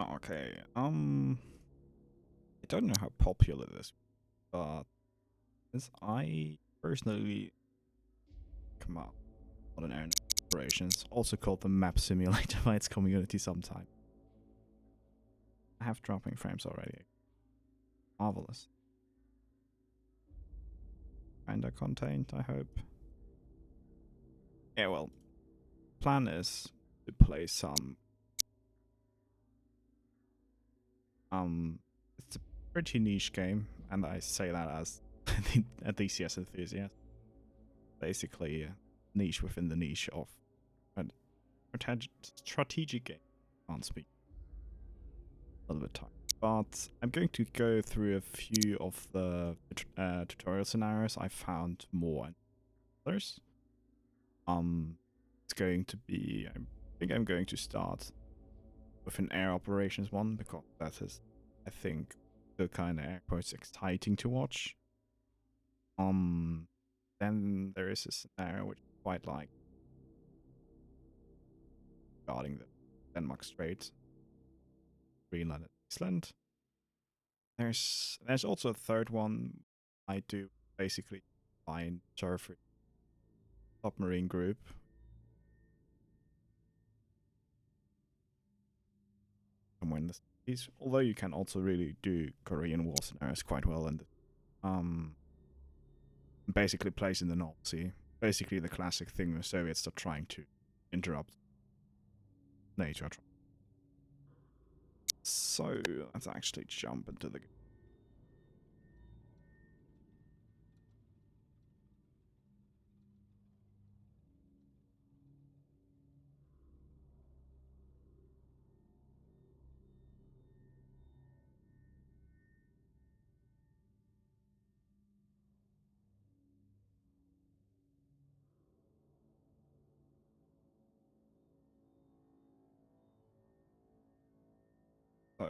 Okay. I don't know how popular this, but since I personally come out on an air operations, also called the map simulator by its community sometimes. I have dropping frames already. Marvelous. Kinda contained, I hope. Yeah, well, plan is to play some it's a pretty niche game, and I say that as a DCS enthusiast. Basically, niche within the niche of a strategic game. Can't speak a little bit tired. But I'm going to go through a few of the tutorial scenarios I found more and others. It's going to be. I think I'm going to start with an air operations one because that is, I think, the kind of air quotes exciting to watch. Then there is a scenario which I quite like regarding the Denmark Strait, Greenland, and Iceland. There's also a third one I do basically find surfer submarine group. Somewhere in the cities. Although you can also really do Korean War scenarios quite well, and basically plays in the North Sea. Basically the classic thing the Soviets are trying to interrupt NATO. So let's actually jump into the. So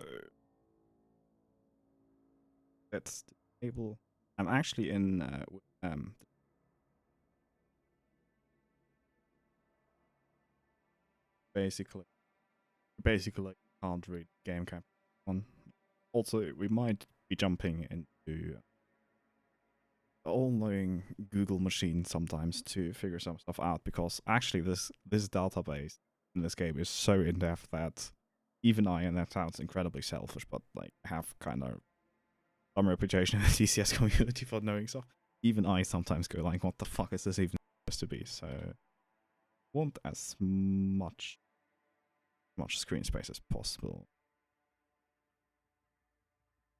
let's disable. I'm actually in basically like can't read game cap one. Also, we might be jumping into all-knowing Google machine sometimes to figure some stuff out because actually this database in this game is so in depth that even I, and that sounds incredibly selfish, but like have kind of some reputation in the CCS community for knowing stuff. Even I sometimes go like, "What the fuck is this even supposed to be?" So, want as much screen space as possible.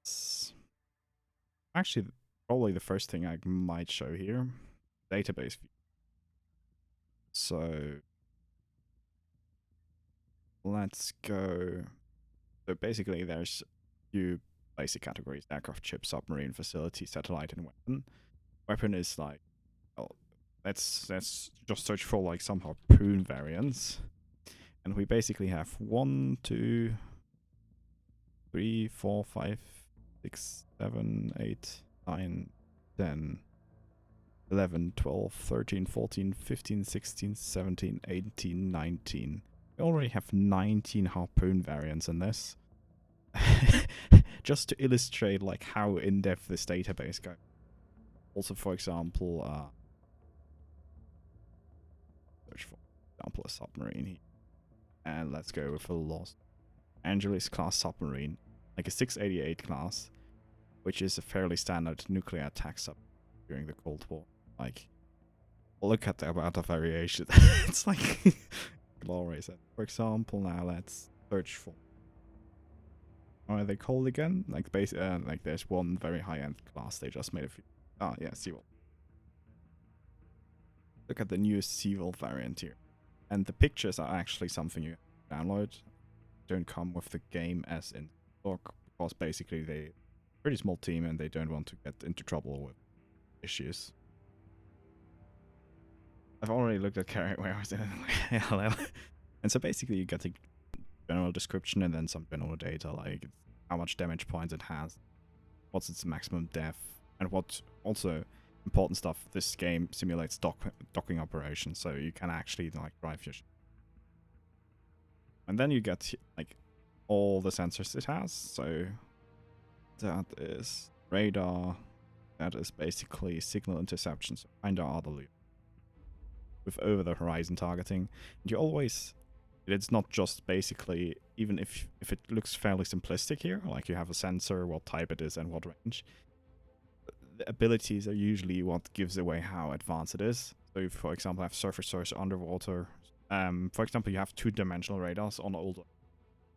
It's actually probably the first thing I might show here, database view. So let's go. So basically, there's a few basic categories: aircraft, ship, submarine, facility, satellite, and weapon. Weapon is like, well, let's just search for like some harpoon variants, and we basically have 1, 2, 3, 4, 5, 6, 7, 8, 9, 10, 11, 12, 13, 14, 15, 16, 17, 18, 19. We already have 19 harpoon variants in this. Just to illustrate like how in-depth this database goes. Also, for example, search for example a submarine here. And let's go with a Los Angeles class submarine, like a 688 class, which is a fairly standard nuclear attack sub during the Cold War. Like, look at the amount of variation. It's like glorious. For example, now let's search for. What are they called again? Like like there's one very high-end class they just made a few. Ah, yeah, Seawolf. Look at the newest Seawolf variant here, and the pictures are actually something you download. Don't come with the game as in stock because basically they pretty small team and they don't want to get into trouble with issues. I've already looked at character where I was in and so basically you get a general description and then some general data like how much damage points it has, what's its maximum depth, and what also important stuff. This game simulates docking operations, so you can actually like drive your ship. And then you get like all the sensors it has. So that is radar, that is basically signal interception, so kind of other loop with over the horizon targeting. And you always, it's not just basically, even if it looks fairly simplistic here, like you have a sensor, what type it is and what range, the abilities are usually what gives away how advanced it is. So if, for example, have surface source underwater, for example, you have two-dimensional radars on older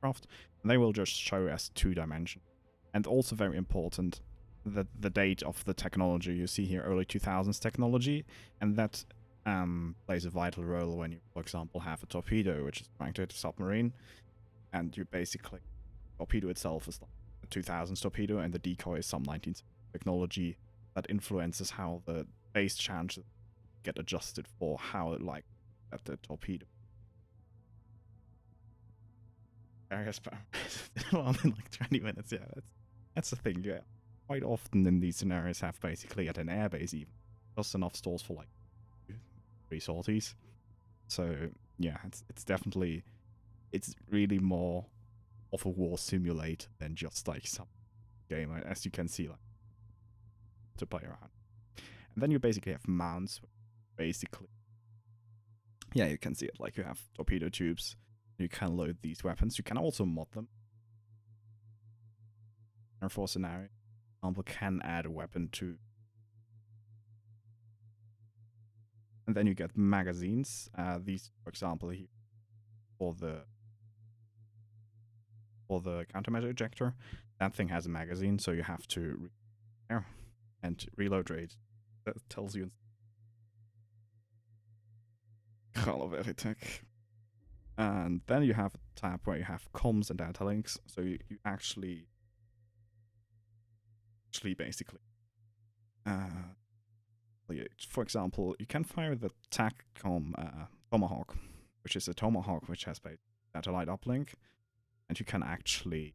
craft, and they will just show as two-dimension. And also very important, that the date of the technology, you see here early 2000s technology, and that plays a vital role when you, for example, have a torpedo which is trying to hit a submarine, and you basically, torpedo itself is like a 2000s torpedo, and the decoy is some 19th technology that influences how the base chances get adjusted for how it like at the torpedo. I guess well, in like 20 minutes, yeah, that's the thing. Yeah, quite often in these scenarios have basically at an airbase even just enough stalls for like 3 sorties. So yeah, it's definitely, it's really more of a war simulator than just like some game, as you can see, like to play around. And then you basically have mounts, basically, yeah, you can see it, like you have torpedo tubes, you can load these weapons, you can also mod them. Air Force scenario, example, can add a weapon to. And then you get magazines, these, for example, here for the countermeasure ejector, that thing has a magazine, so you have to and reload rate. That tells you Call of Veritech. And then you have a tab where you have comms and data links, so you actually basically for example, you can fire the TACCOM Tomahawk, which is a Tomahawk which has a satellite uplink, and you can actually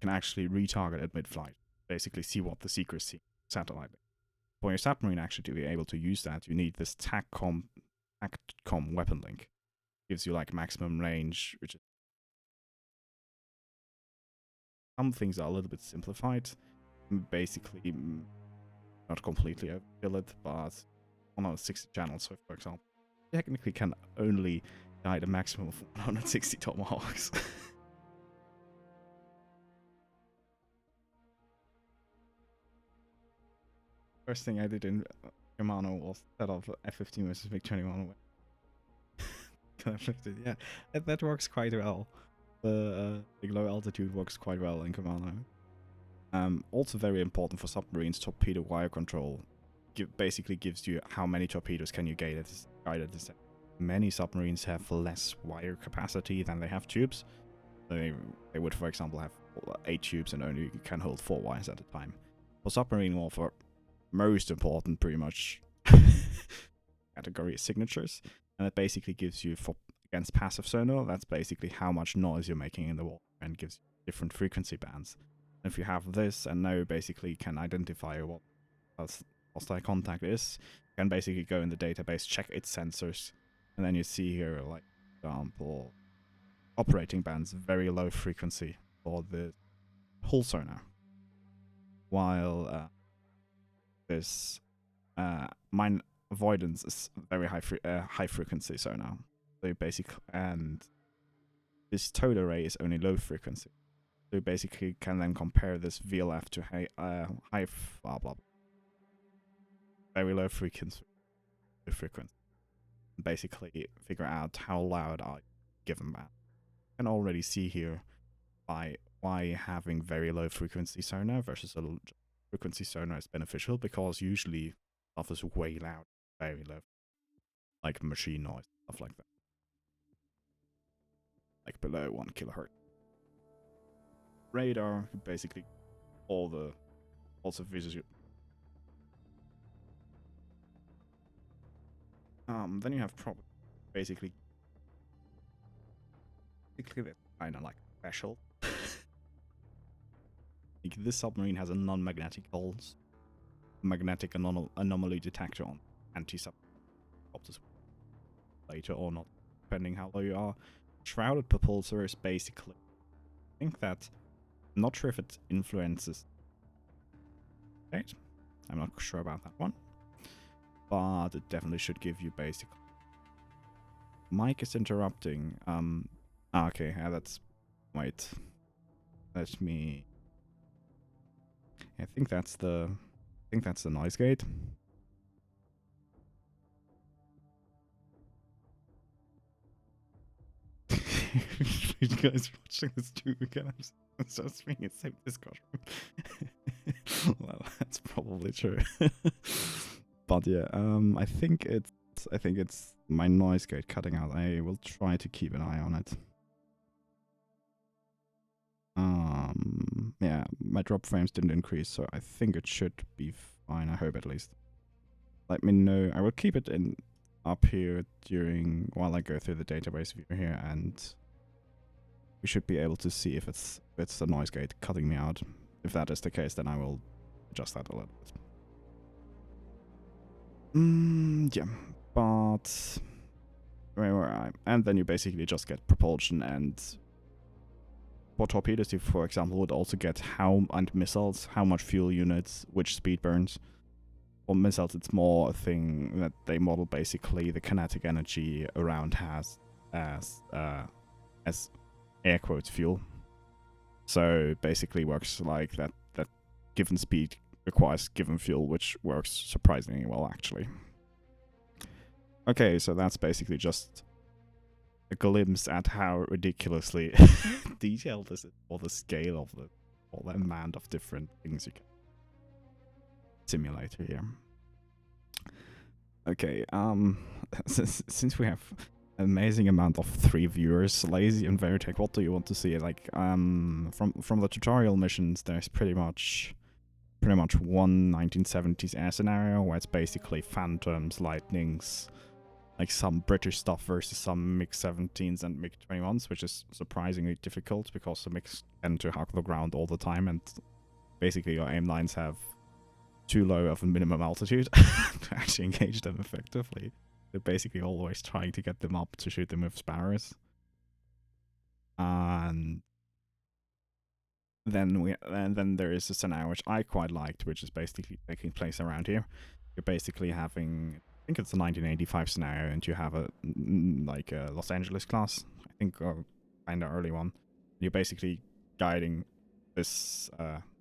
retarget at mid-flight, basically see what the secrecy satellite is. For your submarine actually to be able to use that, you need this TACCOM weapon link. Gives you like maximum range, which is, some things are a little bit simplified. Basically, not completely overkill it, but 160 channels. So, for example, you technically can only guide a maximum of 160 Tomahawks. First thing I did in CMANO was set up F-15 versus MiG-21. Yeah, that works quite well. The low altitude works quite well in CMANO. Also very important for submarines, torpedo wire control. Basically gives you how many torpedoes can you guide at the same. Many submarines have less wire capacity than they have tubes. They would, for example, have 8 tubes and only can hold 4 wires at a time. For submarine warfare, most important pretty much category is signatures, and it basically gives you, for against passive sonar, that's basically how much noise you're making in the water, and gives you different frequency bands. And if you have this and now basically can identify what hostile contact is, you can basically go in the database, check its sensors, and then you see here, like, for example, operating bands, very low frequency for the hull sonar, while this mine avoidance is very high frequency sonar. So basic, and this towed array is only low frequency. So you basically can then compare this VLF to high blah blah, very low frequency, basically figure out how loud are given band. You can already see here by why having very low frequency sonar versus a frequency sonar is beneficial, because usually stuff is way loud, very low, like machine noise, stuff like that, like below 1 kilohertz. Radar, basically all the also visual. Then you have basically that's kind of like special. Like this submarine has a non-magnetic hulls, magnetic anomaly detector on anti-submarine later or not, depending how low you are. shrouded propulsor is basically, I think that, I'm not sure if it influences. Right? I'm not sure about that one, but it definitely should give you basic. Mic is interrupting. Okay, yeah, that's. Wait. Let me. I think that's the. I think that's the noise gate. You guys watching this too again? I'm just being a same discussion. Well, that's probably true. But yeah, I think it's my noise gate cutting out. I will try to keep an eye on it. Yeah, my drop frames didn't increase, so I think it should be fine. I hope at least. Let me know. I will keep it in up here while I go through the database view here, and we should be able to see if it's the noise gate cutting me out. If that is the case, then I will adjust that a little bit. Yeah, but where were I? And then you basically just get propulsion, and for torpedoes, you, for example, would also get and missiles, how much fuel units, which speed burns. For missiles, it's more a thing that they model basically the kinetic energy around has as air quotes fuel. So basically works like that given speed requires given fuel, which works surprisingly well actually. Okay, so that's basically just a glimpse at how ridiculously detailed this is, or the scale of the amount of different things you can simulate here. Okay, since we have an amazing amount of 3 viewers, Lazy and Veritech, what do you want to see? Like, from the tutorial missions, there's pretty much one 1970s air scenario where it's basically Phantoms, Lightnings, like some British stuff versus some MiG-17s and MiG-21s, which is surprisingly difficult because the MiGs tend to hug the ground all the time, and basically your aim lines have too low of a minimum altitude to actually engage them effectively. They're basically always trying to get them up to shoot them with Sparrows. And then there is a scenario which I quite liked, which is basically taking place around here. You're basically having, I think it's a 1985 scenario, and you have a Los Angeles class, I think, kind of early one. You're basically guiding this,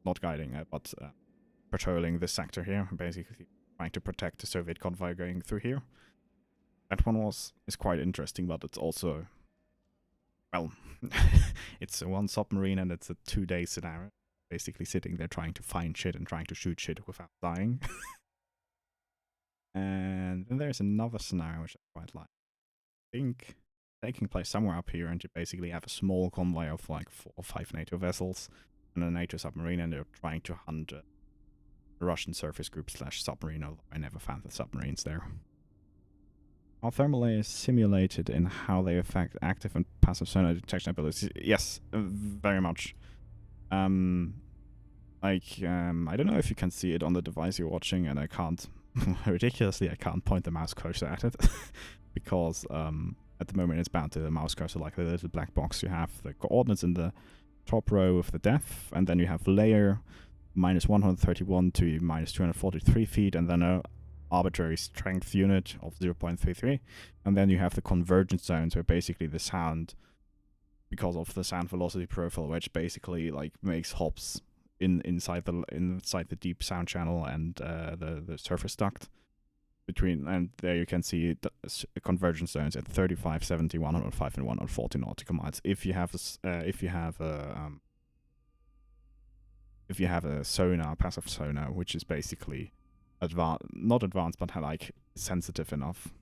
not guiding, but patrolling this sector here, basically trying to protect the Soviet convoy going through here. That one is quite interesting, but it's also, well, it's a 1 submarine and it's a 2-day scenario. Basically sitting there trying to find shit and trying to shoot shit without dying. And then there's another scenario which I quite like. I think taking place somewhere up here, and you basically have a small convoy of like 4 or 5 NATO vessels and a NATO submarine, and they're trying to hunt a Russian surface group / submarine, although I never found the submarines there. Are thermal layers simulated in how they affect active and passive sonar detection abilities? Yes, very much. I don't know if you can see it on the device you're watching, and I can't, ridiculously, I can't point the mouse cursor at it, because at the moment it's bound to the mouse cursor like the little black box. You have the coordinates in the top row of the depth, and then you have layer -131 to -243 feet, and then a arbitrary strength unit of 0.33, and then you have the convergence zones where basically the sound, because of the sound velocity profile, which basically like makes hops inside the deep sound channel and the surface duct between, and there you can see the convergence zones at 35, 70, 105, and 140 nautical miles. If you have a sonar, passive sonar, which is basically not advanced, but like sensitive enough.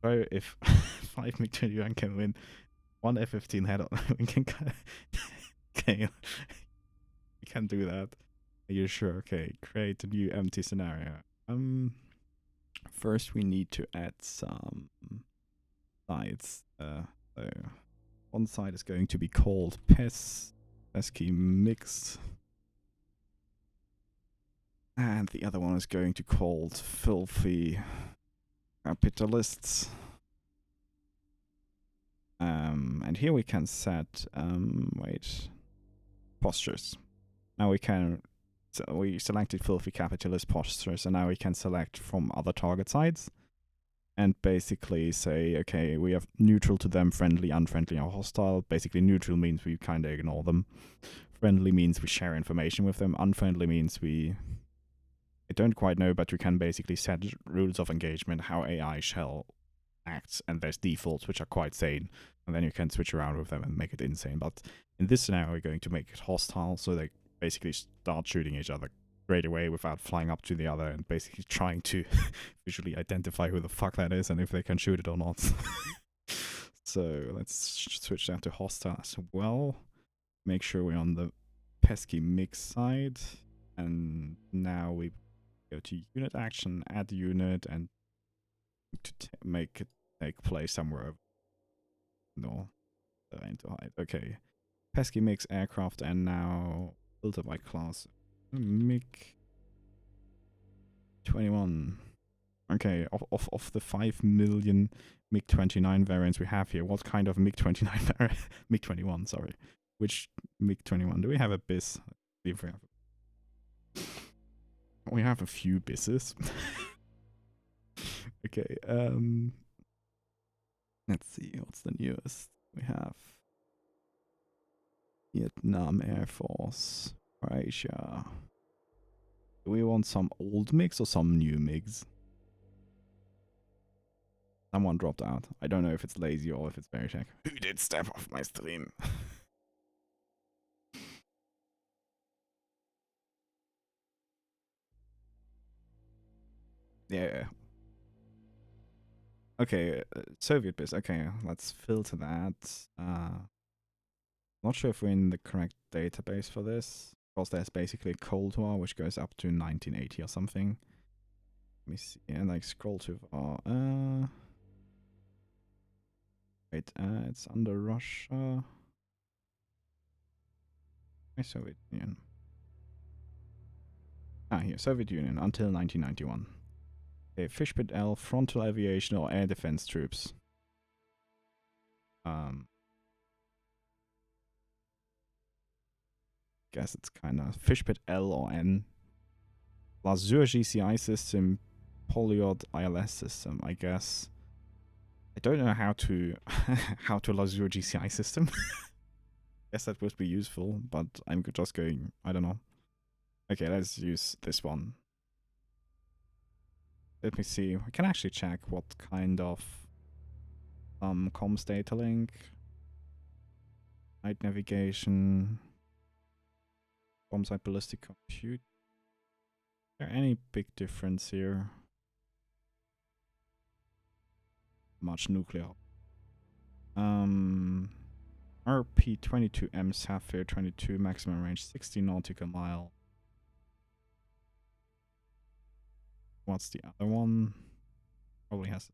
So if 5 MiG-21 can win 1 F-15 head-on, we can okay, we can do that. Are you sure? Okay, create a new empty scenario. First we need to add some sides. So one side is going to be called pesky mix, and the other one is going to be called filthy capitalists. And here we can set, wait, postures. Now we can, so we selected filthy capitalist postures, and now we can select from other target sites and basically say, okay, we have neutral to them, friendly, unfriendly, or hostile. Basically, neutral means we kind of ignore them. Friendly means we share information with them. Unfriendly means I don't quite know, but we can basically set rules of engagement, how AI shall act, and there's defaults which are quite sane, and then you can switch around with them and make it insane. But in this scenario, we're going to make it hostile, so they basically start shooting each other straight away without flying up to the other and basically trying to visually identify who the fuck that is and if they can shoot it or not. So let's switch that to hostile as well. Make sure we're on the pesky mix side, and now we go to unit action, add unit, and to make it take place somewhere over. No, into hide. Okay, pesky mix aircraft, and now filter by class. MiG 21. Okay, of the 5 million MiG 29 variants we have here, what kind of MiG 29 MiG 21? Sorry, which MiG 21? Do we have a BIS? We have a few BISs. Okay, let's see, what's the newest? We have Vietnam Air Force, Croatia. Do we want some old MiGs or some new MiGs? Someone dropped out. I don't know if it's lazy or if it's Veritech. Who did step off my stream? Yeah. Okay, Soviet BIS. Okay, let's filter that. Not sure if we're in the correct database for this, because there's basically a Cold War which goes up to 1980 or something. Let me see. And like scroll to wait, it's under Russia. My Soviet Union. Ah, here, Soviet Union until 1991. Okay, Fishpit L, frontal aviation or air defense troops. Guess it's kind of Fishpit L or N. Lazur GCI system, Polyod ILS system, I guess. I don't know how to how to Lazur GCI system. Guess that would be useful, but I'm just going, I don't know. Okay, let's use this one. Let me see. We can actually check what kind of comms data link, night navigation, bombsite ballistic compute. Is there any big difference here? Much nuclear. RP-22M Sapphire 22 maximum range 60 nautical mile. What's the other one? Probably has.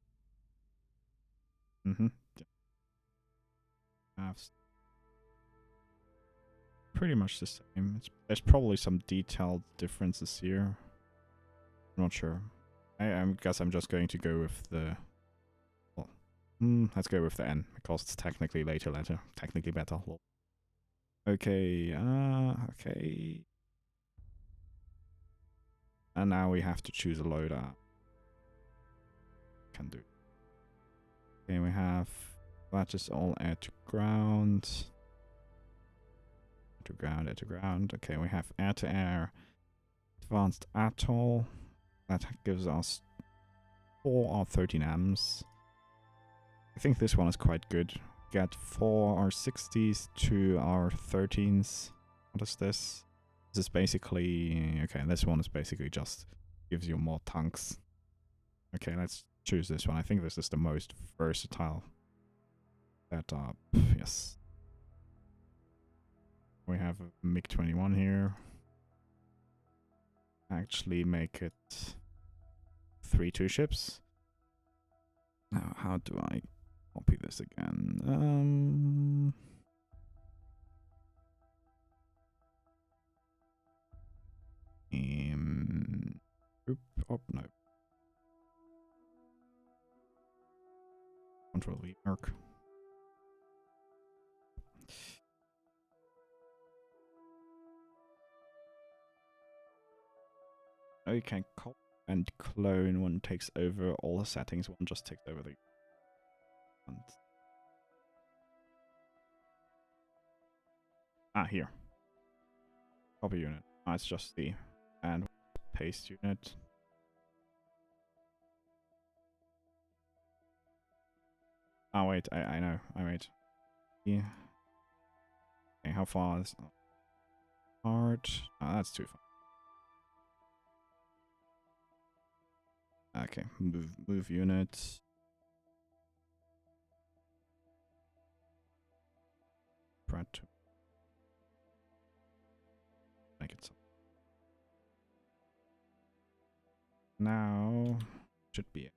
Pretty much the same. There's probably some detailed differences here. I'm not sure. I guess I'm just going to go with the. Well, let's go with the N because it's technically letter, technically better. Okay. Okay. And now we have to choose a loader. Can do. Okay, we have that is all air to ground. To ground, air to ground. Okay, we have air to air, advanced atoll. That gives us 4 R13Ms. I think this one is quite good. Get 4 R60s, 2 R13s. What is this? This is basically okay. This one is basically just gives you more tanks. Okay, let's choose this one. I think this is the most versatile setup. Yes. We have a MiG-21 here. Actually make it 3 2-ships. Now, how do I copy this again? Group, oh, no. Control V, Merc. No, you can copy and clone. One takes over all the settings. One just takes over the. Here. Copy unit. It's just the and paste unit. Oh wait, I know. Wait. Yeah. Okay, how far is hard? Oh, that's too far. Okay, move unit. Print to make it so. Now should be it.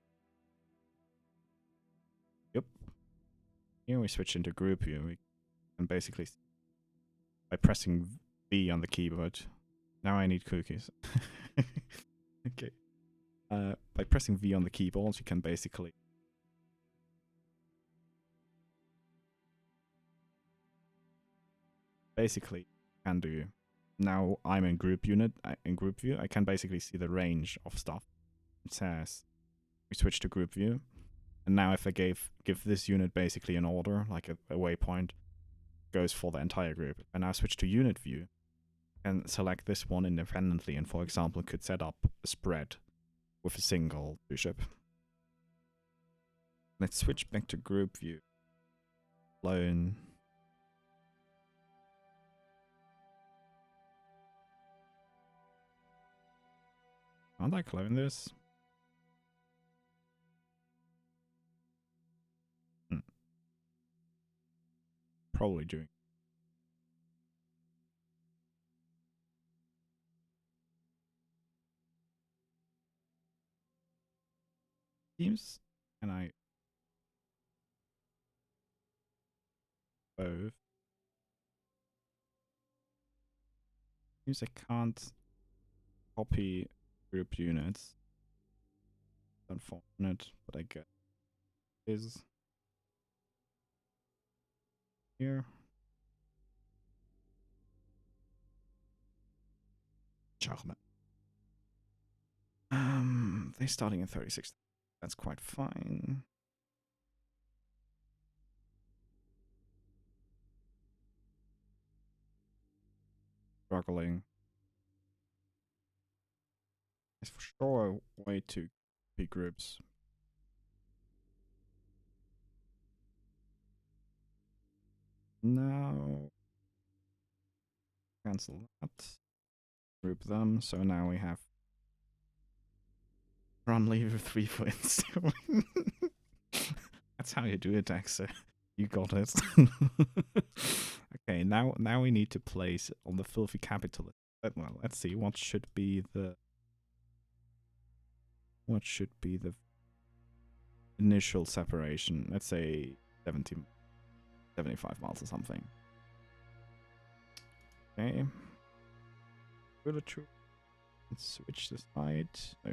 Yep. Here we switch into group view. We can basically by pressing V on the keyboard. Now I need cookies. Okay. By pressing V on the keyboard, you can basically can do. Now I'm in group unit in group view. I can basically see the range of stuff. It says we switch to group view, and now if I give this unit basically an order, like a waypoint, goes for the entire group. And now switch to unit view, and select this one independently, and for example, could set up a spread with a single bishop. Let's switch back to group view. Clone. Can't I clone this? Probably doing. Seems. Can I both? Seems I can't copy group units. Unfortunate, but I get is here. Charme. They're starting at 36. That's quite fine. Struggling. It's for sure a way to be groups. Now cancel that. Group them. So now we have run lever 3 for instance. That's how you do it, Axel. You got it. Okay, now we need to place on the filthy capitalist. Well, let's see what should be the initial separation. Let's say 75 miles or something. Okay. Let's switch the side. No.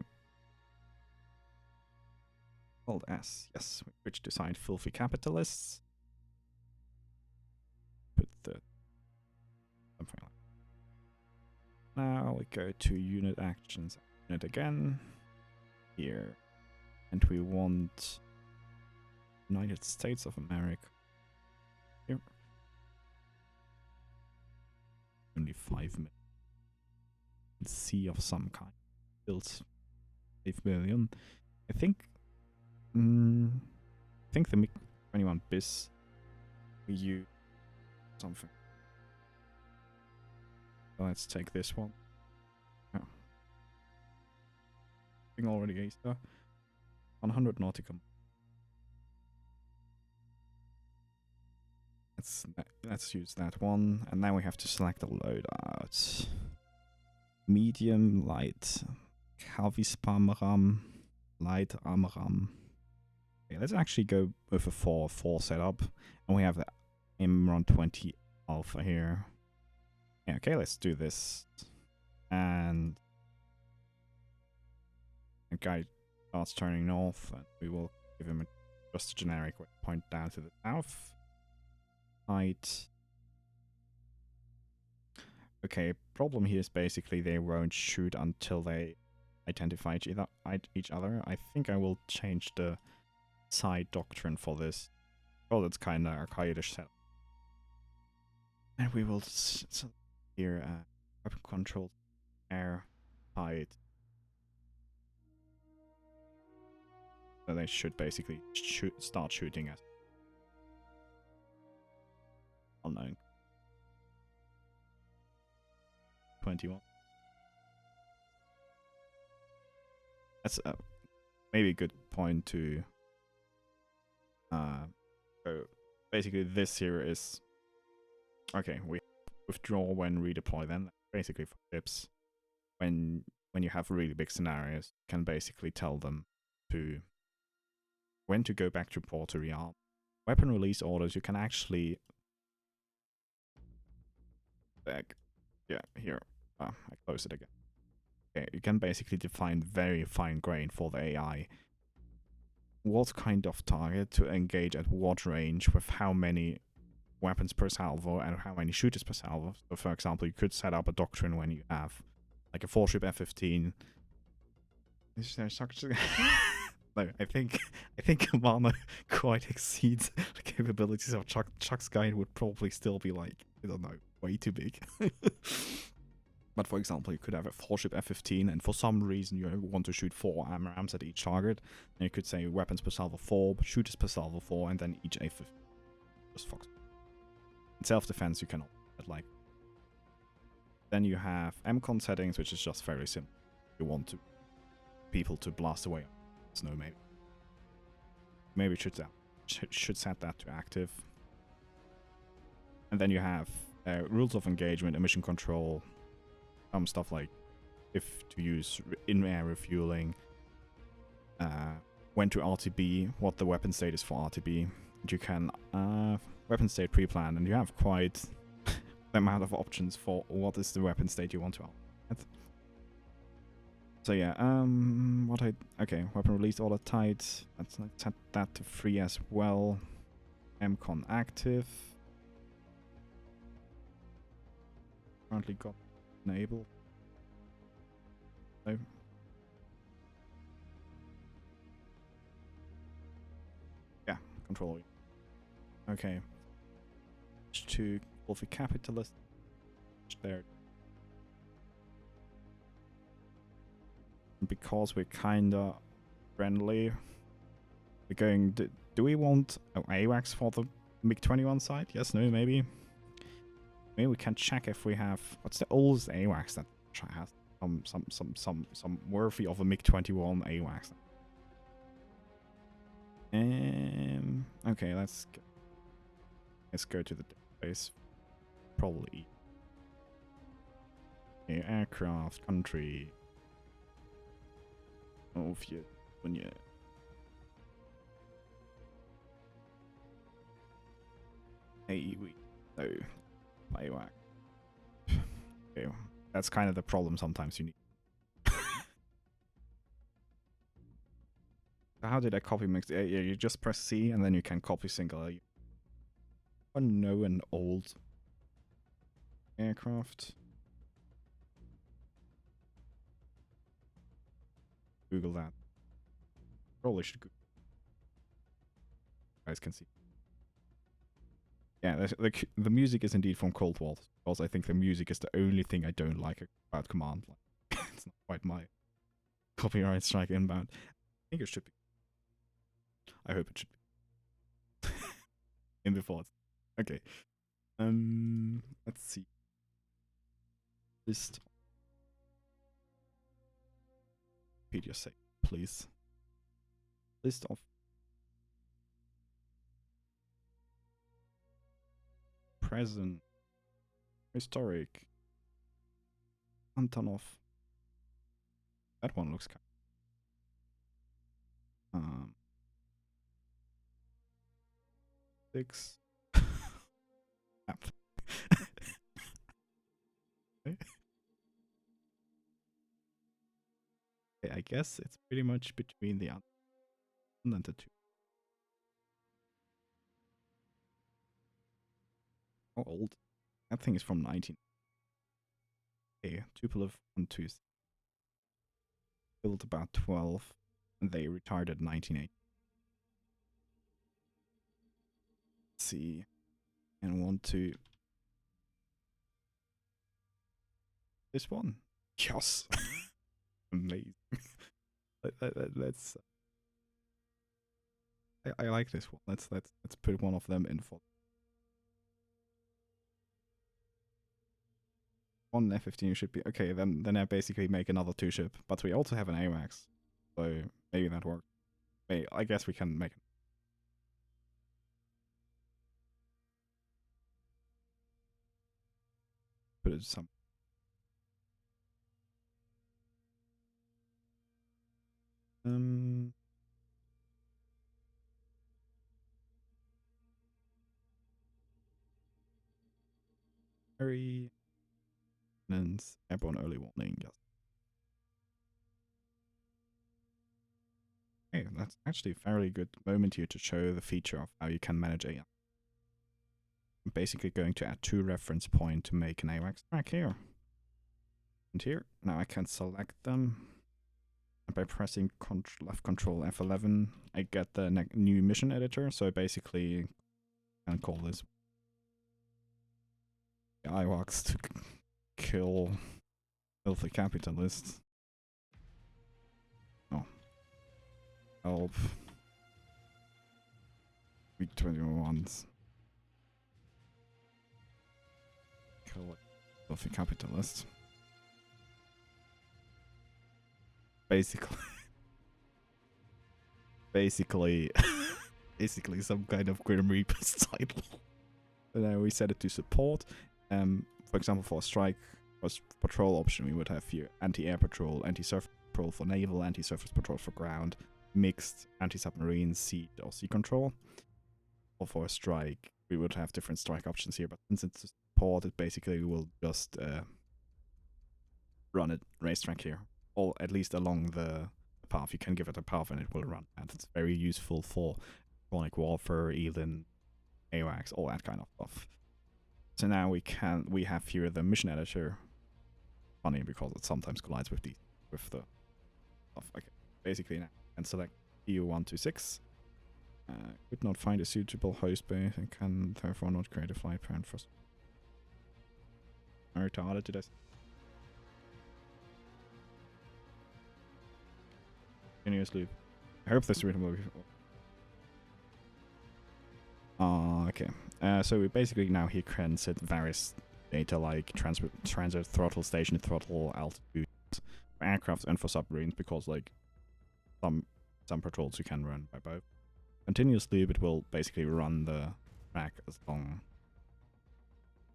Hold S. Yes, we switch to side filthy capitalists. Put the something like that. Now we go to unit actions. Unit again. Here. And we want United States of America. Here. Only 5 million. C of some kind. Built 5 million. I think the MiG-21 BIS we use something. So let's take this one. Oh. Already Easter. 100 nautical. Let's use that one, and now we have to select a loadout. Medium, light, heavy spam RAM, light arm RAM. Okay, let's actually go with a 4 setup, and we have the Imran 20 Alpha here. Yeah, okay, let's do this. And the guy starts turning north, and we will give him just a generic point down to the south. Height. Okay, problem here is basically they won't shoot until they identify each other. I think I will change the side doctrine for this. Well, it's kind of archaic set. And we will here weapon control air side. So they should basically start shooting at unknown 21. That's maybe a good point to so basically this here is okay, we withdraw when redeploy. Then basically for ships, when you have really big scenarios, you can basically tell them to when to go back to port to rearm. Weapon release orders, you can actually yeah, here I close it again. Okay, you can basically define very fine grain for the AI what kind of target to engage at what range with how many weapons per salvo and how many shooters per salvo. So for example, you could set up a doctrine when you have like a 4-ship F-15. Is there such a... No, I think CMANO quite exceeds the capabilities of Chuck's guy. Would probably still be like, I don't know, way too big. But for example, you could have a 4-ship F-15, and for some reason you want to shoot 4 AMRAAMs at each target. And you could say weapons per salvo 4, shooters per salvo 4, and then each A-15. Just fuck. In self-defense, you can like. Then you have MCON settings, which is just very simple. You want people to blast away. Snow, maybe should set that to active. And then you have rules of engagement, emission control, stuff like if to use in-air refueling, when to RTB, what the weapon state is for RTB. You can weapon state pre-plan, and you have quite the amount of options for what is the weapon state you want to RTB. So yeah, okay, weapon release order tight. Let's set that to free as well. MCON active. Currently got enable. No. Yeah, control. Okay. To Wolfie Capitalist. There. Because we're kinda friendly, we're going to, do we want AWACS for the MiG-21 side? Yes, no, maybe. Maybe we can check if we have, what's the oldest AWACS that has some worthy of a MiG-21 AWACS. Okay, let's go to the database. Probably aircraft, country. Oh, yeah. Hey, no, AWAC. Okay, that's kind of the problem sometimes you need. How did I copy mix? Yeah, you just press C and then you can copy single. Unknown old aircraft. Google that. Probably should Google. You guys can see. Yeah, the music is indeed from Cold War, because I think the music is the only thing I don't like about Command. Like, it's not quite my copyright strike inbound. I think it should be. I hope it should be. In the thoughts. Okay. Let's see. List. Repeat your sake, please. List of present, historic, Antonov. That one looks kind of... 6. Okay, I guess it's pretty much between the and the 2. How old? That thing is from 19. Okay, tuple of 1, 2, built about 12, and they retired at 1980. Let's see, and want to this one. Yes, amazing. Let's. I like this one. Let's put one of them in for one F-15 should be okay. Then I basically make another 2-ship, but we also have an AWACS, so maybe that works. Maybe, I guess we can make it. Put it some. Very and airborne early warning. Yes. Hey, that's actually a fairly good moment here to show the feature of how you can manage AI. I'm basically going to add 2 reference points to make an AWACS track here. And here, now I can select them. And by pressing left control F11, I get the new mission editor. So basically, I can call this AWACS to kill filthy capitalists. Oh. Help. Week 21s. Kill filthy capitalists. Basically. basically some kind of Grim Reaper's title. And then we set it to support. For example, for a strike or patrol option, we would have here anti-air patrol, anti-surface patrol for naval, anti-surface patrol for ground, mixed anti-submarine, sea or sea control. Or for a strike, we would have different strike options here, but since it's support, it basically will just run a racetrack here, or at least along the path. You can give it a path and it will run, and it's very useful for electronic warfare, even AWACS, all that kind of stuff. So now we have here the mission editor. Funny because it sometimes collides with the stuff. Okay, basically now I can select EU126. Could not find a suitable host base and can therefore not create a flight parent for. I'm retarded to this. Continuous loop. I hope this is readable before. Okay. So we basically now here can set various data like transit throttle, station throttle, altitude for aircrafts and for submarines, because like some patrols you can run by both. Continuous loop, it will basically run the track as long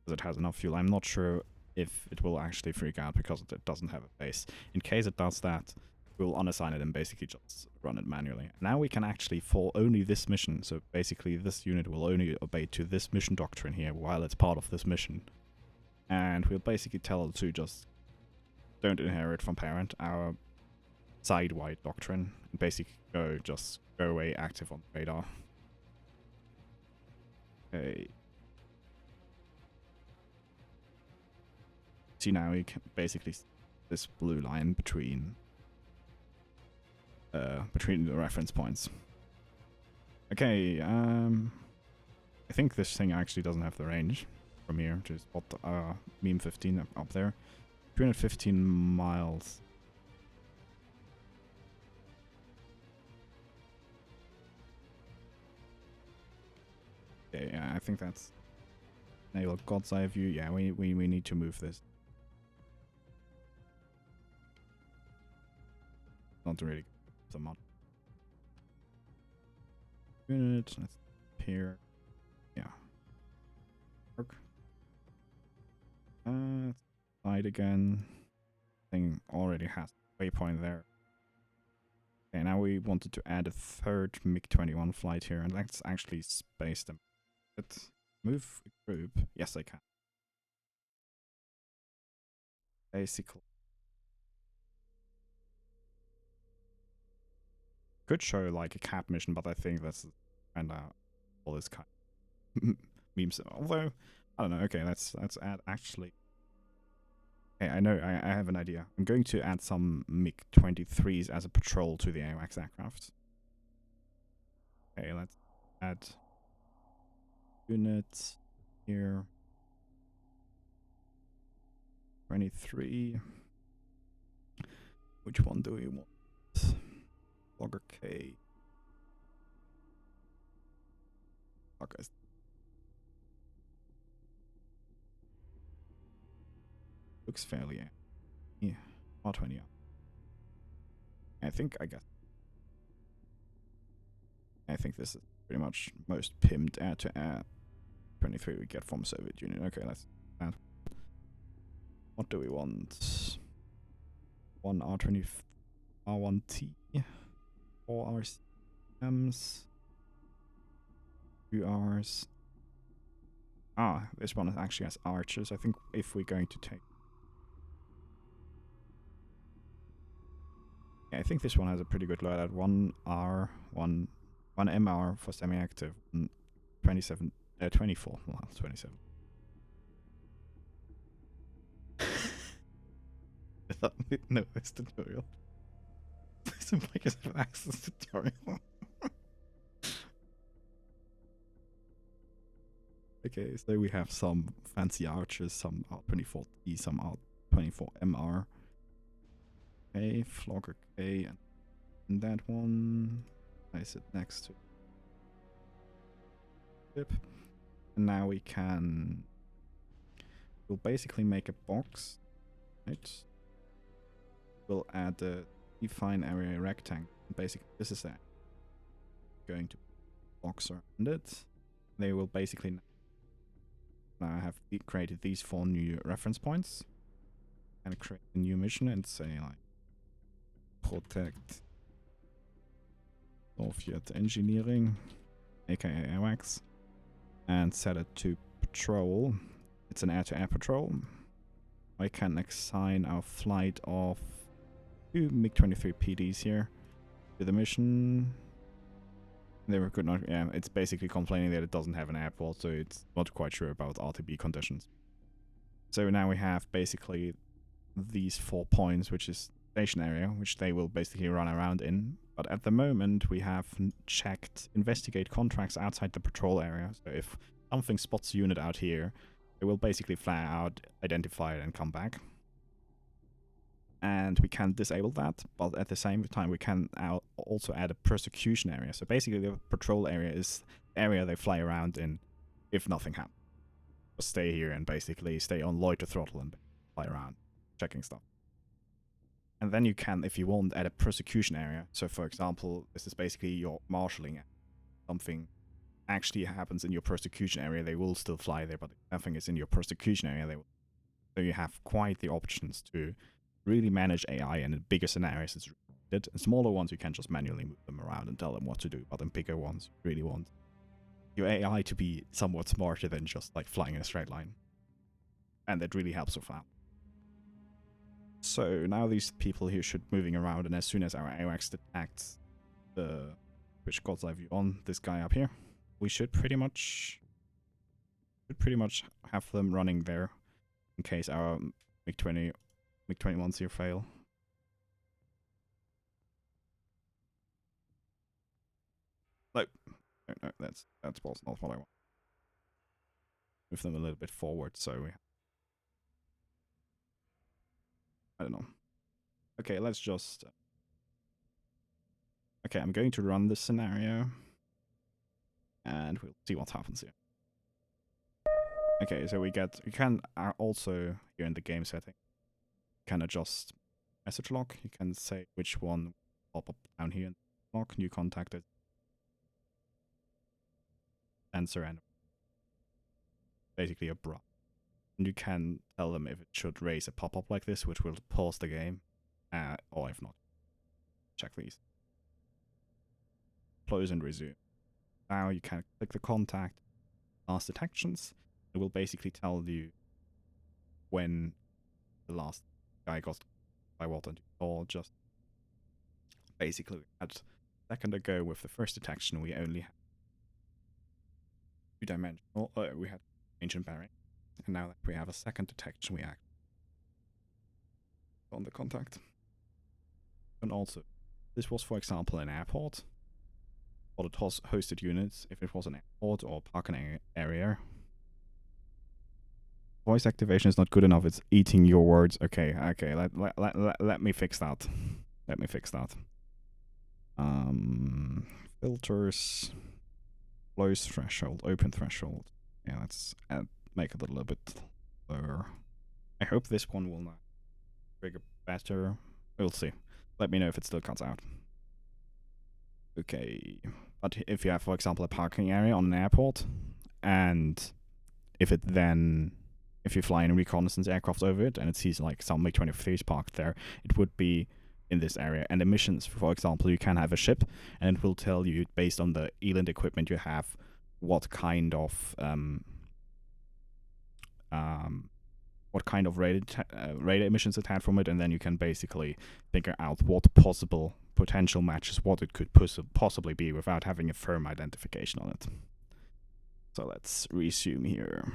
as it has enough fuel. I'm not sure if it will actually freak out because it doesn't have a base. In case it does that, we'll unassign it and basically just run it manually. Now we can actually, for only this mission, so basically this unit will only obey to this mission doctrine here while it's part of this mission. And we'll basically tell it to just don't inherit from parent, our side-wide doctrine, and basically just go away active on the radar. Okay. See, now we can basically this blue line between the reference points. Okay, I think this thing actually doesn't have the range from here, which is what meme 15 up there. 315 miles. Okay, yeah, I think that's naval God's eye view. Yeah, we need to move this. Not really so much. Unit, let's appear. Yeah. Work. Side again. Thing already has a waypoint there. Okay, now we wanted to add a third MiG-21 flight here, and let's actually space them. Let's move a group. Yes, I can. Basically. Could show like a cap mission, but I think that's kind of all this kind of memes. Although I don't know. Okay, let's add actually Okay, I know, I have an idea. I'm going to add some MiG-23s as a patrol to the AWACS aircraft. Okay, let's add units here. 23. Which one do we want? Logger K. Okay. Looks fairly. Yeah. R20. I think this is pretty much most pimped air to air 23 we get from Soviet Union. Okay, let's add. What do we want? One R20, R1T, 4 RCMs, 2 Rs. Ah, this one actually has archers. I think if we're going to take. Yeah, I think this one has a pretty good loadout. 1R, 1 MR for semi-active, 27, 24, well, 27. I thought we didn't know this tutorial. This implies an access tutorial. Okay, so we have some fancy archers, some R24T, some R24MR. Okay, Flogger K, and that one. Place it next to ship. And now we can. We'll basically make a box, right? We'll add a define area rectangle. Basically, this is that. Going to box around it. They will basically now have created these 4 new reference points and create a new mission and say like protect Soviet engineering, aka AWACS, and set it to patrol. It's an air-to-air patrol. I can assign our flight of 2 MiG-23 PDs here to the mission. They were good not. Yeah, it's basically complaining that it doesn't have an airport, so it's not quite sure about RTB conditions. So now we have basically these 4 points, which is station area, which they will basically run around in. But at the moment, we have checked investigate contracts outside the patrol area. So if something spots a unit out here, it will basically fly out, identify it, and come back. And we can disable that, but at the same time we can also add a persecution area. So basically the patrol area is the area they fly around in if nothing happens. Just stay here and basically stay on loiter throttle and fly around, checking stuff. And then you can, if you want, add a persecution area. So for example, this is basically your marshalling. Something actually happens in your persecution area, they will still fly there, but if nothing is in your persecution area, they will. So you have quite the options to really manage AI, and in bigger scenarios it's needed. In smaller ones you can just manually move them around and tell them what to do, but in bigger ones you really want your AI to be somewhat smarter than just like flying in a straight line. And that really helps with that. So now these people here should moving around, and as soon as our AWACS detects the which God's eye view on this guy up here, we should pretty much have them running there in case our MiG-21s here fail. No, that's not what I want. Move them a little bit forward, so we. I don't know. Okay, let's just. Okay, I'm going to run this scenario, and we'll see what happens here. Okay, so we can also here in the game setting, you can adjust message log. You can say which one will pop up down here in the log. New contacted sensor and basically a bra. And you can tell them if it should raise a pop-up like this, which will pause the game, or if not, check these. Close and resume. Now you can click the contact, last detections. It will basically tell you when the last guy got by what, or just basically at a second ago with the first detection we only had 2-dimensional. We had ancient bearing, and now that we have a second detection, we act. on the contact. And also, this was, for example, an airport, or the hosted units, if it was an airport or parking area. Voice activation is not good enough, it's eating your words. Okay, let me fix that. Let me fix that. Filters, close threshold, open threshold. Yeah, let's make it a little bit lower. I hope this one will not trigger better. We'll see. Let me know if it still cuts out. Okay, but if you have, for example, a parking area on an airport, and if you fly in a reconnaissance aircraft over it, and it sees like some MiG-23s parked there, it would be in this area. And emissions, for example, you can have a ship, and it will tell you, based on the ELINT equipment you have, what kind of radar emissions it had from it, and then you can basically figure out what possible potential matches what it could possibly be without having a firm identification on it. So let's resume here.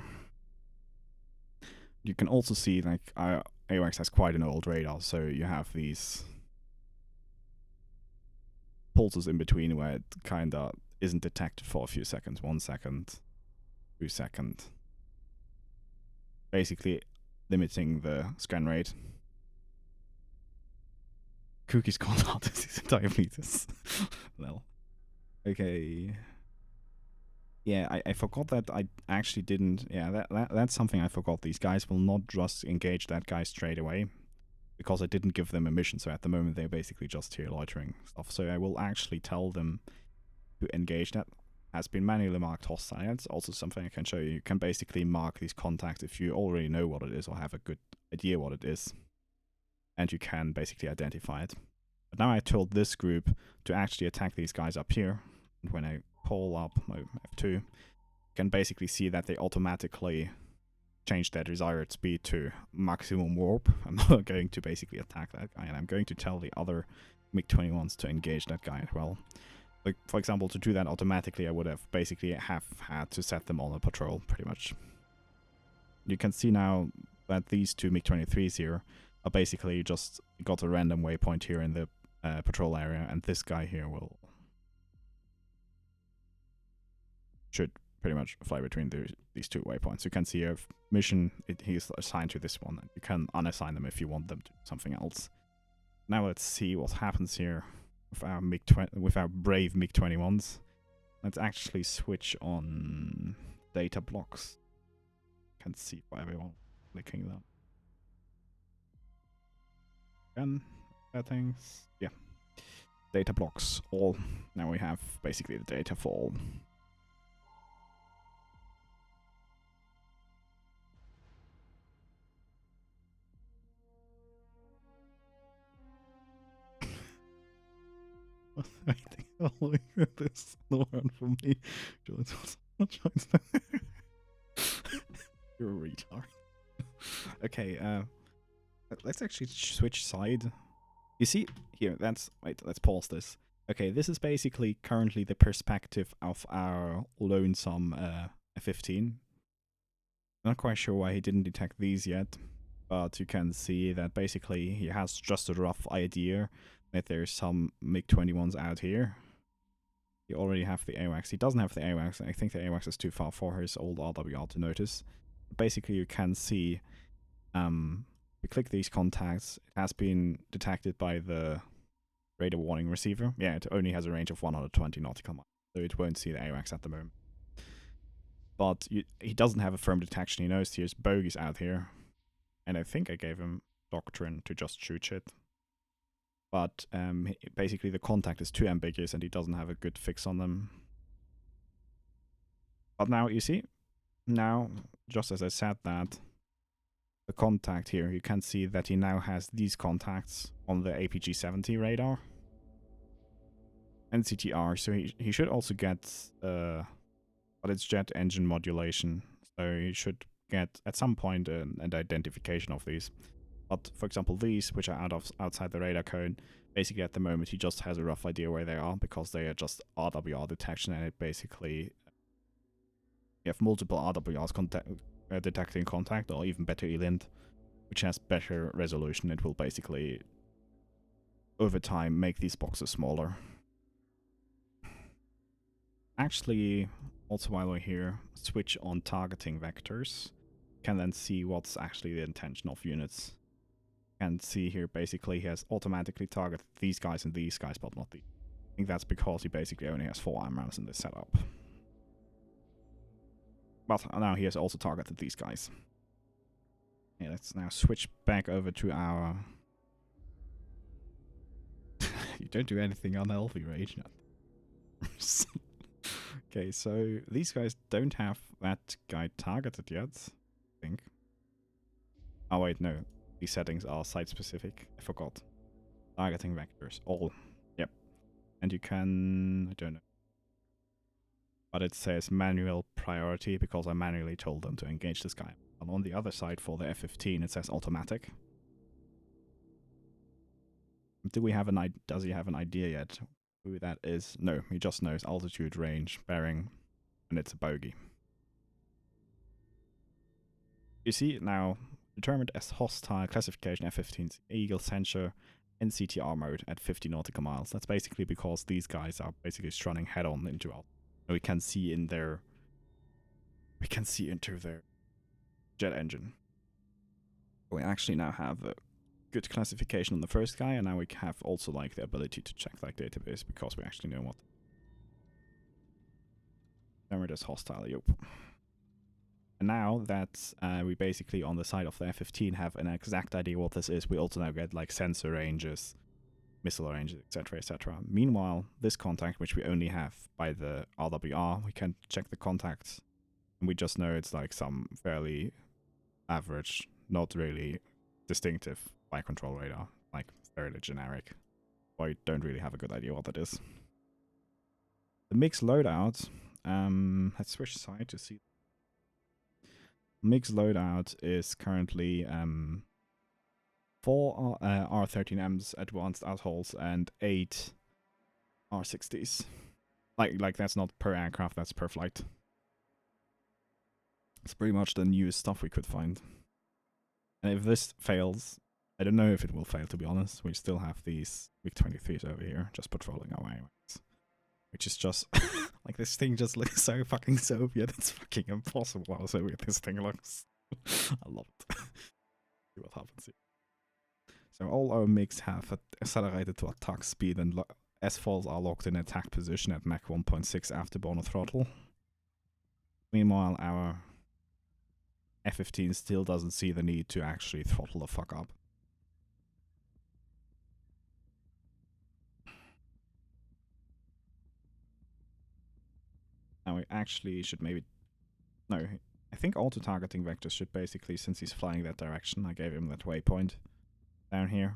You can also see like our AWACS has quite an old radar, so you have these pulses in between where it kinda isn't detected for a few seconds, 1 second, 2 seconds. Basically limiting the scan rate. Cookies called out these diabetes. Well, okay. Yeah, I forgot that I actually didn't. Yeah, that's something I forgot. These guys will not just engage that guy straight away, because I didn't give them a mission. So at the moment they're basically just here loitering stuff. So I will actually tell them to engage that. Has been manually marked hostile. It's also something I can show you. You can basically mark these contacts if you already know what it is or have a good idea what it is, and you can basically identify it. But now I told this group to actually attack these guys up here, and when I pull up my F2, you can basically see that they automatically change their desired speed to maximum warp. I'm not going to basically attack that guy, and I'm going to tell the other MiG-21s to engage that guy as well. Like, for example, to do that automatically, I would have basically had to set them on a patrol, pretty much. You can see now that these two MiG-23s here are basically just got a random waypoint here in the patrol area, and this guy here should pretty much fly between these two waypoints. You can see a mission, he's assigned to this one, and you can unassign them if you want them to do something else. Now let's see what happens here with our brave MiG-21s. Let's actually switch on data blocks. You can see by everyone clicking them. Again, settings, yeah. Data blocks, all. Now we have basically the data for all. I think I'll look at this one for me. You're a retard. Okay, let's actually switch side. You see, here, wait, let's pause this. Okay, this is basically currently the perspective of our lonesome F-15. Not quite sure why he didn't detect these yet, but you can see that basically he has just a rough idea that there's some MiG-21s out here. You already have the AWACS. He doesn't have the AWACS. I think the AWACS is too far for his old RWR to notice. But basically, you can see, we click these contacts. It has been detected by the radar warning receiver. Yeah, it only has a range of 120 nautical miles, so it won't see the AWACS at the moment. But he doesn't have a firm detection. He knows there's bogies out here. And I think I gave him doctrine to just shoot shit. But basically the contact is too ambiguous and he doesn't have a good fix on them. But now, you see, now, just as I said that, the contact here, you can see that he now has these contacts on the APG-70 radar. And CTR, so he should also get, but it's jet engine modulation, so he should get, at some point, an identification of these. But, for example, these, which are outside the radar cone, basically at the moment he just has a rough idea where they are, because they are just RWR detection, and it basically, you have multiple RWRs detecting contact, or even better ELINT, which has better resolution. It will basically, over time, make these boxes smaller. Actually, also while we're here, switch on targeting vectors. Can then see what's actually the intention of units. Can see here basically he has automatically targeted these guys and these guys, but not these. I think that's because he basically only has 4 AMRAAMs in this setup. But now he has also targeted these guys. Okay, let's now switch back over to our... You don't do anything unhealthy, Rage. Okay, so these guys don't have that guy targeted yet, I think. Oh wait, no. These settings are site-specific. I forgot. Targeting vectors. All. Yep. And you can... I don't know. But it says manual priority because I manually told them to engage this guy. And on the other side for the F-15 it says automatic. Do we have an does he have an idea yet who that is? No, he just knows altitude, range, bearing, and it's a bogey. You see now, determined as hostile classification F-15's Eagle sensor in CTR mode at 50 nautical miles. That's basically because these guys are basically running head-on into us. We can see in their... We can see into their jet engine. We actually now have a good classification on the first guy, and now we have also like the ability to check like database because we actually know what. Determined as hostile, yup. And now that we basically on the side of the F-15 have an exact idea what this is, we also now get like sensor ranges, missile ranges, etc, etc. Meanwhile, this contact, which we only have by the RWR, we can check the contacts, and we just know it's like some fairly average, not really distinctive flight control radar, like fairly generic. I don't really have a good idea what that is. The mixed loadout, let's switch side to see. Mixed loadout is currently 4 R13Ms advanced assholes and 8 R60s. Like that's not per aircraft, that's per flight. It's pretty much the newest stuff we could find. And if this fails, I don't know if it will fail, to be honest. We still have these MiG-23s over here just patrolling our ways. Which is just... like, this thing just looks so fucking Soviet. It's fucking impossible how Soviet this thing looks. I love it. See what happens here. So all our MiGs have accelerated to attack speed, and S-falls are locked in attack position at Mach 1.6 afterburner throttle. Meanwhile, our F-15 still doesn't see the need to actually throttle the fuck up. Now we actually should maybe... No, I think auto-targeting vectors should basically, since he's flying that direction, I gave him that waypoint down here.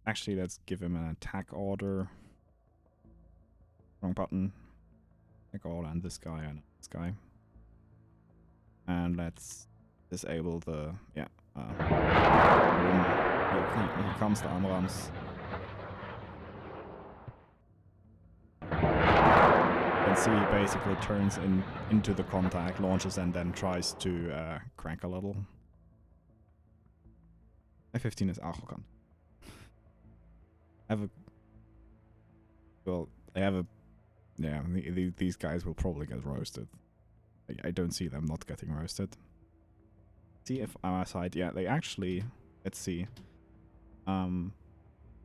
Actually, let's give him an attack order. Wrong button. Attack order and this guy and this guy. And let's disable the... yeah. Here comes the AMRAAMs. See, he basically turns into the contact, launches, and then tries to crank a little. F-15 is arrogant. Well, they have a... yeah, these guys will probably get roasted. I don't see them not getting roasted. See if our side... yeah, they actually... let's see.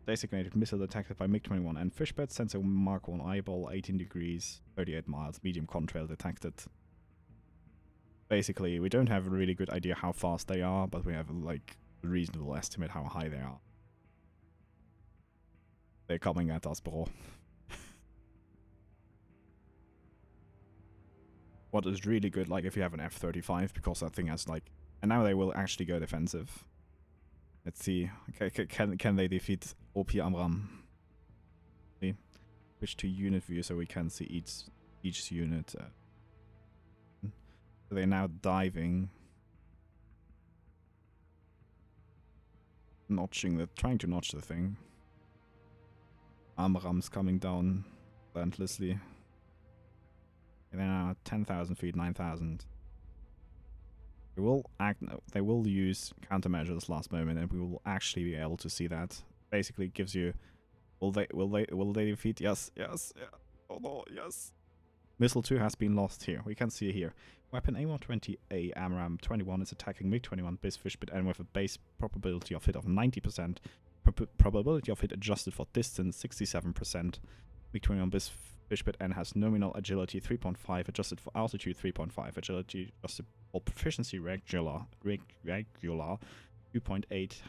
Designated missile detected by MiG-21 and Fishbed, sensor Mark 1 eyeball, 18 degrees, 38 miles, medium contrail detected. Basically, we don't have a really good idea how fast they are, but we have like a reasonable estimate how high they are. They're coming at us, bro. What is really good, like if you have an F-35, because that thing has like... and now they will actually go defensive. Let's see. Okay, can they defeat OP AMRAAM? See. Switch to unit view so we can see each unit. So they're now diving, trying to notch the thing. AMRAAM's coming down relentlessly. And they're now 10,000 feet, 9,000. They will use countermeasures last moment, and we will actually be able to see that. Basically, it gives you. Will they defeat? Yes, yes, yeah. Oh no, yes. Missile 2 has been lost here. We can see here. Weapon A120A AMRAAM 21 is attacking MiG-21 base fishbit and with a base probability of hit of 90%. Probability of hit adjusted for distance 67%. MiG-21 base fishbit N has nominal agility 3.5, adjusted for altitude 3.5, agility adjusted for proficiency regular 2.8.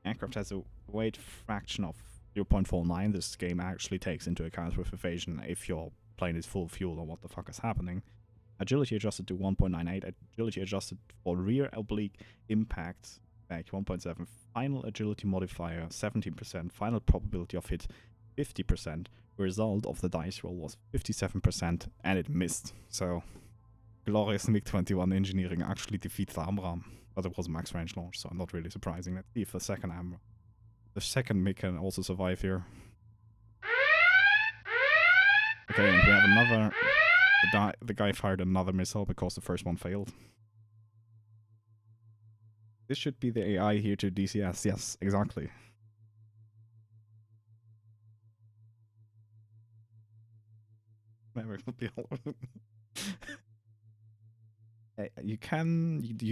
Aircraft has a weight fraction of 0.49. This game actually takes into account with evasion if your plane is full of fuel or what the fuck is happening. Agility adjusted to 1.98. Agility adjusted for rear oblique impact back 1.7. Final agility modifier 17%. Final probability of hit 50%. The result of the dice roll was 57% and it missed. So glorious MiG-21 engineering actually defeats the AMRAAM. But it was a max range launch, so not really surprising. Let's see if the second AMRAAM. The second MiG can also survive here. Okay, and we have another. The guy fired another missile because the first one failed. This should be the AI here to DCS. Yes, exactly. Never could be all of them. You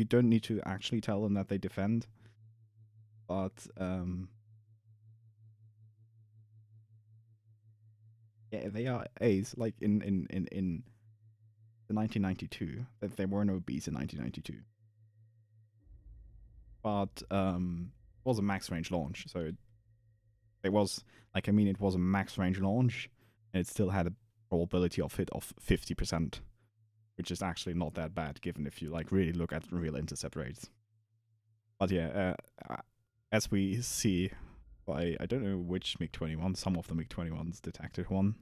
don't need to actually tell them that they defend, but yeah, they are A's. Like in the 1992, that there were no B's in 1992, but it was a max range launch, so it was like, I mean, it was a max range launch, and it still had a probability of hit of 50%. Which is actually not that bad, given if you like really look at real intercept rates. But yeah, as we see, I don't know which MiG-21, some of the MiG-21s detected one.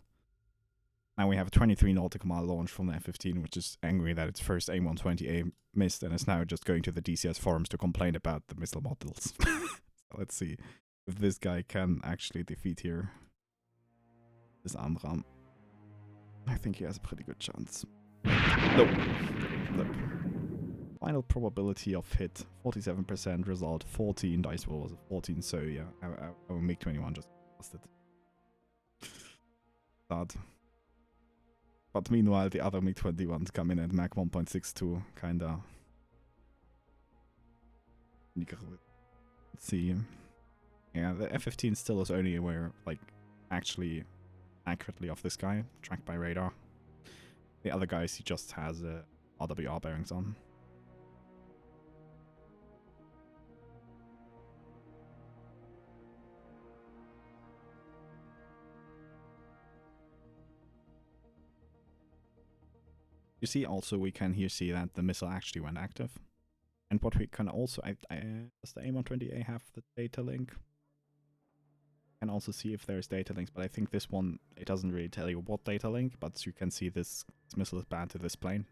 Now we have a 23 nautical mile launch from the F-15, which is angry that its first A120A missed and is now just going to the DCS forums to complain about the missile models. So let's see if this guy can actually defeat here this AMRAAM. I think he has a pretty good chance. Nope. Final probability of hit 47%, result 14, dice roll was 14, so yeah, our MiG-21 just lost it. Sad. But meanwhile, the other MiG-21s come in at Mach 1.62, kinda. Let's see. Yeah, the F-15 still is only aware, like, actually accurately of this guy, tracked by radar. The other guys, he just has RWR bearings on. You see also we can here see that the missile actually went active. And what we can also, does the A120A have the data link? Can also see if there's data links, but I think this one, it doesn't really tell you what data link, but you can see this missile is bound to this plane.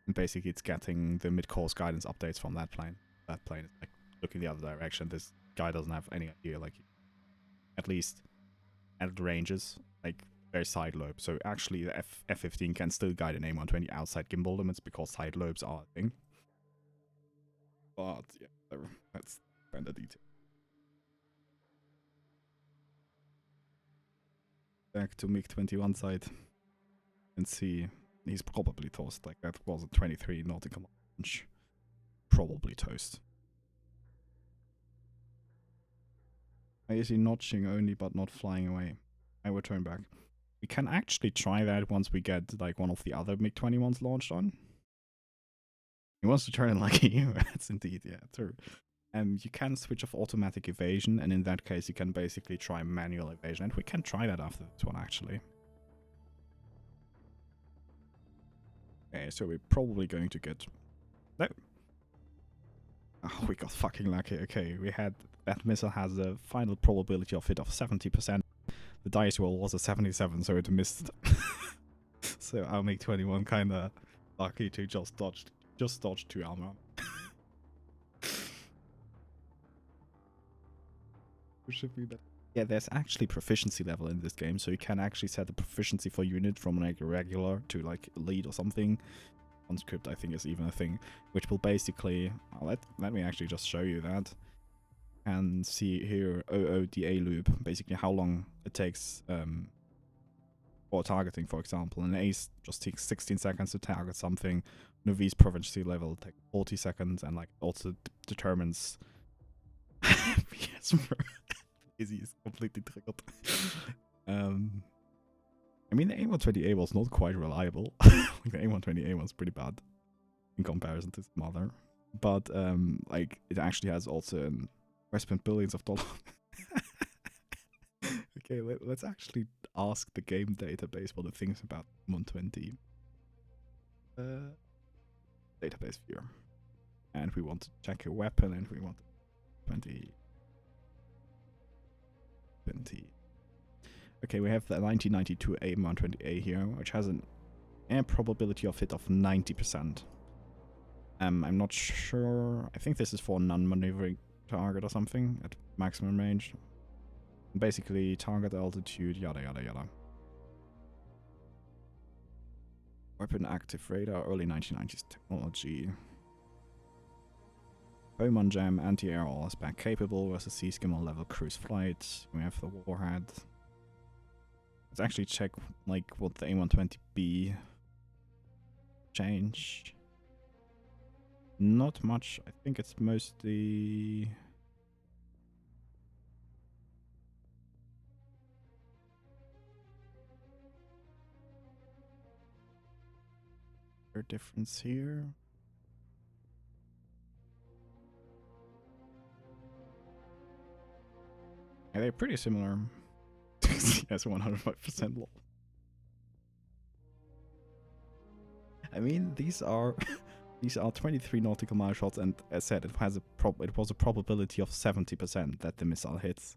And basically it's getting the mid-course guidance updates from that plane. That plane is like looking the other direction. This guy doesn't have any idea, like, at least at ranges, like very side lobe. So actually the F-15 can still guide an A120 outside gimbal limits because side lobes are a thing. But yeah, that's kind of detail. Back to MiG-21 side and see, he's probably toast. Like, that was a 23 nautical launch. Probably toast. I is he notching only but not flying away? I will turn back. We can actually try that once we get like one of the other MiG-21s launched on. He wants to turn in like you. That's indeed, yeah, true. You can switch off automatic evasion, and in that case you can basically try manual evasion, and we can try that after this one actually. Okay, so we're probably going to get... No. Oh, we got fucking lucky. Okay, we had... That missile has a final probability of hit of 70%. The dice roll was a 77, so it missed. So our MiG-21 kinda lucky to just dodged 2 armor. Should be better. Yeah, there's actually proficiency level in this game, so you can actually set the proficiency for unit from like regular to like elite or something. script, I think, is even a thing, which will basically let me actually just show you that. And see here OODA loop, basically how long it takes for targeting, for example. And Ace just takes 16 seconds to target something. Novice proficiency level takes 40 seconds, and like also determines. Yes, Easy is completely triggered. I mean, the A120A was not quite reliable. Like, the A120A was pretty bad in comparison to some other. But like, it actually has also spent billions of dollars. Okay, let's actually ask the game database what it thinks about 120. Database viewer. And we want to check a weapon, and we want 20. Okay, we have the 1992 A120A here, which has an air probability of hit of 90%. I'm not sure. I think this is for a non-maneuvering target or something at maximum range. Basically, target altitude, yada yada yada. Weapon active radar, early 1990s technology. Bowman Jam, anti-air all spec capable versus C-skimmer level cruise flight. We have the warhead. Let's actually check like what the A120B change. Not much. I think it's mostly a difference here. Yeah, they're pretty similar. Yes, 105% low. I mean, these are 23 nautical mile shots, and as said, it was a probability of 70% that the missile hits.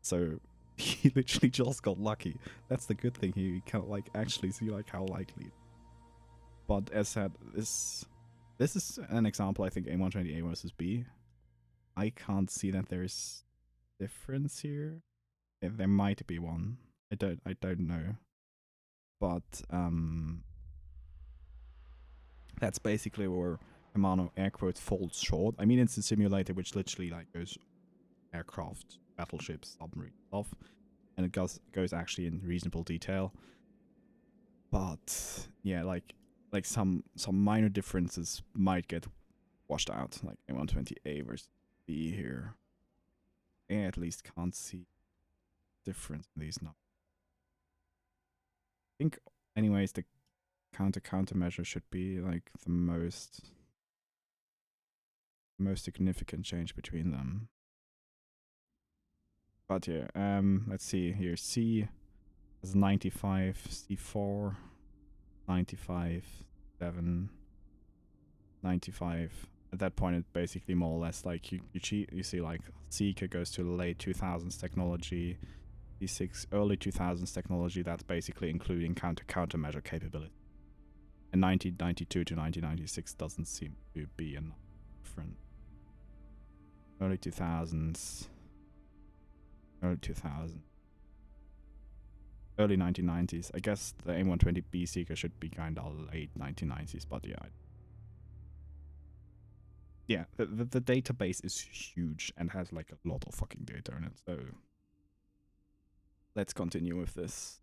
So he literally just got lucky. That's the good thing here. You can like actually see like how likely. But as said, this is an example. I think A120A versus B. I can't see that there's difference here. There might be one. I don't know. But that's basically where CMANO air quotes falls short. I mean, it's a simulator which literally like goes aircraft, battleships, submarine stuff, and it goes actually in reasonable detail. But yeah, like some minor differences might get washed out, like A120A versus B here. I at least can't see difference in these numbers. I think, anyways, the countermeasure should be like the most significant change between them. But yeah, let's see here. C is 95, C4 95, 7, 95. At that point, it's basically more or less like you see like Seeker goes to late 2000s technology, C6 early 2000s technology. That's basically including countermeasure capability. And 1992 to 1996 doesn't seem to be enough different. Early 2000s, early 2000s, early 1990s. I guess the A120B Seeker should be kind of late 1990s, but yeah. Yeah, the database is huge and has like a lot of fucking data in it, so let's continue with this.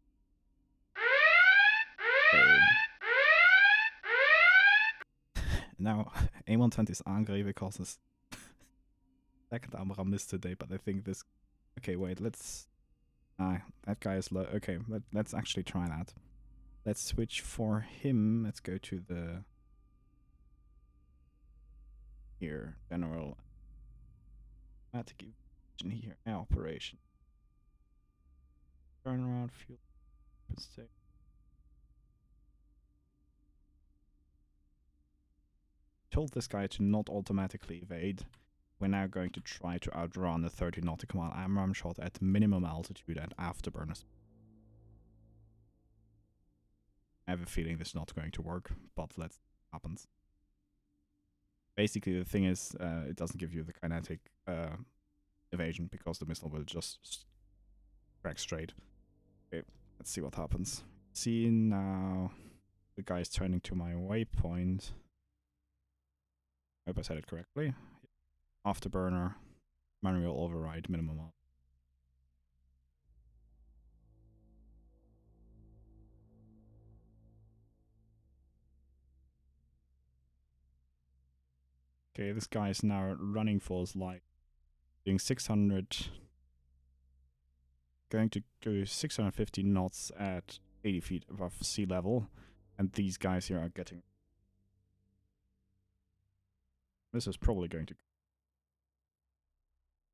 Now, A120 is angry because his second armor missed today, but I think this... Okay, wait, let's... that guy is low. Okay, let's actually try that. Let's switch for him. Let's go to the... Here, general... Automatic evasion here, air operation. Turnaround, fuel... Mistake. Told this guy to not automatically evade. We're now going to try to outrun a 30 nautical mile AMRAAM shot at minimum altitude and afterburner. I have a feeling this is not going to work, but let's see what happens. Basically, the thing is, it doesn't give you the kinetic evasion because the missile will just track straight. Okay, let's see what happens. See now. the guy is turning to my waypoint. I hope I said it correctly. Afterburner, manual override, minimum up. Okay, this guy is now running for his life. Doing 600, going to go 650 knots at 80 feet above sea level, and these guys here are getting. This is probably going to.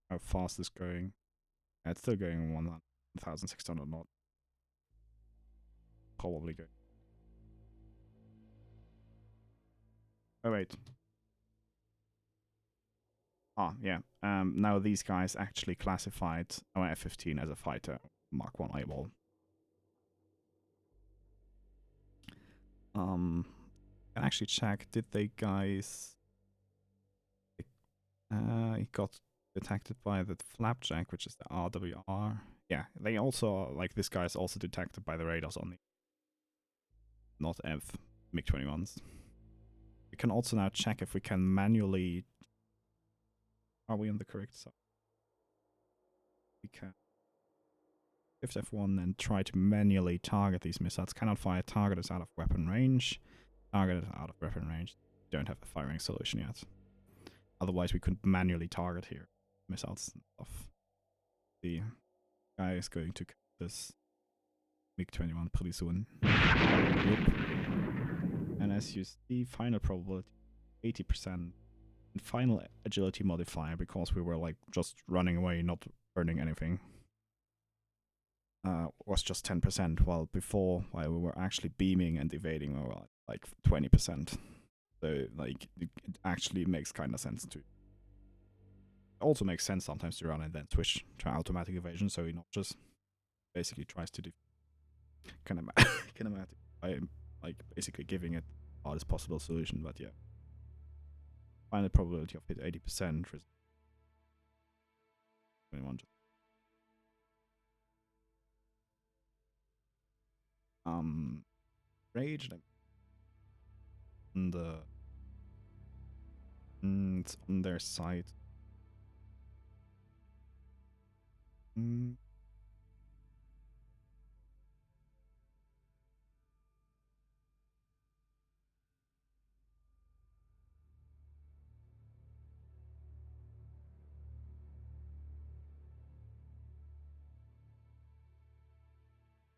How fast is going? It's still going 1,600 knots. Probably going. Oh wait. Ah, yeah. Now these guys actually classified our F-15 as a fighter, Mark 1 eyeball. Can actually check, did they guys... it got detected by the Flapjack, which is the RWR. Yeah, they also, like this guy is also detected by the radars on the not F MiG-21s. We can also now check if we can manually... Are we on the correct side? We can shift F1 and try to manually target these missiles. Cannot fire. Target is out of weapon range. Target is out of weapon range. Don't have a firing solution yet. Otherwise, we could manually target here missiles and stuff. The guy is going to cut this MiG-21 pretty soon. Yep. And as you see, final probability 80%. And final agility modifier, because we were like just running away, not burning anything, was just 10%, while before, while we were actually beaming and evading, we were like 20%. So like it actually makes kind of sense to. It also makes sense sometimes to run and then switch to automatic evasion, so he not just basically tries to kinematic by like basically giving it the hardest possible solution. But yeah, final probability of hit 80%. 21 just rage on the it's on their side.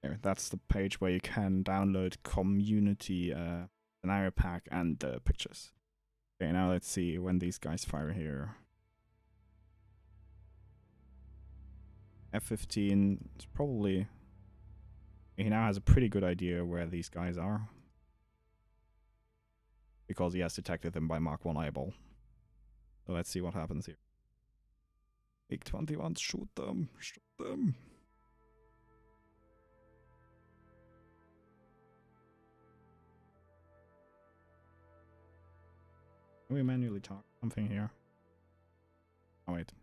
There, that's the page where you can download community scenario pack and the pictures. Okay, now let's see when these guys fire here. F-15 is probably... He now has a pretty good idea where these guys are, because he has detected them by Mark 1 eyeball. So let's see what happens here. MiG-21, shoot them, shoot them. Can we manually target something here? Oh wait.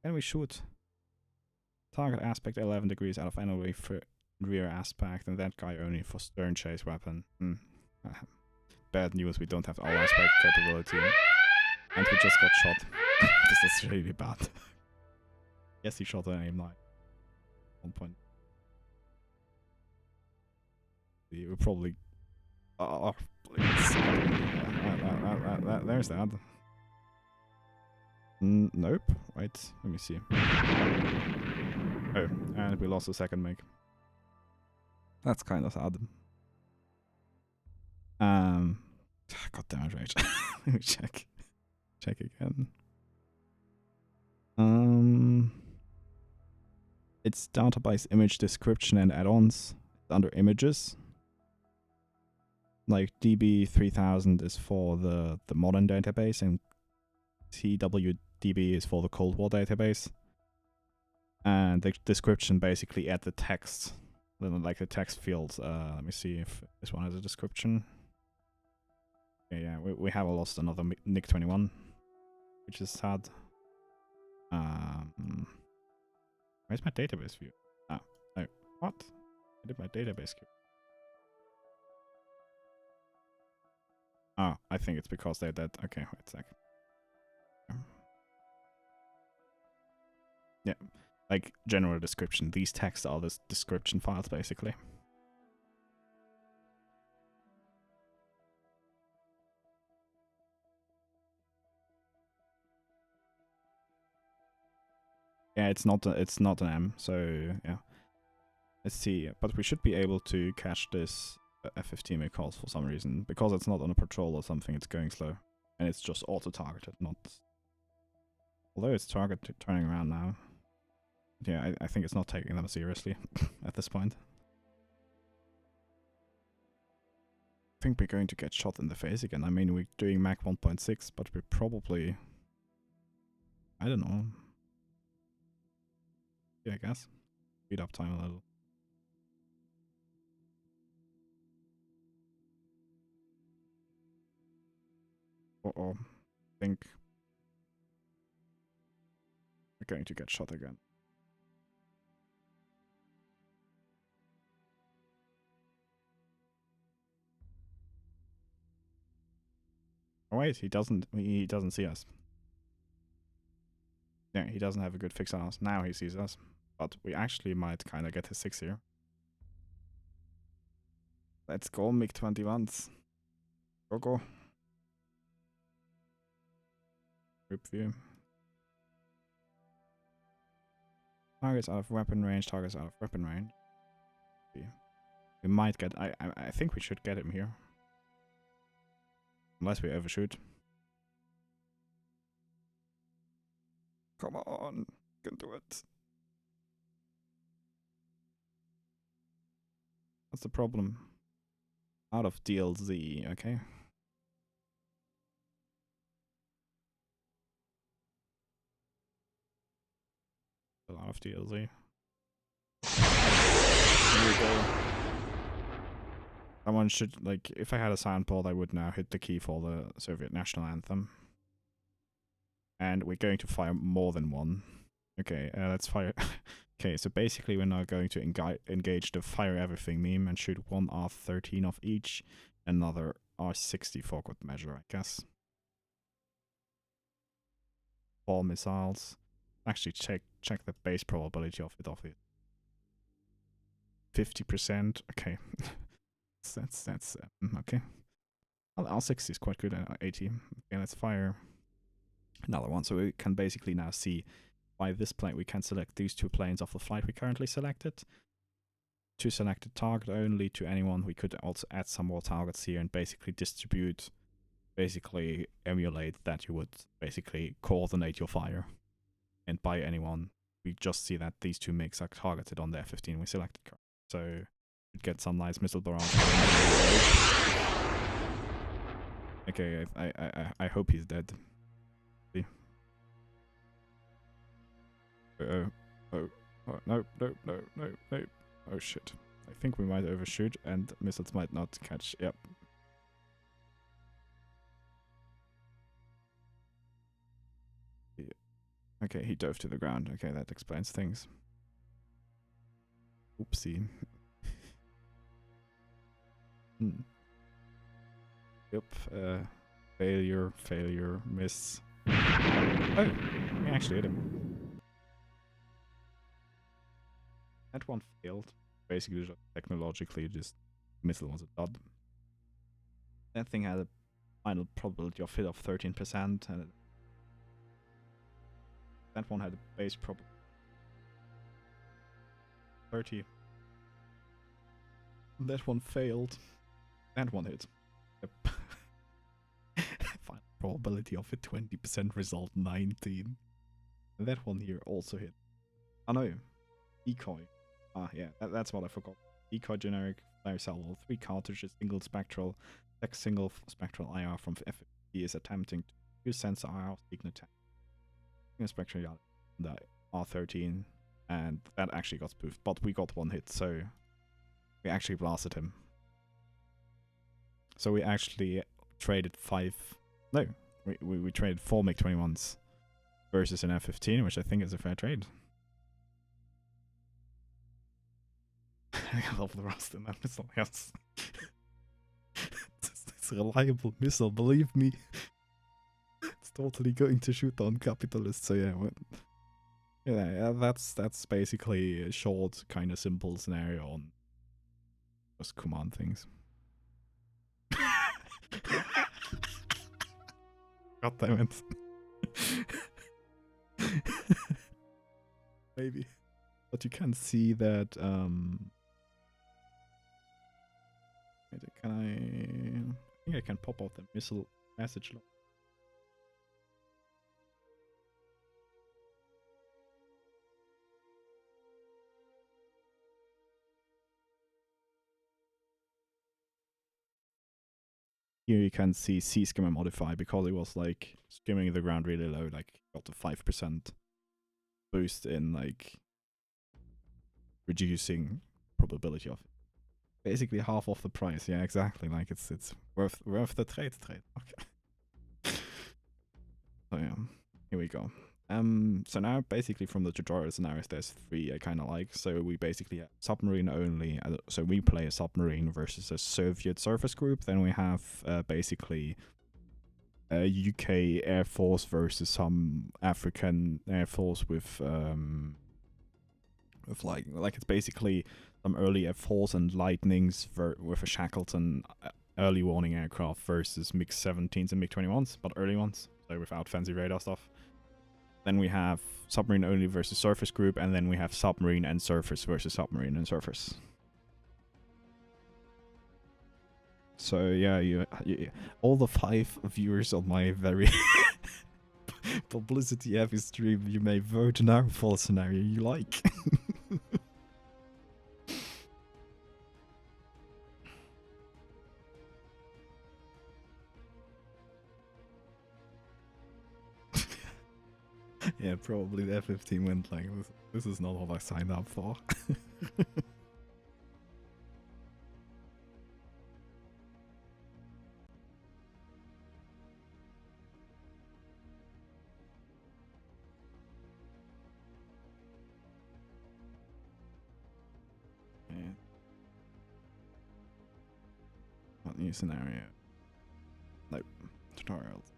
Can we shoot? Target aspect 11 degrees out of enemy for rear aspect, and that guy only for stern chase weapon. Bad news, we don't have all aspect capability. And we just got shot. This is really bad. Yes, he shot an aim line. 1 point. We will probably... Oh, please. There's that. Nope. Wait, let me see. Oh, and we lost a second MiG. That's kind of sad. God damn it, Rage. Let me check. Check again. It's database image description and add-ons. It's under images. Like DB3000 is for the modern database, and TWDB is for the Cold War database. And the description basically add the text, like the text fields. Let me see if this one has a description. Okay, yeah, we have lost another MiG-21, which is sad. Where's my database view? Ah, no, what? I did my database view. Oh, I think it's because they're dead. Okay, wait a sec. Yeah, like general description. These texts are the description files, basically. Yeah, it's not an M, so yeah. Let's see, but we should be able to catch this F-15 calls for some reason. Because it's not on a patrol or something, it's going slow. And it's just auto-targeted, not... Although it's turning around now. Yeah, I think it's not taking them seriously at this point. I think we're going to get shot in the face again. I mean, we're doing Mach 1.6, but we're probably... I don't know. Yeah, I guess. Speed up time a little. Uh-oh. I think we're going to get shot again. Oh wait, he doesn't see us. Yeah, he doesn't have a good fix on us. Now he sees us. But we actually might kind of get his 6 here. Let's go, MiG-21s. Go, go. Group view. Targets out of weapon range, targets out of weapon range. We might get... I think we should get him here. Unless we overshoot. Come on, you can do it. That's the problem. Out of DLZ, okay. Out of DLZ. Here we go. Someone should, like, if I had a soundboard, I would now hit the key for the Soviet national anthem. And we're going to fire more than one. Okay, let's fire. Okay, so basically we're now going to engage the fire everything meme and shoot one R13 of each, another R60 for good measure, I guess. 4 missiles. Actually, check the base probability of it. 50%. Okay, that's okay. R60 is quite good at 80. Okay, let's fire another one. So we can basically now see by this plane we can select these 2 planes of the flight we currently selected. To select a target only to anyone. We could also add some more targets here and basically distribute, basically emulate that you would basically coordinate your fire. And by anyone, we just see that these 2 MiGs are targeted on the F-15 we selected. So we'd get some nice missile barrage. Okay, I hope he's dead. See? Oh, no. Oh shit. I think we might overshoot and missiles might not catch. Yep. Yeah. Okay, he dove to the ground. Okay, that explains things. Oopsie. Yep. Failure, miss. Oh, we actually hit him. That one failed. Basically, just technologically, just missile was a dud. That thing had a final probability of hit of 13%, and that one had a base probability 30. That one failed. That one hit. Yep. Final probability of a 20% result 19. And that one here also hit. Oh no, decoy. Ah, yeah, that's what I forgot. Decoy generic flare salvo, 3 cartridges, single spectral, single spectral IR from FFP is attempting to use sensor IR signal attack. Single spectral the R13, and that actually got spoofed, but we got 1 hit, so we actually blasted him. So we actually traded 5. No, we traded 4 MiG-21s versus an F-15, which I think is a fair trade. I love the rust in that missile, yes. This most reliable missile, believe me. It's totally going to shoot down capitalists, so yeah. Yeah, that's basically a short, kind of simple scenario on those command things. God damn it. Maybe. But you can see that, can I think I can pop out the missile message log. Here you can see C-skimmer modify because it was like skimming the ground really low, like got a 5% boost in like reducing probability of it. Basically half of the price. Yeah, exactly. Like it's worth the trade. Okay. So yeah, here we go. So now basically from the tutorial scenarios, there's 3 I kind of like. So we basically have submarine only. So we play a submarine versus a Soviet surface group. Then we have basically a UK Air Force versus some African Air Force with like it's basically some early Air Force and Lightnings with a Shackleton early warning aircraft versus MiG-17s and MiG-21s, but early ones, so without fancy radar stuff. Then we have submarine only versus surface group, and then we have submarine and surface versus submarine and surface. So yeah, you all the 5 viewers on my very publicity heavy stream, you may vote now for a scenario you like. Yeah, probably the F-15 went like, this is not what I signed up for. Yeah. What new scenario? Nope. Tutorials.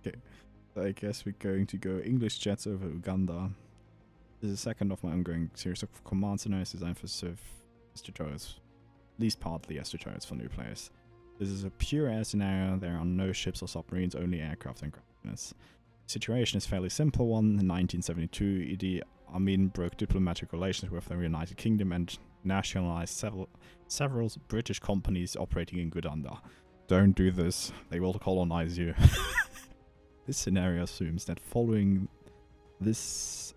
Okay, so I guess we're going to go English jets over Uganda. This is the second of my ongoing series of command scenarios designed for tutorials, at least partly as tutorials for new players. This is a pure air scenario. There are no ships or submarines, only aircraft and ground units. The situation is a fairly simple one. In 1972, Idi Amin broke diplomatic relations with the United Kingdom and nationalized several British companies operating in Uganda. Don't do this. They will colonize you. This scenario assumes that following this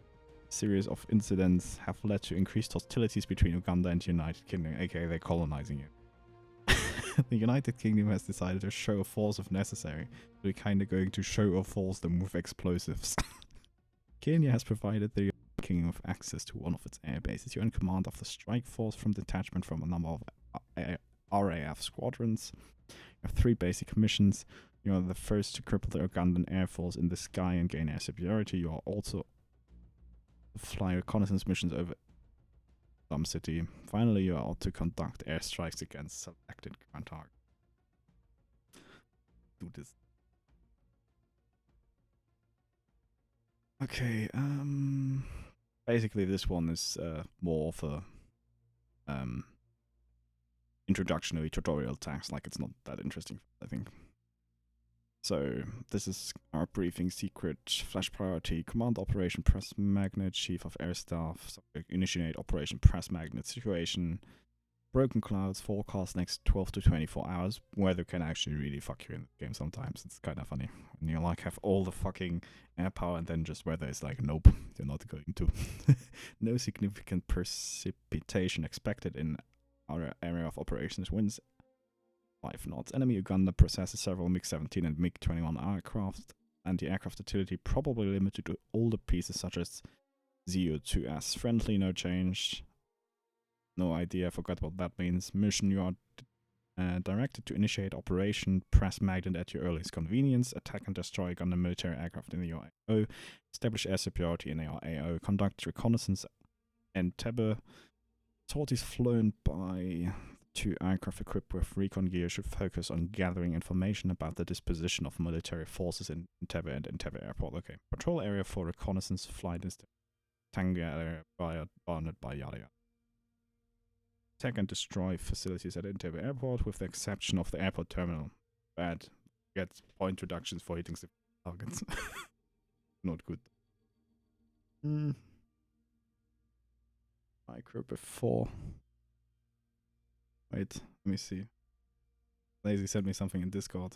series of incidents have led to increased hostilities between Uganda and the United Kingdom, aka they're colonizing you. The United Kingdom has decided to show a force if necessary. We're kinda going to show or force them with explosives. Kenya has provided the Kingdom with access to one of its air bases. You're in command of the strike force from detachment from a number of RAF squadrons. You have 3 basic missions. You are the first to cripple the Ugandan Air Force in the sky and gain air superiority. You are also to fly reconnaissance missions over some city. Finally, you are to conduct airstrikes against selected ground targets. Do this. Okay, basically this one is more of a introductory tutorial task, like it's not that interesting, I think. So, this is our briefing secret, flash priority, command operation press magnet, chief of air staff, initiate operation press magnet situation, broken clouds, forecast next 12 to 24 hours. Weather can actually really fuck you in the game sometimes. It's kind of funny when you like have all the fucking air power and then just weather is like, nope, you're not going to. No significant precipitation expected in our area of operations. Winds 5 knots. Enemy Uganda possesses several MiG-17 and MiG-21 aircraft. Anti-aircraft artillery probably limited to older pieces such as ZO2S. Friendly, no change. No idea, forgot what that means. Mission, you are Directed to initiate operation, press magnet at your earliest convenience, attack and destroy gunner military aircraft in your AO, establish air superiority in your AO, conduct reconnaissance and Entebbe. Sorties flown by 2 aircraft equipped with recon gear should focus on gathering information about the disposition of military forces in Entebbe and Entebbe Airport. Okay. Patrol area for reconnaissance flight is the Tangier area bounded by yada yada. Attack and destroy facilities at Entebbe Airport with the exception of the airport terminal. Bad. Get point reductions for hitting the targets. Not good. Micro before. Wait, let me see. Lazy sent me something in Discord.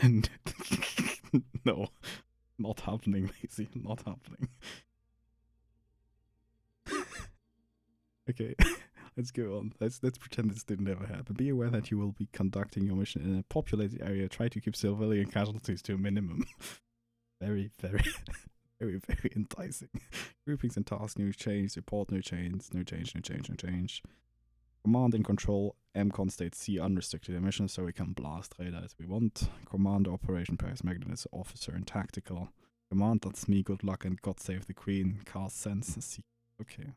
And no, not happening, Lazy, not happening. Okay, let's go on. Let's pretend this didn't ever happen. Be aware that you will be conducting your mission in a populated area. Try to keep civilian casualties to a minimum. Very, very, very, very enticing. Groupings and tasks, new change, report, no change, no change, no change, no change. Command and control, MCON state C unrestricted emission, so we can blast radar as we want. Commander operation press magnet is officer and tactical. Command, that's me, good luck and God save the queen. Cast sense C. Okay.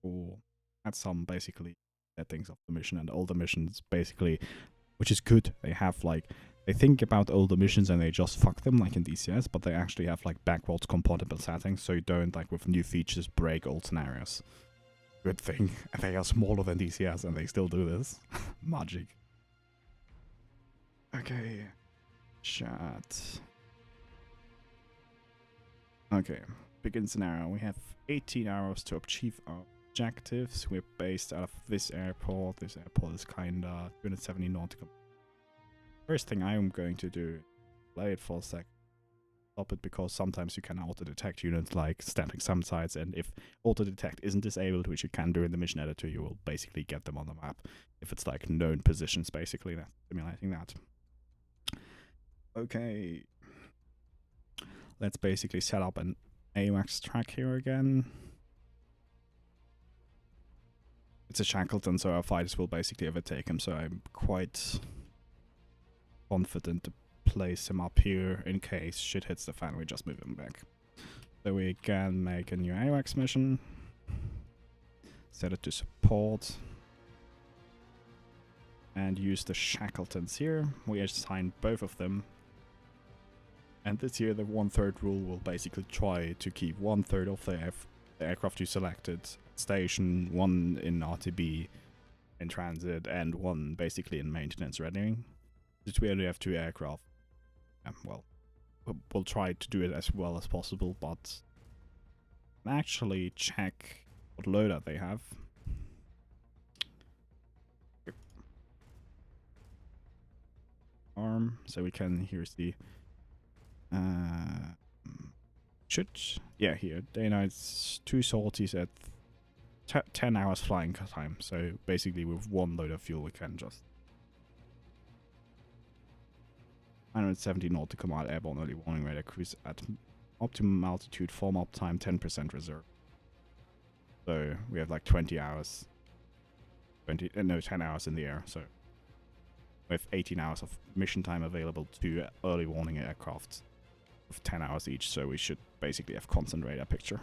Or add some basically settings of the mission, and all the missions basically, which is good. They have like, they think about older missions and they just fuck them like in DCS, but they actually have like backwards compatible settings, so you don't like with new features break old scenarios. Good thing. And they are smaller than DCS and they still do this. Magic. Okay. Chat. Okay. Begin scenario. We have 18 hours to achieve our objectives. We're based out of this airport. This airport is kinda 270 nautical. First thing I am going to do, play it for a sec. Stop it, because sometimes you can auto-detect units like stamping some sites, and if auto-detect isn't disabled, which you can do in the mission editor, you will basically get them on the map. If it's like known positions, basically, that's simulating that. Okay. Let's basically set up an AWACS track here again. It's a Shackleton, so our fighters will basically overtake him, so I'm quite confident to place him up here in case shit hits the fan. We just move him back. So we can make a new AWACS mission. Set it to support. And use the Shackletons here. We assign both of them. And this year the 1/3 rule will basically try to keep 1/3 of the aircraft you selected at station, 1 in RTB in transit, and 1 basically in maintenance readying. Since we only have 2 aircraft, well, we'll try to do it as well as possible, but actually check what loadout they have. Arm, so we can, here's the here, day nights, 2 sorties at 10 hours flying time, so basically with 1 load of fuel we can just 170 nautical mile airborne early warning radar cruise at optimum altitude, form up time 10% reserve. So we have like 20 hours, 10 hours in the air, so with 18 hours of mission time available to early warning aircraft with 10 hours each, so we should basically have constant radar picture.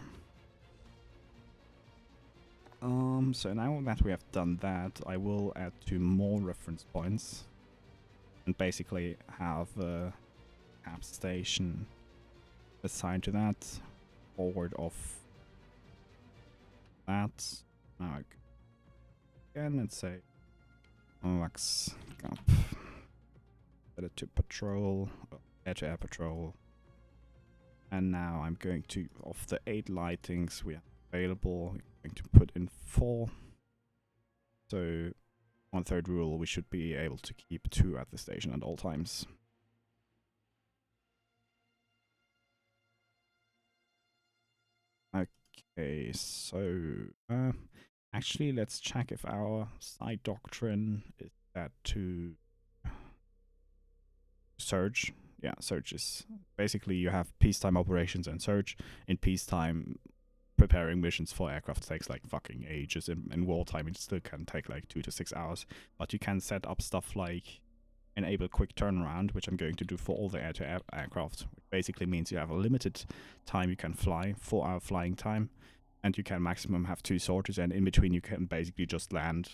So now that we have done that, I will add 2 more reference points and basically have a cap station assigned to that, forward of that. Now again, let's say Max Gap. Set it to patrol, air-to-air patrol. And now I'm going to, of the 8 lightings we have available, I'm going to put in 4. So 1/3 rule, we should be able to keep 2 at the station at all times. Okay, so actually let's check if our side doctrine is set to surge. Yeah, surge is basically you have peacetime operations and surge. In peacetime, preparing missions for aircraft takes like fucking ages. In wartime, it still can take like 2 to 6 hours. But you can set up stuff like enable quick turnaround, which I'm going to do for all the air-to-air aircraft, which basically means you have a limited time you can fly, 4-hour flying time, and you can maximum have 2 sorties, and in between you can basically just land,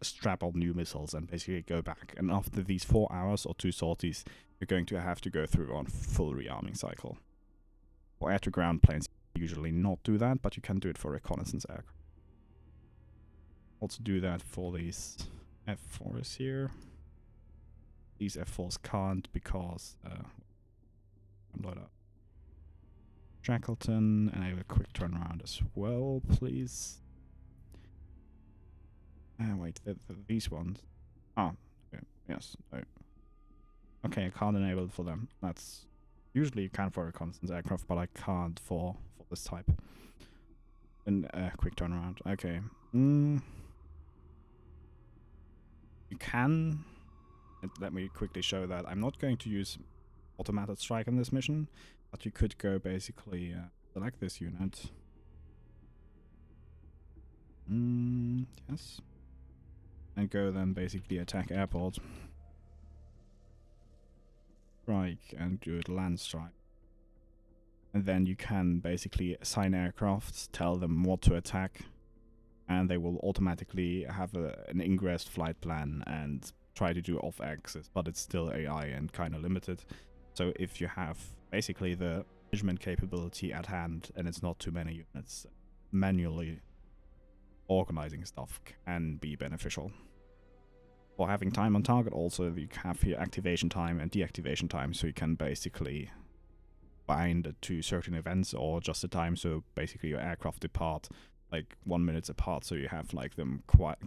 strap on new missiles, and basically go back. And after these 4 hours or 2 sorties, you're going to have to go through on full rearming cycle. For air-to-ground planes, you usually not do that, but you can do it for reconnaissance aircraft. Also do that for these F4s here. These F4s can't because load up Shackleton, enable a quick turnaround as well, please. Wait, these ones. Oh, okay, yes, no. Okay, I can't enable it for them. That's usually you can for reconnaissance aircraft, but I can't for this type. And quick turnaround. Okay. You can. Let me quickly show that I'm not going to use automated strike on this mission, but you could go basically select this unit. Yes. And go then basically attack airport. Strike and do it land strike. And then you can basically assign aircrafts, tell them what to attack, and they will automatically have an ingress flight plan and try to do off-axis, but it's still AI and kind of limited. So if you have basically the management capability at hand and it's not too many units, manually organizing stuff can be beneficial. For having time on target also, you have here activation time and deactivation time, so you can basically bind it to certain events or just a time, so basically your aircraft depart like 1 minute apart, so you have like them quite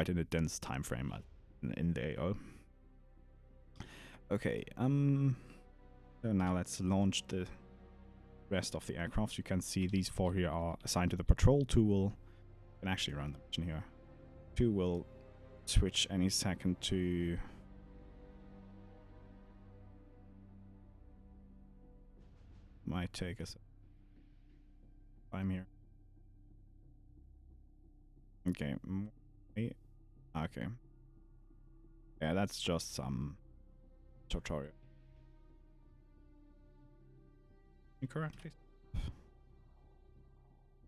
in a dense time frame in the AO. Okay, so now let's launch the rest of the aircraft. You can see these 4 here are assigned to the patrol. 2 will can actually run the mission here. 2 will switch any second to might take us time here. Okay, okay. Yeah, that's just some tutorial. Incorrectly.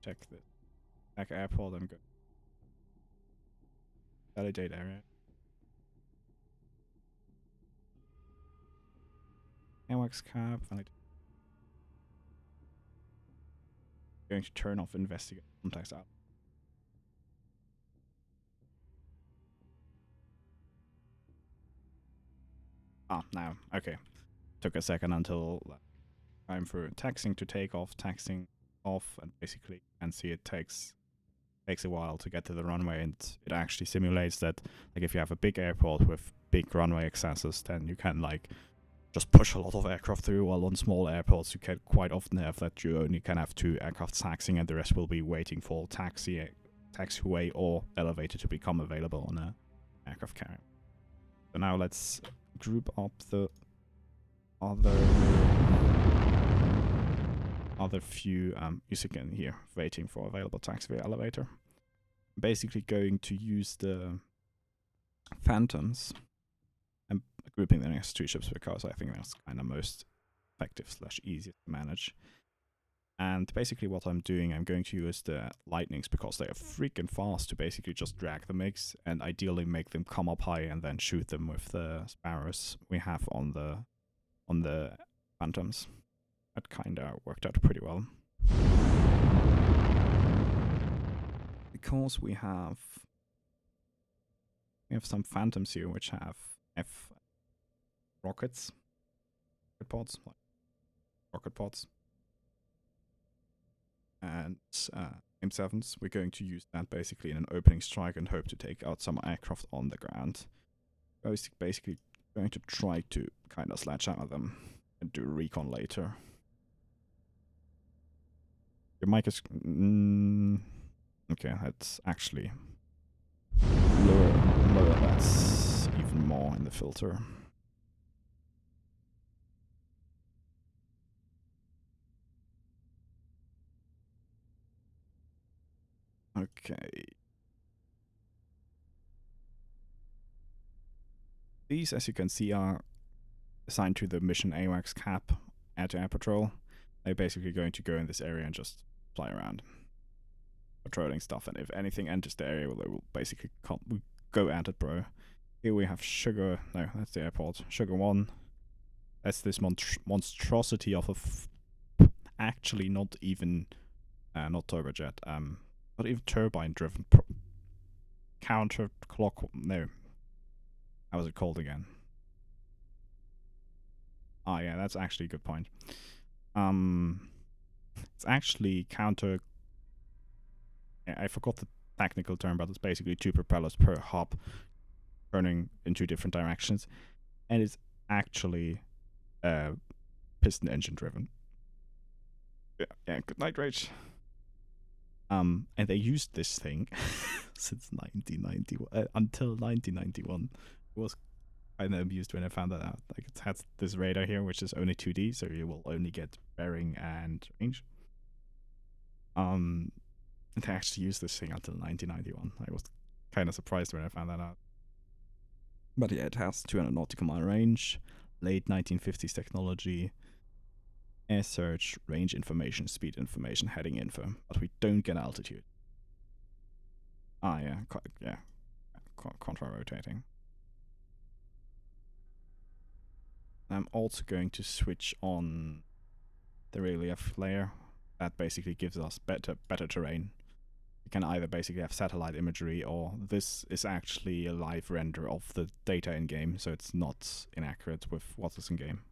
Check this. Back airport and go. Validate area. Airworks cap. Validate. Going to turn off investigate contacts out. Ah, now. Okay. Took a second until time for taxing to take off, taxing off, and basically you can see it takes a while to get to the runway, and it actually simulates that like if you have a big airport with big runway accesses, then you can like just push a lot of aircraft through, while on small airports you can quite often have that you only can have 2 aircraft taxiing and the rest will be waiting for taxiway or elevator to become available on a aircraft carrier. So now let's group up the other few you can here waiting for available taxiway elevator. Basically going to use the Phantoms and grouping the next 2 ships because I think that's kind of most effective / easiest to manage. And basically what I'm doing, I'm going to use the Lightnings because they are freaking fast to basically just drag the MiGs and ideally make them come up high and then shoot them with the Sparrows we have on the Phantoms. That kinda worked out pretty well. Because we have some Phantoms here which have F rockets, like rocket pods, and M7s. We're going to use that basically in an opening strike and hope to take out some aircraft on the ground. Basically going to try to kind of sledgehammer them and do recon later. Your mic is okay. That's actually lower. That's even more in the filter. Okay. These, as you can see, are assigned to the mission AWACS cap, air-to-air patrol. They're basically going to go in this area and just fly around, patrolling stuff. And if anything enters the area, they will basically go at it, bro. Here we have Sugar. No, that's the airport. Sugar 1. That's this monstrosity of actually not even not turbojet, not even turbine driven counter clock. No, how was it called again? Oh yeah, that's actually a good point. It's actually counter. I forgot the technical term, but it's basically 2 propellers per hop turning in 2 different directions, and it's actually piston engine driven. Yeah, good night, Rach. And they used this thing since 1991 until 1991. It was kind of amused when I found that out. Like, it has this radar here, which is only 2D, so you will only get bearing and range. They actually used this thing until 1991. I was kind of surprised when I found that out. But yeah, it has 200 nautical mile range, late 1950s technology, air search, range information, speed information, heading info, but we don't get altitude. Ah, yeah, contra-rotating. I'm also going to switch on the relief layer. That basically gives us better terrain. You can either basically have satellite imagery, or this is actually a live render of the data in game, so it's not inaccurate with what is in game.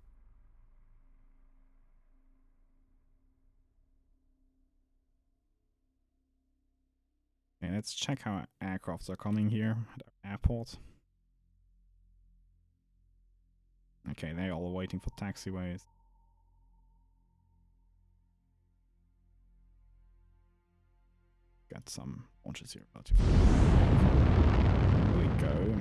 Okay, let's check how aircrafts are coming here at our airport. Okay, they're all waiting for taxiways. Got some launches here. Here we go.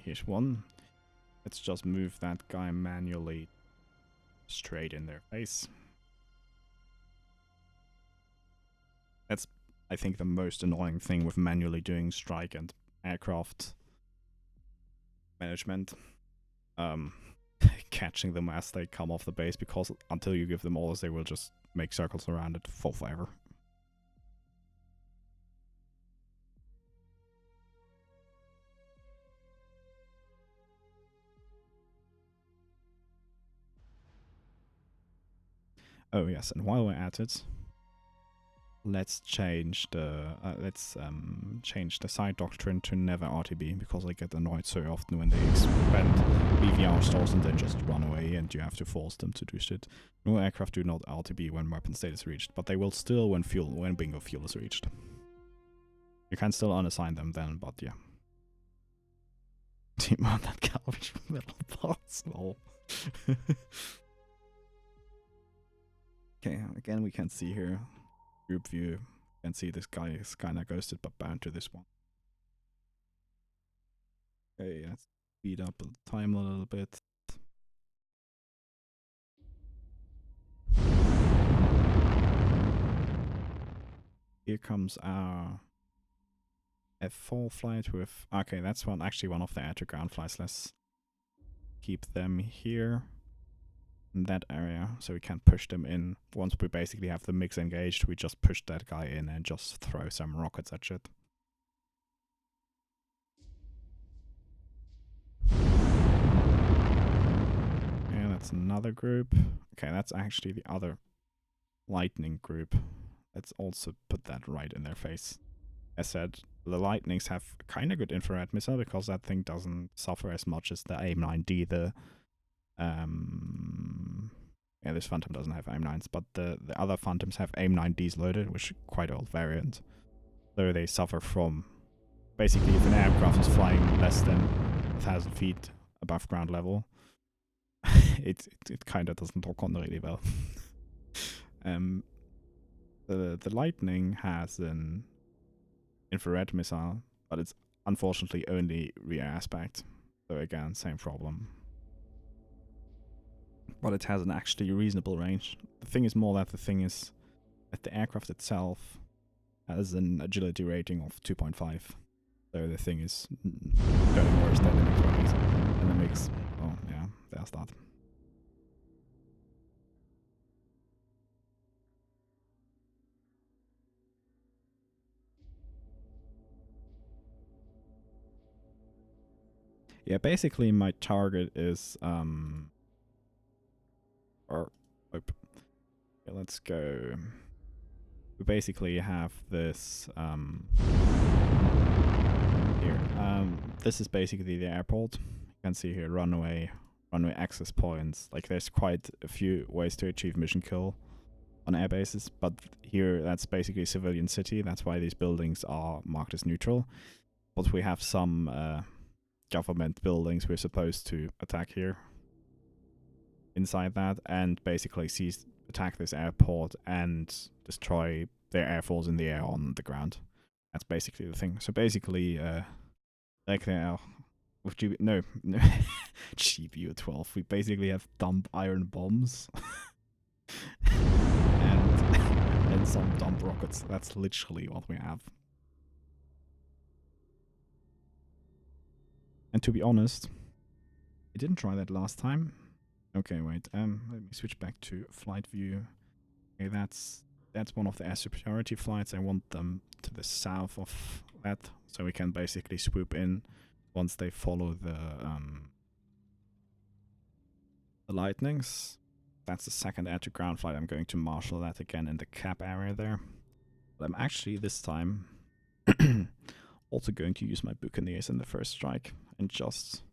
Here's one. Let's just move that guy manually straight in their face. That's, I think, the most annoying thing with manually doing strike and aircraft management. Catching them as they come off the base, because until you give them orders, they will just make circles around it for forever. Oh yes, and while we're at it, let's change the change the side doctrine to never RTB, because I get annoyed so often when they expand BVR stores and then just run away and you have to force them to do shit. No aircraft do not RTB when weapon state is reached, but they will still when bingo fuel is reached. You can still unassign them then, but yeah. Demount that garbage metal parts. Lol. Okay, again we can see here group view. You can see this guy is kinda ghosted but bound to this one. Okay, let's speed up the time a little bit. Here comes our F4 flight with... Okay, that's actually one of the air-to-ground flights. Let's keep them here in that area so we can push them in. Once we basically have the mix engaged, we just push that guy in and just throw some rockets at shit. Yeah, that's another group. Okay, that's actually the other lightning group. Let's also put that right in their face. As said, the lightnings have kind of good infrared missile because that thing doesn't suffer as much as the AIM-9D. Yeah, this Phantom doesn't have AIM-9s, but the other Phantoms have AIM-9Ds loaded, which is quite old variant. So they suffer from... Basically, if an aircraft is flying less than 1,000 feet above ground level, it kind of doesn't talk on really well. The Lightning has an infrared missile, but it's unfortunately only rear aspect. So again, same problem. but it has an actually reasonable range. The thing is more that the aircraft itself has an agility rating of 2.5. So the thing is going worse than the MiG-20s. And the MiGs, oh yeah, there's that. Yeah, basically my target is or okay, let's go. We basically have this here. This is basically the airport. You can see here runway access points. Like there's quite a few ways to achieve mission kill on air bases, but here that's basically a civilian city. That's why these buildings are marked as neutral. But we have some government buildings we're supposed to attack here inside that, and basically attack this airport and destroy their air force in the air on the ground. That's basically the thing. So basically, like with no GBU-12, we basically have dump iron bombs and some dump rockets. That's literally what we have. And to be honest, I didn't try that last time. Okay, wait. Let me switch back to flight view. Okay, that's one of the air superiority flights. I want them to the south of that, so we can basically swoop in once they follow the lightnings. That's the second air-to-ground flight. I'm going to marshal that again in the cap area there. But I'm actually this time also going to use my Buccaneers in the first strike and just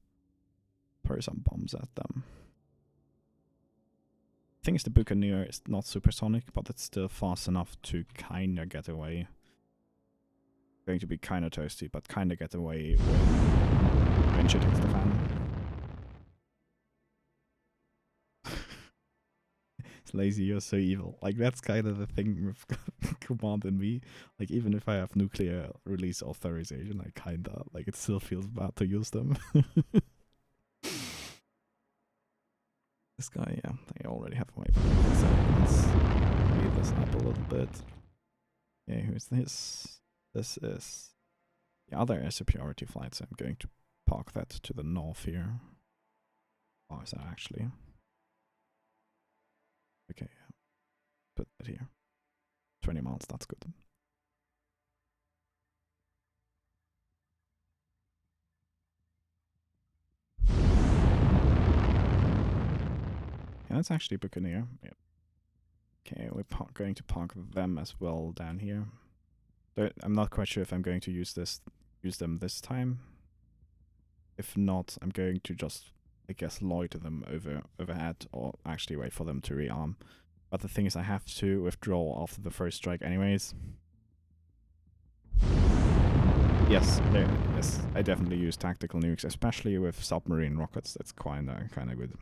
throw some bombs at them. The thing is, the Buccaneer is not supersonic, but it's still fast enough to kinda get away. Going to be kinda toasty, but kinda get away when shit hits the fan. It's lazy, you're so evil. Like, that's kind of the thing with Command and me. Like, even if I have nuclear release authorization, I kinda, like, it still feels bad to use them. This guy, yeah, I already have a weapon. So let's speed this up a little bit. Okay, who's this? This is the other air superiority flight, so I'm going to park that to the north here. Oh, is that actually? Okay, yeah. Put that here. 20 miles, that's good. Yeah, that's actually Buccaneer. Yep. Okay, we're going to park them as well down here. But I'm not quite sure if I'm going to use them this time. If not, I'm going to just, I guess, loiter them overhead, or actually wait for them to rearm. But the thing is, I have to withdraw after the first strike anyways. Yes, yes, I definitely use tactical nukes, especially with submarine rockets. That's kinda good.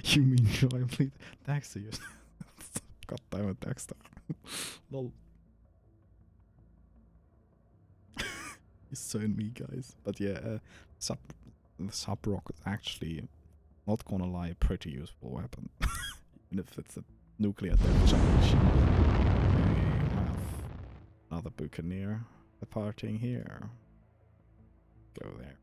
You mean I played Dexter? God damn it, Dexter. Lol. He's so me, guys. But yeah, the sub rocket actually, not gonna lie, a pretty useful weapon. Even if it's a nuclear depth charge. Okay, we have another Buccaneer departing here. Go there.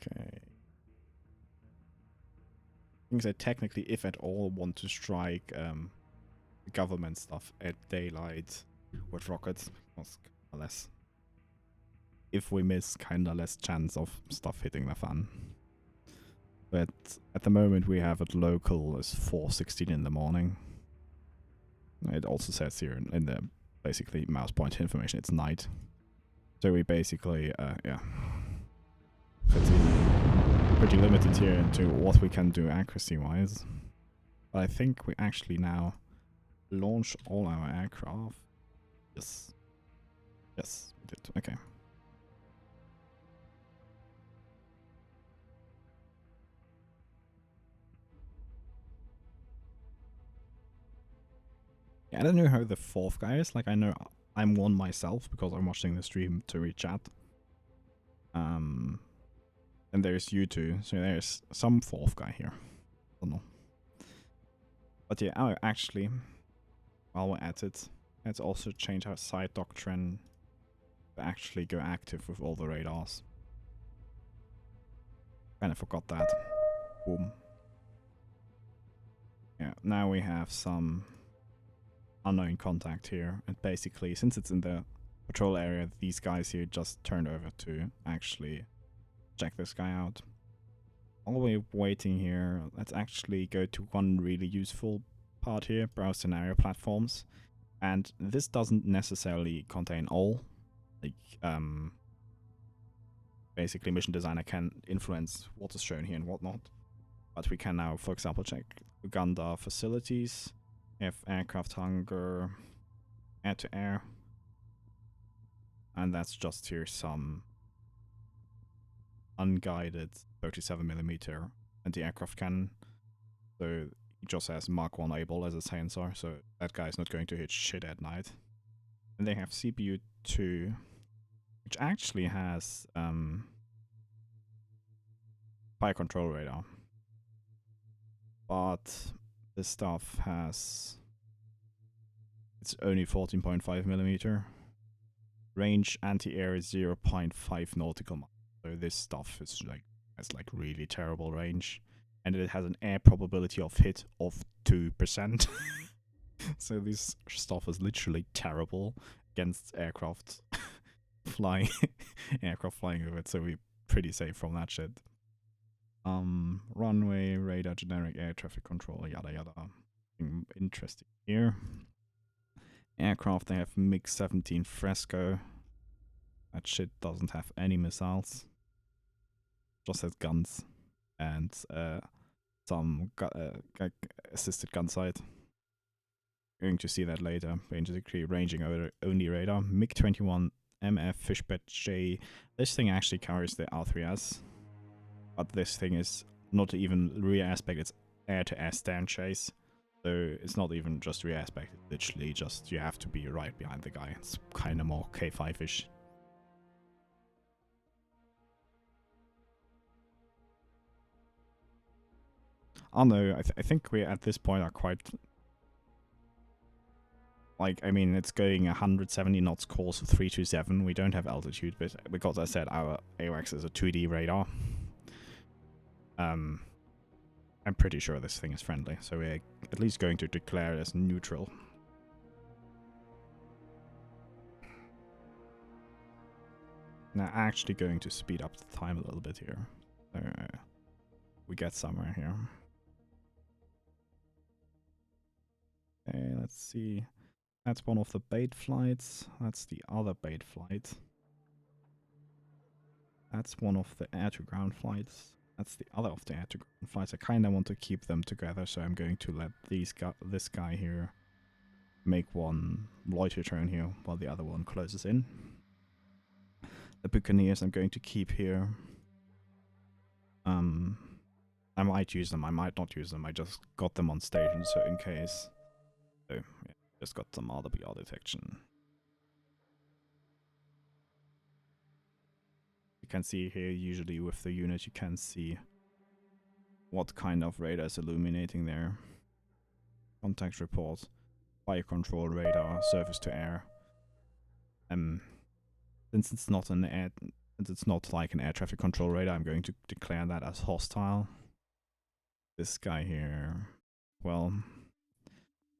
Okay. Things I technically, if at all, want to strike government stuff at daylight with rockets, because less. If we miss, kinda less chance of stuff hitting the fan. But at the moment we have it local as 4:16 in the morning. It also says here in the basically mouse pointer information it's night. So we basically yeah, pretty limited here into what we can do accuracy wise. But I think we actually now launch all our aircraft. Yes. Yes, we did. Okay. Yeah, I don't know how the fourth guy is. Like, I know I'm one myself because I'm watching the stream to read chat. And there's you two, so there's some fourth guy here. I don't know. But yeah, oh, actually, while we're at it, let's also change our side doctrine to actually go active with all the radars. Kinda forgot that. Boom. Yeah, now we have some unknown contact here, and basically, since it's in the patrol area, these guys here just turned over to actually check this guy out. While we're waiting here, let's actually go to one really useful part here, browse scenario platforms. And this doesn't necessarily contain all. Like, basically Mission Designer can influence what is shown here and whatnot. But we can now, for example, check Uganda facilities, if aircraft hunger, air-to-air. And that's just here some unguided 37mm anti-aircraft cannon. So it just has Mark 1 able as a sensor, so that guy's not going to hit shit at night. And they have CPU 2, which actually has fire control radar. But this stuff has... it's only 14.5mm. Range anti-air is 0.5 nautical miles. So this stuff is like has like really terrible range. And it has an air probability of hit of 2%. So this stuff is literally terrible against aircraft flying over it, so we're pretty safe from that shit. Runway, radar, generic air traffic control, yada yada. Interesting here. Aircraft, they have MiG-17 Fresco. That shit doesn't have any missiles. Just has guns. And some assisted gun sight. Going to see that later. Basically ranging only radar. MiG-21 MF Fishbed J. This thing actually carries the R3S. But this thing is not even rear aspect, it's air-to-air stand chase. So it's not even just rear aspect, it's literally just you have to be right behind the guy. It's kind of more K5-ish. Oh no, I think we at this point are quite... like, I mean, it's going 170 knots course of 327. We don't have altitude, but because I said our AWACS is a 2D radar. I'm pretty sure this thing is friendly, so we're at least going to declare it as neutral. Now, actually going to speed up the time a little bit here. So we get somewhere here. Okay, let's see. That's one of the bait flights. That's the other bait flight. That's one of the air-to-ground flights. That's the other of the air-to-ground flights. I kind of want to keep them together, so I'm going to let this guy here make one loiter turn here while the other one closes in. The Buccaneers I'm going to keep here. I might use them, I might not use them. I just got them on station, so in case. So, yeah, just got some RWR detection. You can see here, usually with the unit, you can see what kind of radar is illuminating there. Contact report, fire control radar, surface to air. Since it's not like an air traffic control radar, I'm going to declare that as hostile. This guy here, well,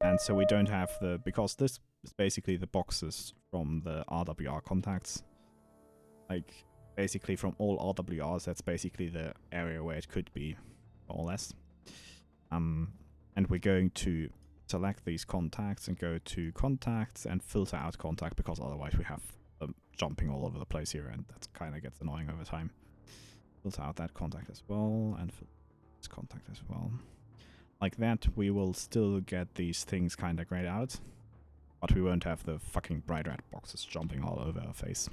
and so we don't have because this is basically the boxes from the RWR contacts. Like, basically from all RWRs, that's basically the area where it could be, more or less. And we're going to select these contacts and go to contacts and filter out contact, because otherwise we have them jumping all over the place here, and that kind of gets annoying over time. Filter out that contact as well, and filter this contact as well. Like that, we will still get these things kind of grayed out, but we won't have the fucking bright red boxes jumping all over our face.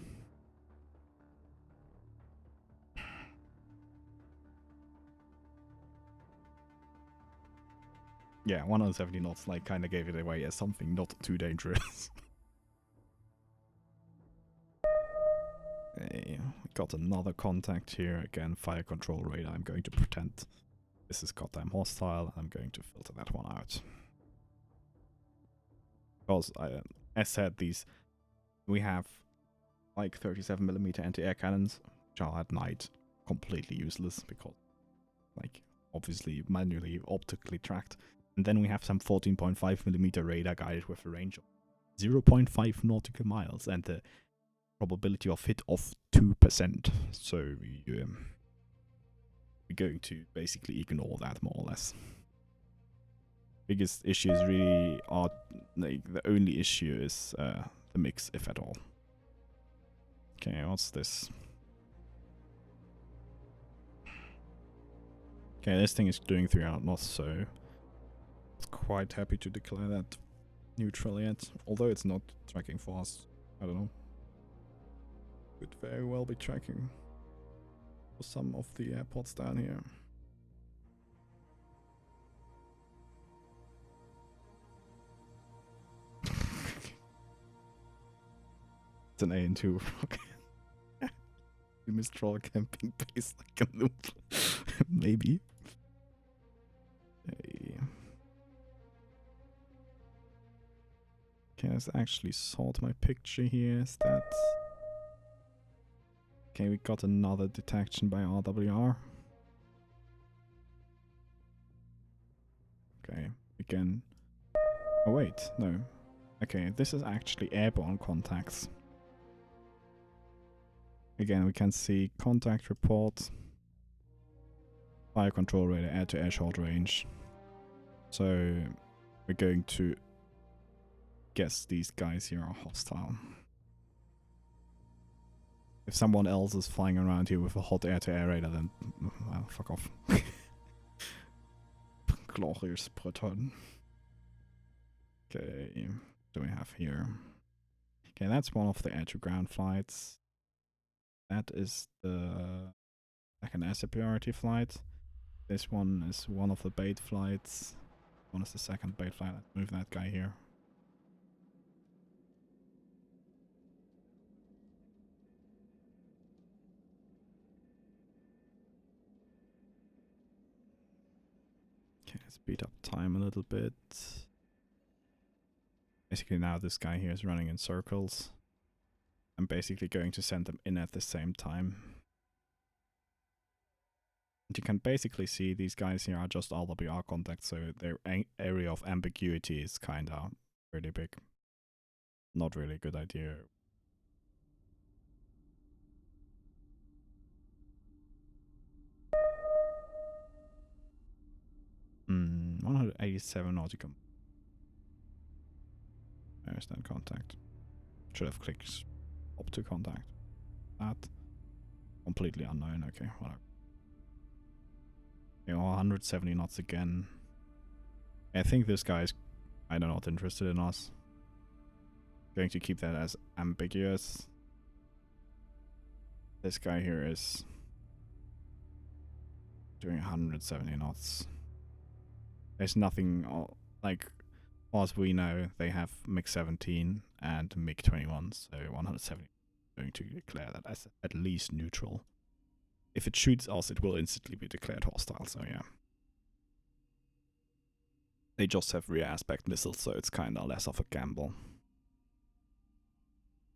Yeah, 170 knots like kind of gave it away as something not too dangerous. Hey, we got another contact here. Again, fire control radar. I'm going to pretend this is goddamn hostile. I'm going to filter that one out. Because, as said, we have like 37mm anti-air cannons, which are at night completely useless because, like, obviously manually optically tracked. And then we have some 14.5mm radar guided with a range of 0.5 nautical miles and the probability of hit of 2%. So we're going to basically ignore that more or less. Biggest issues really are, like, the only issue is the mix, if at all. Okay, what's this? Okay, this thing is doing 300 knots, so I'm quite happy to declare that neutral yet. Although it's not tracking fast, I don't know. Could very well be tracking for some of the airports down here. It's an AN2 rocket. We Mistral camping base like a noob. Maybe. Hey. Okay, let's actually sort my picture here. Is that... Okay, we got another detection by RWR. Okay, again. Oh wait, no. Okay, this is actually airborne contacts. Again, we can see contact report, fire control radar, air-to-air short range. So we're going to guess these guys here are hostile. If someone else is flying around here with a hot air-to-air radar, then well, fuck off. Glorious Breton. Okay, what do we have here? Okay, that's one of the air-to-ground flights. That is the second air superiority flight. This one is one of the bait flights. One is the second bait flight. Let's move that guy here. Okay, speed up time a little bit. Basically now this guy here is running in circles. I'm basically going to send them in at the same time. And you can basically see these guys here are just RWR contacts, so their area of ambiguity is kinda really big. Not really a good idea. Hmm, 187 nautical. There's that contact. Should have clicked up to contact. That. Completely unknown, okay, whatever. Okay, 170 knots again. I think this guy's kinda not interested in us. Going to keep that as ambiguous. This guy here is doing 170 knots. There's nothing, like, as we know, they have MiG-17 and MiG-21, so 170. Going to declare that as at least neutral. If it shoots us, it will instantly be declared hostile, so yeah. They just have rear aspect missiles, so it's kinda less of a gamble.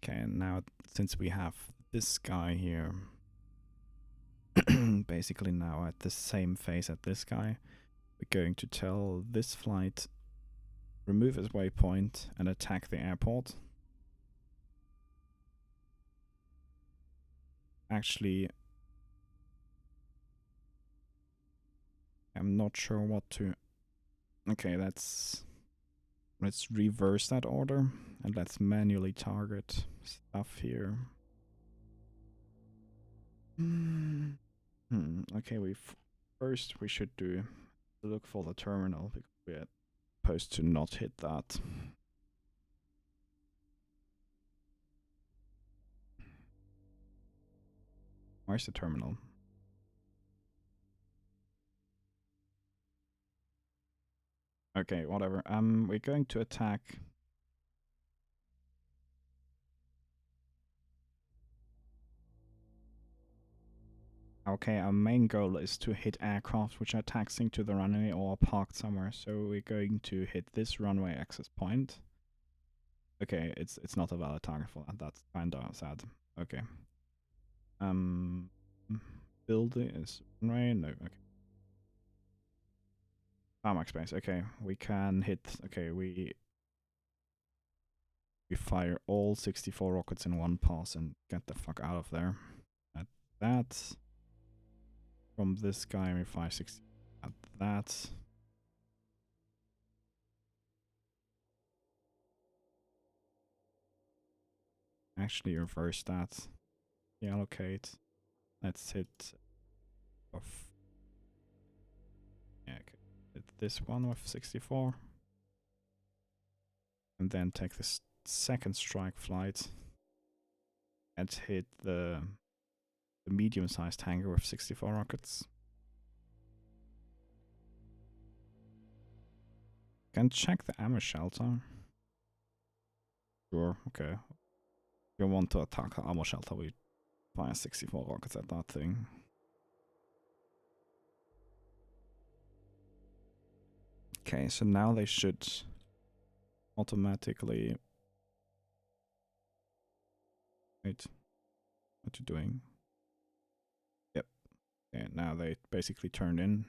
Okay, and now since we have this guy here, basically now at the same phase as this guy, we're going to tell this flight remove its waypoint and attack the airport. Actually, I'm not sure what to... Okay, let's reverse that order and let's manually target stuff here. Okay, first we should look for the terminal because we're supposed to not hit that. Where's the terminal? Okay, whatever. We're going to attack. Okay, our main goal is to hit aircraft which are taxiing to the runway or parked somewhere. So we're going to hit this runway access point. Okay, it's not a valid target for that. That's kinda sad. Okay. Um, building is runway. No. Okay. Tarmac space. Okay, we can hit. Okay, we fire all 64 rockets in one pass and get the fuck out of there. At that. From this guy, we fire 60 at that. Actually, reverse that. Allocate. Let's hit off. Yeah, okay. Hit this one with 64. And then take this second strike flight and hit the medium-sized hangar with 64 rockets. Can check the ammo shelter. Sure, okay. If you want to attack the ammo shelter, we fire 64 rockets at that thing. Okay, so now they should automatically... Wait, what you doing? Yep. Okay, now they basically turned in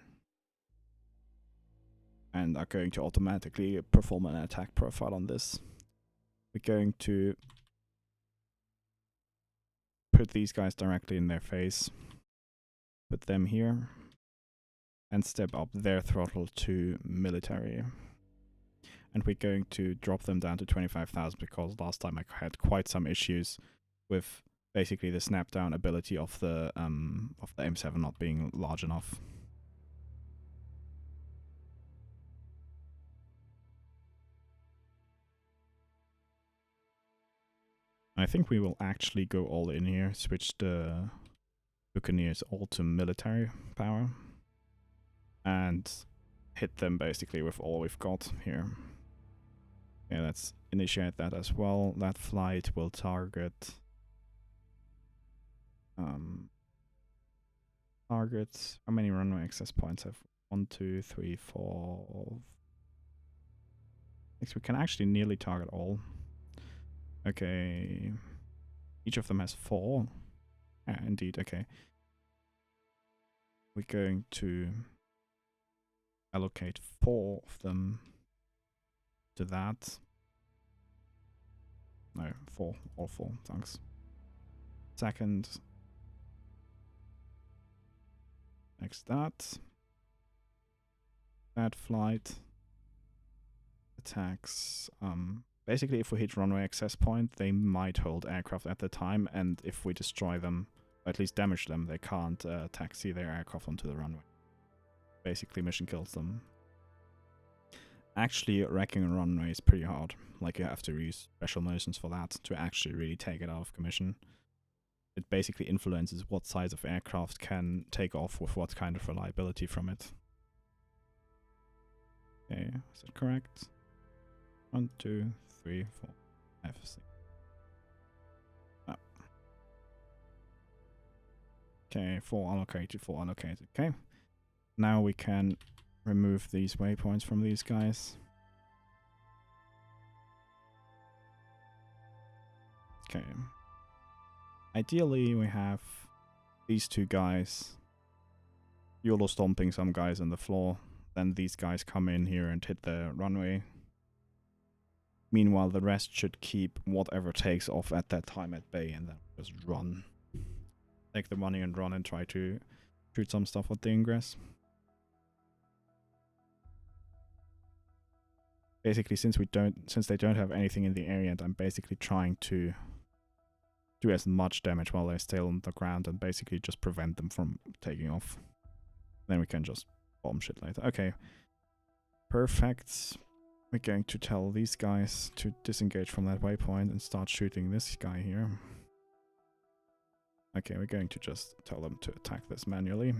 and are going to automatically perform an attack profile on this. We're going to put these guys directly in their face, put them here, and step up their throttle to military. And we're going to drop them down to 25,000 because last time I had quite some issues with basically the snap down ability of the M7 not being large enough. I think we will actually go all in here, switch the Buccaneers all to military power, and hit them basically with all we've got here. Yeah, let's initiate that as well. That flight will target how many runway access points have 1, 2, 3, 4. We can actually nearly target all. Okay. Each of them has 4. Yeah, indeed, okay. We're going to allocate 4 of them to that. No, 4. All 4, thanks. Second. Next that. That flight. Attacks. Basically, if we hit runway access point, they might hold aircraft at the time, and if we destroy them, or at least damage them, they can't taxi their aircraft onto the runway. Basically, mission kills them. Actually, wrecking a runway is pretty hard. Like, you have to use special motions for that to actually really take it out of commission. It basically influences what size of aircraft can take off with what kind of reliability from it. Okay, is that correct? 1, 2, 3, 4, 5, 6. Oh. Okay, 4 allocated, 4 allocated. Okay. Now we can remove these waypoints from these guys. Okay. Ideally, we have these 2 guys YOLO stomping some guys on the floor. Then these guys come in here and hit the runway. Meanwhile, the rest should keep whatever takes off at that time at bay and then just run. Take the money and run and try to shoot some stuff at the ingress. Basically, since they don't have anything in the area, and I'm basically trying to do as much damage while they're still on the ground and basically just prevent them from taking off. Then we can just bomb shit later. Okay. Perfect. We're going to tell these guys to disengage from that waypoint and start shooting this guy here. Okay, we're going to just tell them to attack this manually.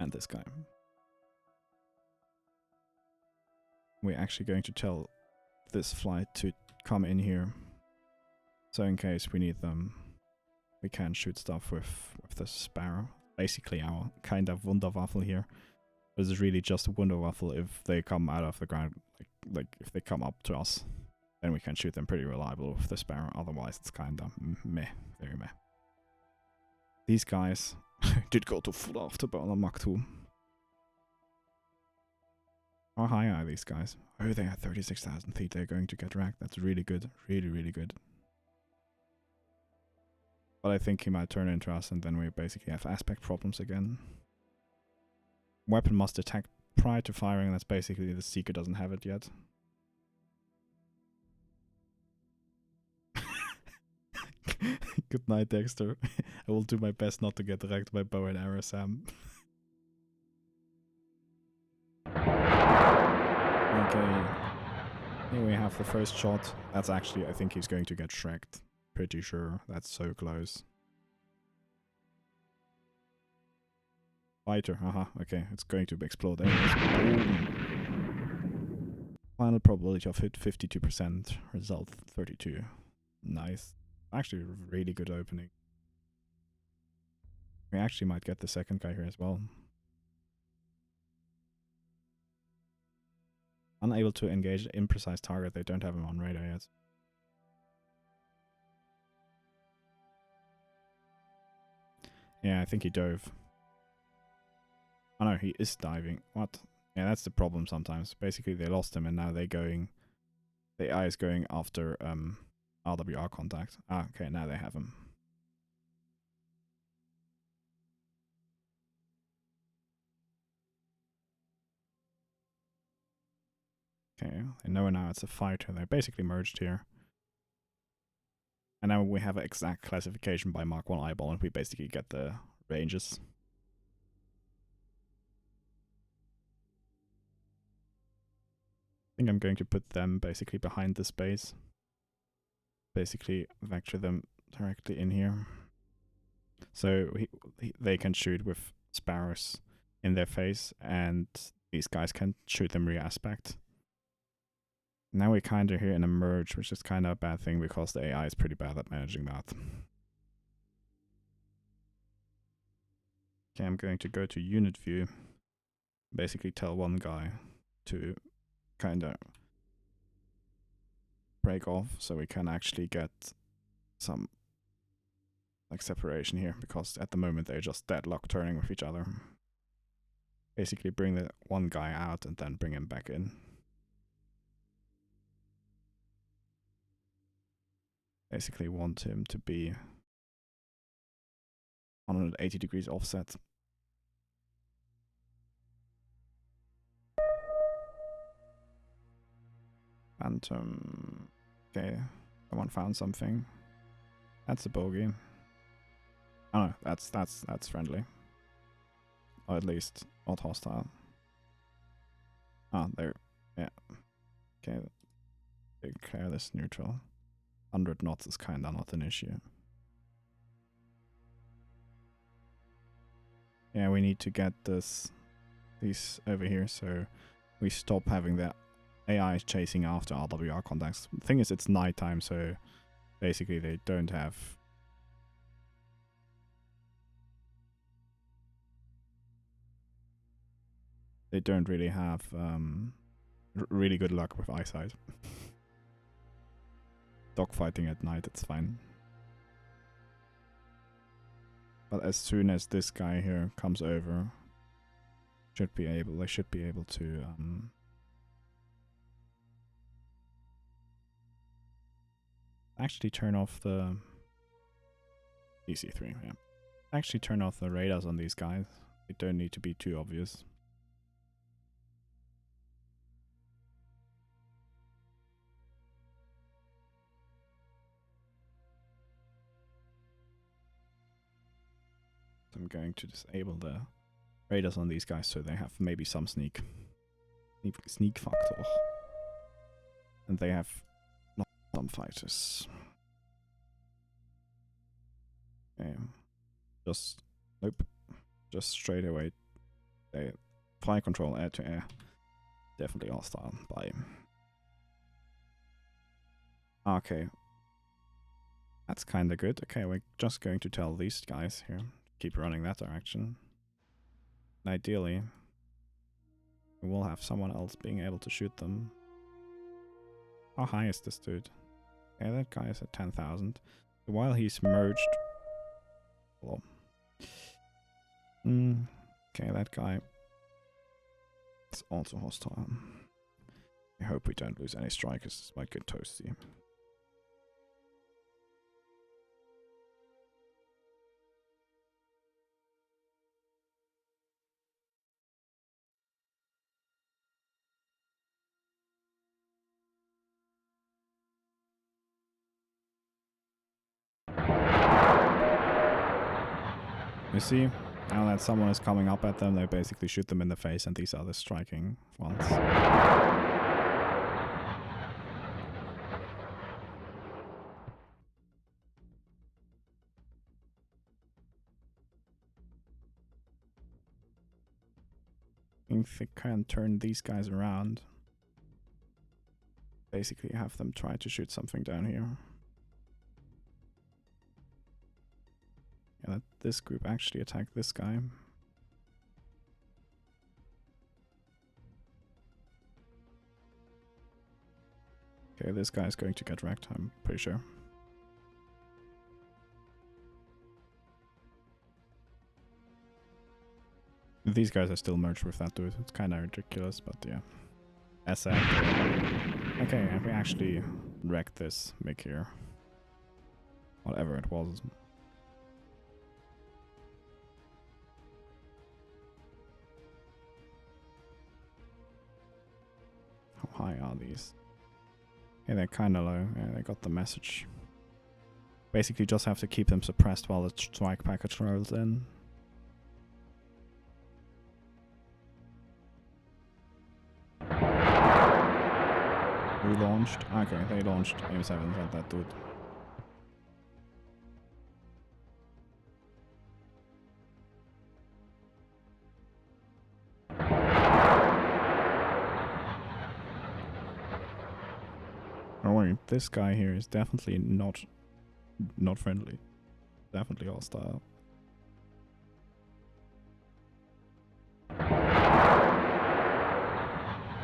And this guy. we're actually going to tell this flight to come in here. So in case we need them, we can shoot stuff with the Sparrow. Basically our kind of Wunderwaffle here. This is really just a Wunderwaffle if they come out of the ground, like if they come up to us, then we can shoot them pretty reliable with the Sparrow. Otherwise it's kind of meh, very meh. These guys did go to full afterburn on Mach 2. How high are these guys? Oh, they are 36,000 feet. They're going to get wrecked. That's really good. Really, really good. But I think he might turn into us and then we basically have aspect problems again. Weapon must detect prior to firing. That's basically the Seeker doesn't have it yet. Good night, Dexter. I will do my best not to get wrecked by bow and arrow, Sam. Okay. Here we have the first shot. That's actually, I think he's going to get shreked. Pretty sure. That's so close. Fighter, haha, okay, it's going to explode. There it is. Boom. Final probability of hit 52%, result 32. Nice. Actually, really good opening. We actually might get the second guy here as well. Unable to engage imprecise target, they don't have him on radar yet. Yeah, I think he dove. Oh no, he is diving. What? Yeah, that's the problem sometimes. Basically, they lost him and now they're going... The AI is going after RWR contact. Ah, okay, now they have him. Okay, they know now it's a fighter. They're basically merged here. And now we have an exact classification by Mark 1 eyeball and we basically get the ranges. I think I'm going to put them basically behind this base. Basically vector them directly in here. So they can shoot with Sparrows in their face and these guys can shoot them re-aspect. Now we're kind of here in a merge, which is kind of a bad thing because the AI is pretty bad at managing that. Okay, I'm going to go to unit view. Basically tell one guy to kind of break off so we can actually get some like separation here because at the moment they're just deadlock turning with each other. Basically bring the one guy out and then bring him back in. Basically want him to be 180 degrees offset. Phantom. Okay, someone found something. That's a bogey. Oh no, that's friendly. Or at least not hostile. Ah, there. Yeah. Okay. Declare this neutral. 100 knots is kinda not an issue. Yeah, we need to get these over here so we stop having the AI chasing after RWR contacts. The thing is, it's nighttime, so basically they don't have... They don't really have really good luck with eyesight. Dogfighting at night, it's fine. But as soon as this guy here comes over, they should be able to actually turn off the DC3, yeah. Actually turn off the radars on these guys. They don't need to be too obvious. I'm going to disable the radars on these guys so they have maybe some sneak factor. And they have not some fighters. Okay. Nope. Just straight away. They fire control air to air. Definitely hostile. Bye. Okay. That's kinda good. Okay, we're just going to tell these guys here. Keep running that direction. Ideally, we will have someone else being able to shoot them. How high is this dude? Yeah, that guy is at 10,000. While he's merged... Hello. Okay, that guy is also hostile. I hope we don't lose any strikers. This might get toasty. You see, now that someone is coming up at them, they basically shoot them in the face, and these are the striking ones. If they can turn these guys around, basically have them try to shoot something down here. Yeah, let this group actually attack this guy. Okay, this guy is going to get wrecked, I'm pretty sure. These guys are still merged with that dude. It's kind of ridiculous, but yeah. As said. Okay, we actually wrecked this MiG here. Whatever it was. How high are these? Yeah, they're kind of low. Yeah, they got the message. Basically just have to keep them suppressed while the strike package rolls in. We launched. Okay, they launched AIM-7s at that dude. Don't worry, this guy here is definitely not friendly. Definitely hostile.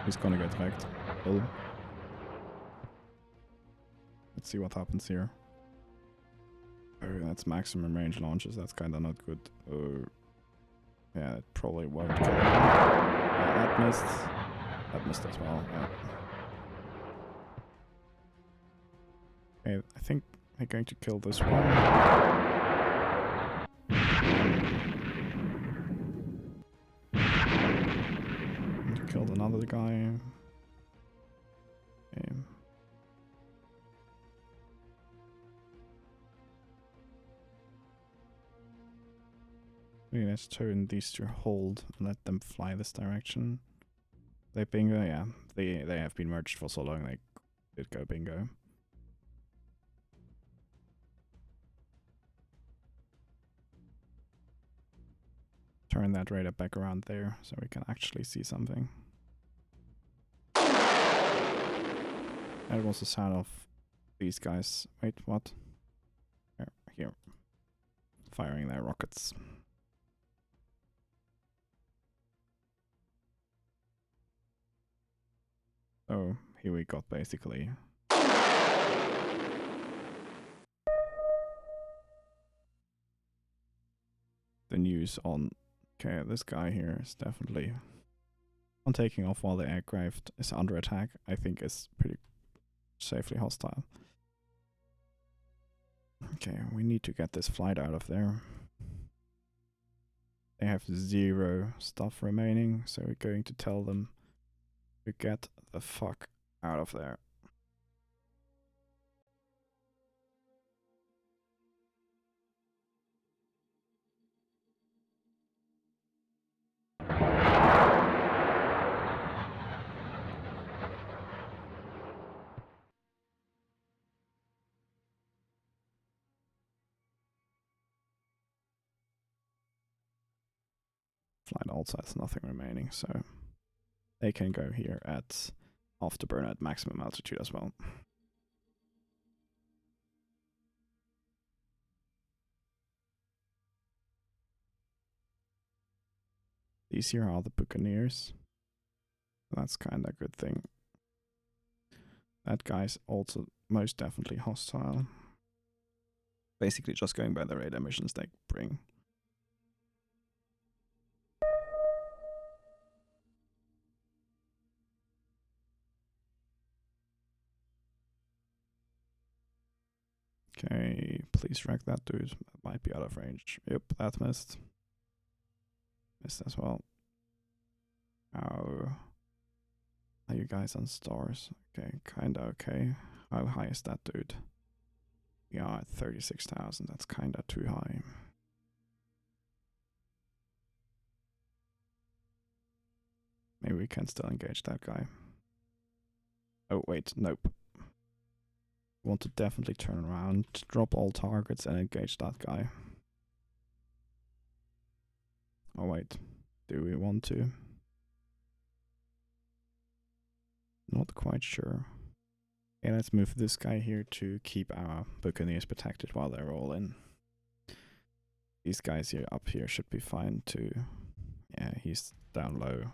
He's gonna get wrecked. Oh. Let's see what happens here. Oh, that's maximum range launches. That's kinda not good. Oh. Yeah, it probably won't kill him. Yeah, that missed. That missed as well, yeah. Okay, I think they're going to kill this one. Killed another guy. Okay. Okay, let's turn these to hold and let them fly this direction. They bingo, yeah. They have been merged for so long they did go bingo. Turn that radar back around there so we can actually see something. That was the sound of these guys. Wait, what? Here. Firing their rockets. Oh, here we got basically the news on, okay, this guy here is definitely on taking off while the aircraft is under attack. I think is pretty safely hostile. Okay, we need to get this flight out of there. They have 0 stuff remaining, so we're going to tell them to get the fuck out of there. Flight also has nothing remaining, so they can go here at afterburn at maximum altitude as well. These here are the Buccaneers. That's kind of a good thing. That guy's also most definitely hostile. Basically just going by the radar missions they bring. Okay, please wreck that dude. That might be out of range. Yep, that missed. Missed as well. Oh. Are you guys on stars? Okay, kinda okay. How high is that dude? Yeah, at 36,000. That's kinda too high. Maybe we can still engage that guy. Oh, wait, nope. Want to definitely turn around, drop all targets and engage that guy. Oh wait, do we want to? Not quite sure. Okay, let's move this guy here to keep our Buccaneers protected while they're all in. These guys here up here should be fine too. Yeah, he's down low.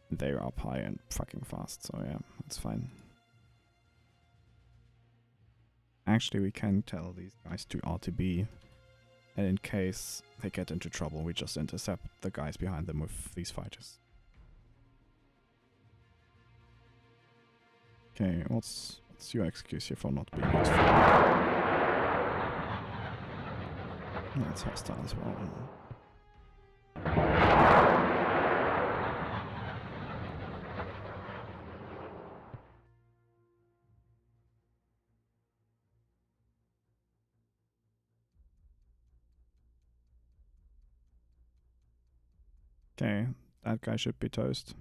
They're up high and fucking fast, so yeah, that's fine. Actually, we can tell these guys to RTB, and in case they get into trouble, we just intercept the guys behind them with these fighters. Okay, what's your excuse here for not being useful? That's hostile as well. Okay, that guy should be toast.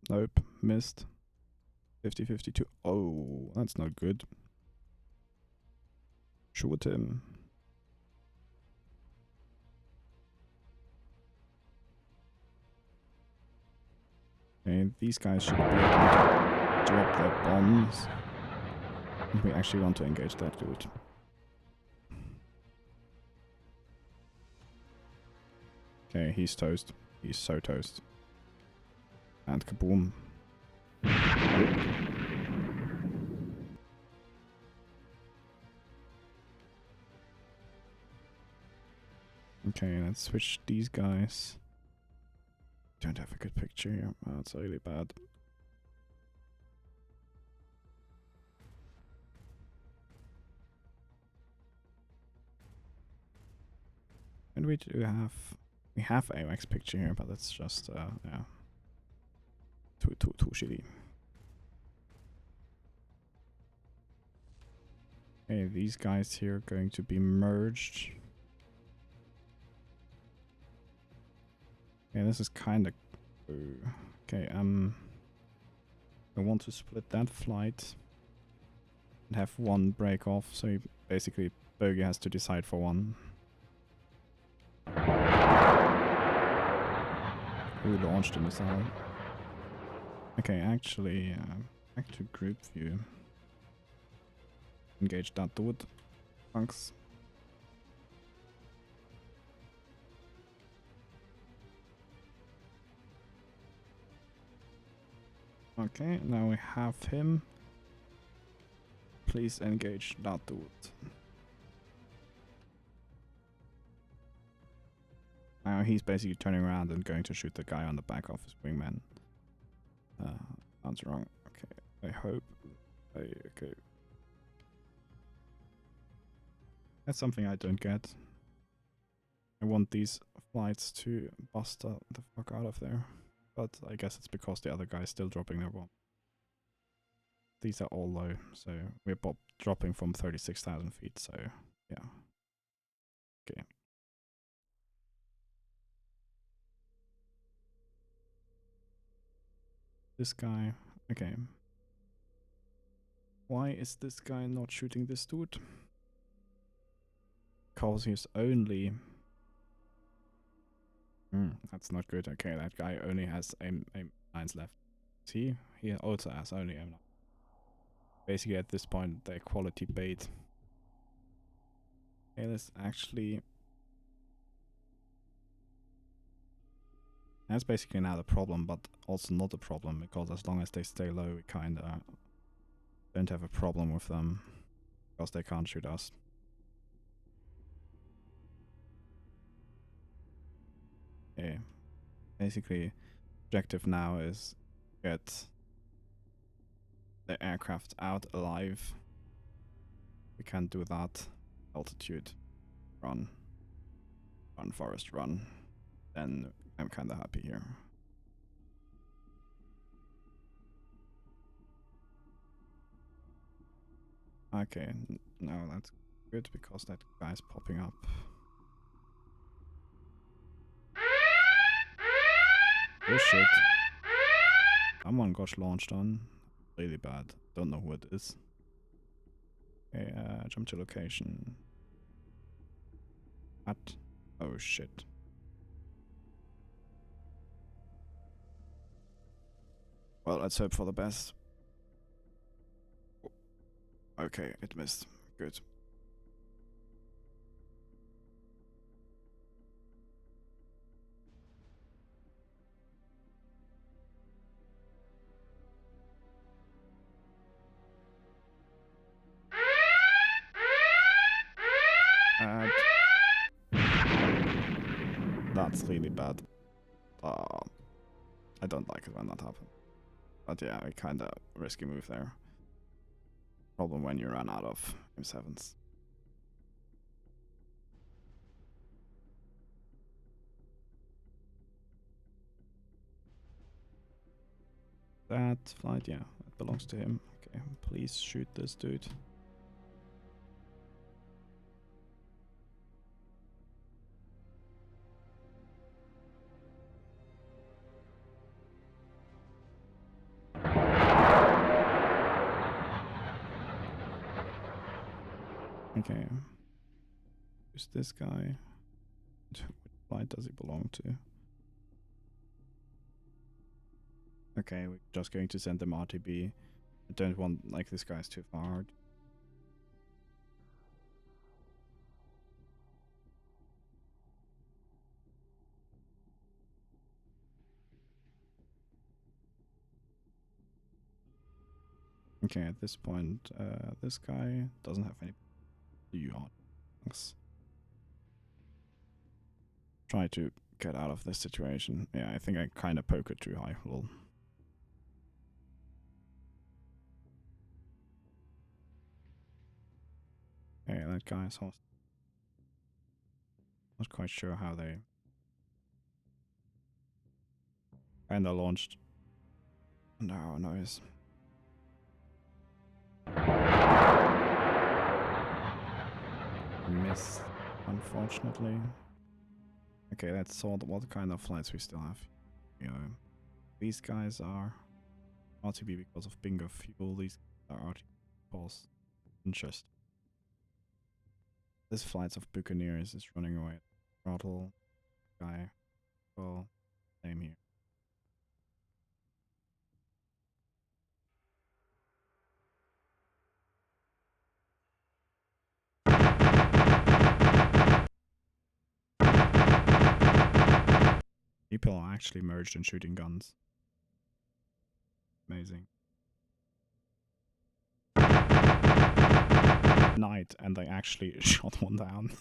Nope, missed. 50-52. Oh, that's not good. Shoot him. Okay, these guys should be able to drop their bombs. We actually want to engage that dude. Okay, he's toast. He's so toast. And kaboom. Okay, let's switch these guys. Don't have a good picture here. Oh, that's really bad. And we have AOX picture here, but that's just yeah. Too shitty. Okay, these guys here are going to be merged. Okay, this is kind of... Okay, I want to split that flight and have one break off, so basically Bogey has to decide for one. Who launched the missile? Okay, actually, back to group view. Engage that dude. Thanks. Okay, now we have him. Please engage that dude. Now he's basically turning around and going to shoot the guy on the back of his wingman. Sounds wrong. Okay, I hope. Okay. That's something I don't get. I want these flights to bust the fuck out of there. But I guess it's because the other guy's still dropping their bomb. These are all low, so we're dropping from 36,000 feet, so yeah. Okay. This guy, okay. Why is this guy not shooting this dude? Because he's only... that's not good. Okay, that guy only has aim lines left. See, he also has only M9. Basically, at this point, they're quality bait. Okay, let's actually. That's basically now the problem, but also not a problem, because as long as they stay low, we kinda don't have a problem with them, because they can't shoot us. Okay, basically, objective now is get the aircraft out alive. We can't do that. Altitude, run, run, forest, run. Then I'm kinda happy here. Okay, no, that's good because that guy's popping up. Oh shit. Someone got launched on. Really bad. Don't know who it is. Okay, jump to location. What? Oh shit. Well, let's hope for the best. Okay, it missed. Good. That's really bad. I don't like it when that happens. But yeah, a kinda risky move there. Problem when you run out of M7s. That flight, yeah, that belongs to him. Okay, please shoot this dude. Okay. Who's this guy? Which flight does he belong to? Okay, we're just going to send them RTB. I don't want, like, this guy's too far. Okay, at this point, this guy doesn't have any URs. Try to get out of this situation. Yeah, I think I kind of poke it too high. Lol. Okay, that guy is hostile. Not quite sure how they kinda launched. No noise. Miss, unfortunately. Okay, let's sort what kind of flights we still have. You know, these guys are RTB because of bingo fuel. These are RTB because interest. This flights of Buccaneers is running away. Throttle guy. Well, same here. People are actually merged in shooting guns. Amazing. Night, and they actually shot one down.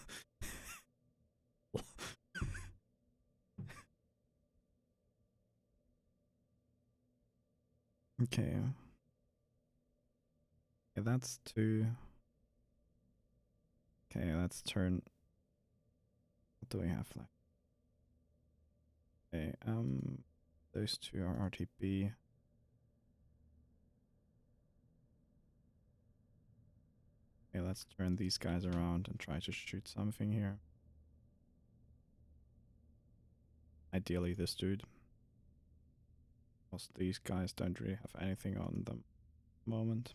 Okay. Yeah, that's two. Okay, let's turn. What do we have left? Okay, those two are RTB. Okay, let's turn these guys around and try to shoot something here. Ideally, this dude. Because these guys don't really have anything on them at the moment.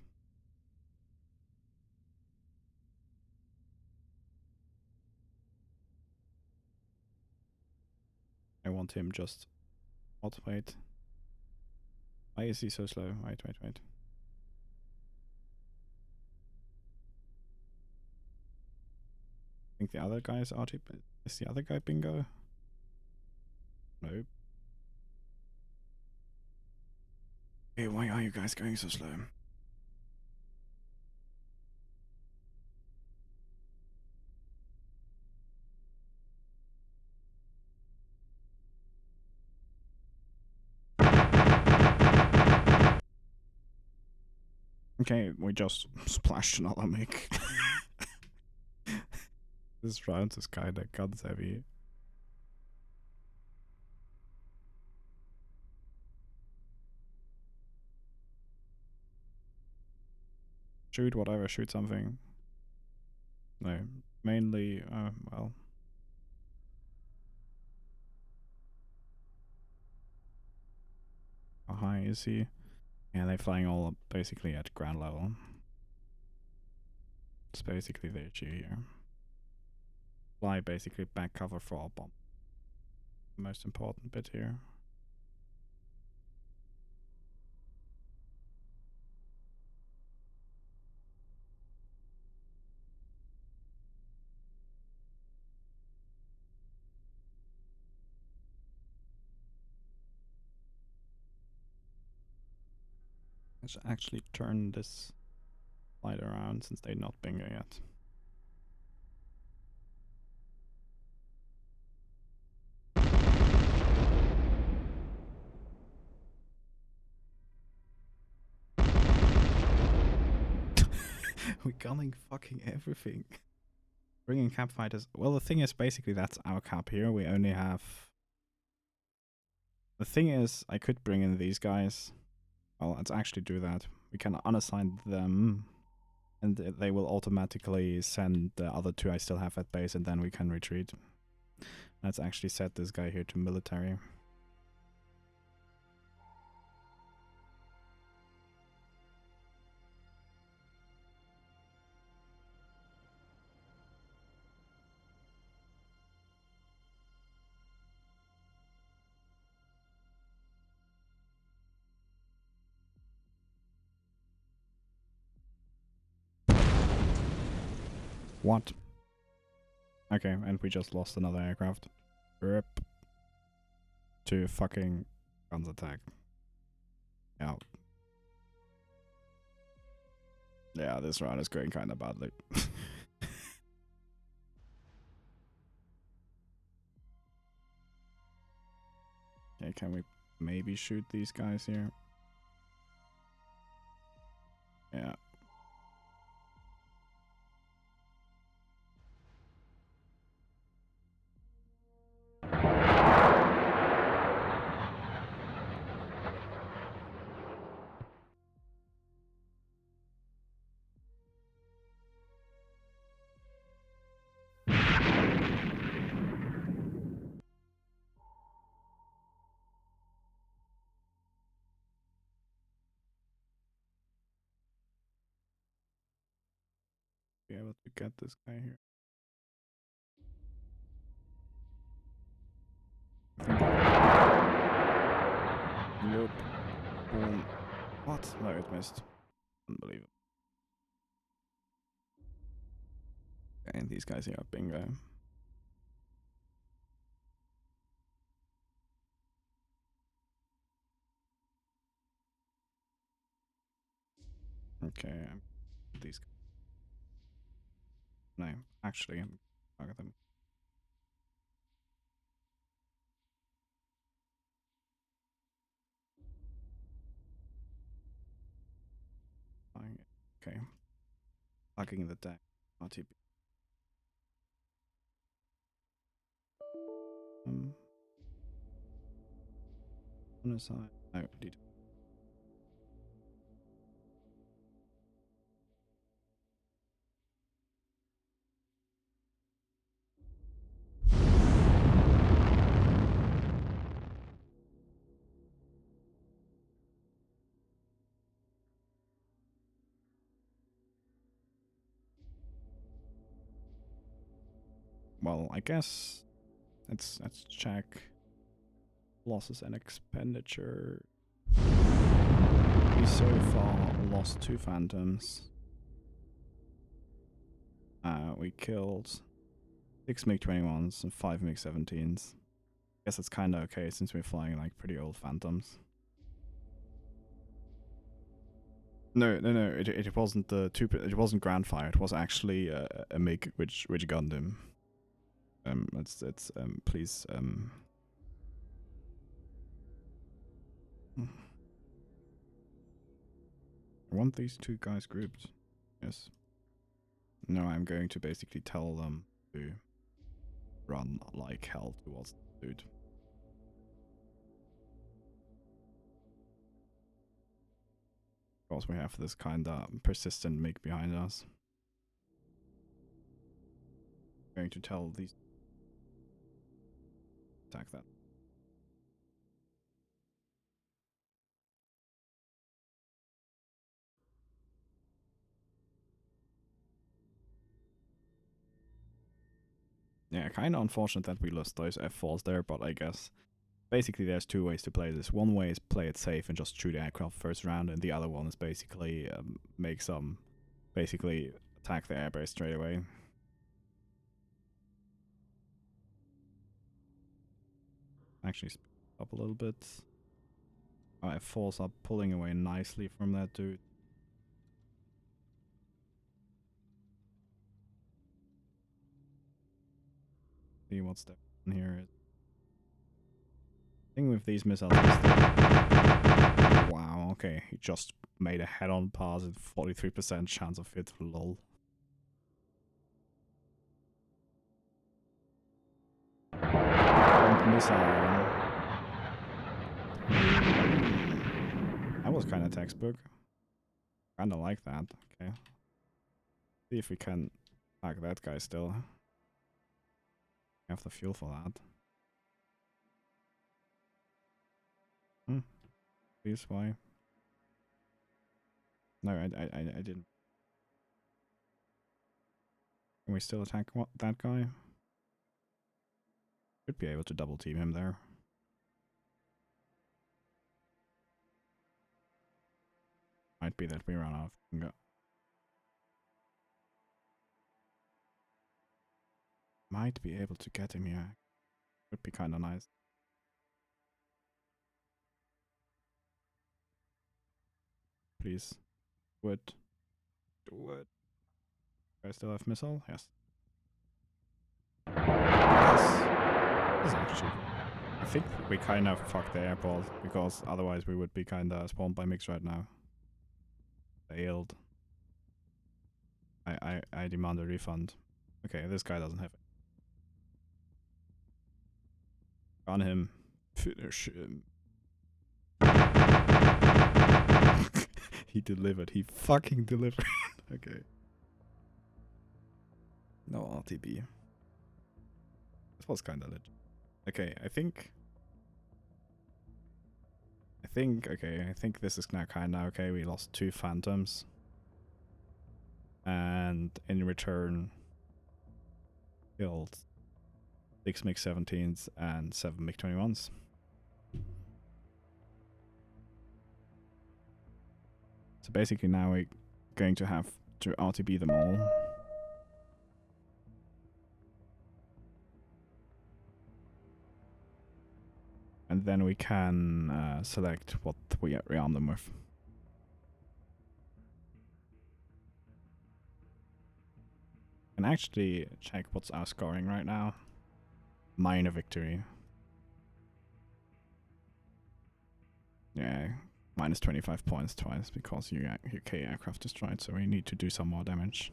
I want him just automate. Why is he so slow? Wait. I think the other guy is RT. Is the other guy bingo? Nope. Hey, why are you guys going so slow? Okay, we just splashed another mic. This round is kinda guns heavy. Shoot whatever, shoot something. No, mainly, well. How high is he? Yeah, they're flying all up basically at ground level. It's basically the issue here. Fly basically back cover for our bomb. The most important bit here. Let's actually turn this flight around since they're not bingo yet. We're gunning fucking everything. Bringing cap fighters. Well, the thing is, basically, that's our cap here. We only have. The thing is, I could bring in these guys. Well, let's actually do that. We can unassign them, and they will automatically send the other two I still have at base, and then we can retreat. Let's actually set this guy here to military. What? Okay, and we just lost another aircraft. Rip. To fucking guns attack. Yeah. Yeah, this round is going kind of badly. Okay, can we maybe shoot these guys here? Yeah. Be able to get this guy here. Nope. Boom. What? No, it missed. Unbelievable. And these guys here are bingo. Okay, these guys. No, actually, I'm target them. Okay. Plugging the deck. RTB. On the side. No, indeed. Well, I guess let's check losses and expenditure. we so far lost 2 Phantoms. We killed 6 MiG-21s and 5 MiG-17s. Guess it's kinda okay since we're flying like pretty old Phantoms. No. It wasn't the it wasn't Grandfire. It was actually a MiG which gunned him. Let's please I want these 2 guys grouped. Yes. No, I'm going to basically tell them to run like hell towards the dude. Of course, we have this kind of persistent MiG behind us. I'm going to tell these attack that. Yeah, kind of unfortunate that we lost those F4s there, but I guess basically there's 2 ways to play this. One way is play it safe and just shoot aircraft first round, and the other one is basically basically attack the airbase straight away. Actually speed up a little bit. Our F4s are pulling away nicely from that dude. See what's down here. Thing with these missiles is that... Wow, okay, he just made a head-on pass with 43% chance of hit, lol. Missile. That was kind of textbook. Kinda like that, okay. See if we can attack that guy still. Have the fuel for that. Please, why? No, I didn't. Can we still attack that guy? Should be able to double team him there. Might be that we run out of finger. Might be able to get him here. Would be kinda nice. Please. Do it. Do it. Do I still have missile? Yes. Yes. Actually, I think we kind of fucked the airport, because otherwise we would be kinda spawned by MiGs right now. Failed. I demand a refund. Okay, this guy doesn't have it. On him. Finish him. He delivered. He fucking delivered. Okay. No RTB. This was kinda legit. Okay, I think this is now kinda okay. We lost 2 Phantoms. And in return killed 6 MiG-17s and 7 MiG-21s. So basically now we're going to have to RTB them all. And then we can select what we rearm them with. And actually check what's our scoring right now. Minor victory. Yeah, minus 25 points twice because UK aircraft destroyed, so we need to do some more damage.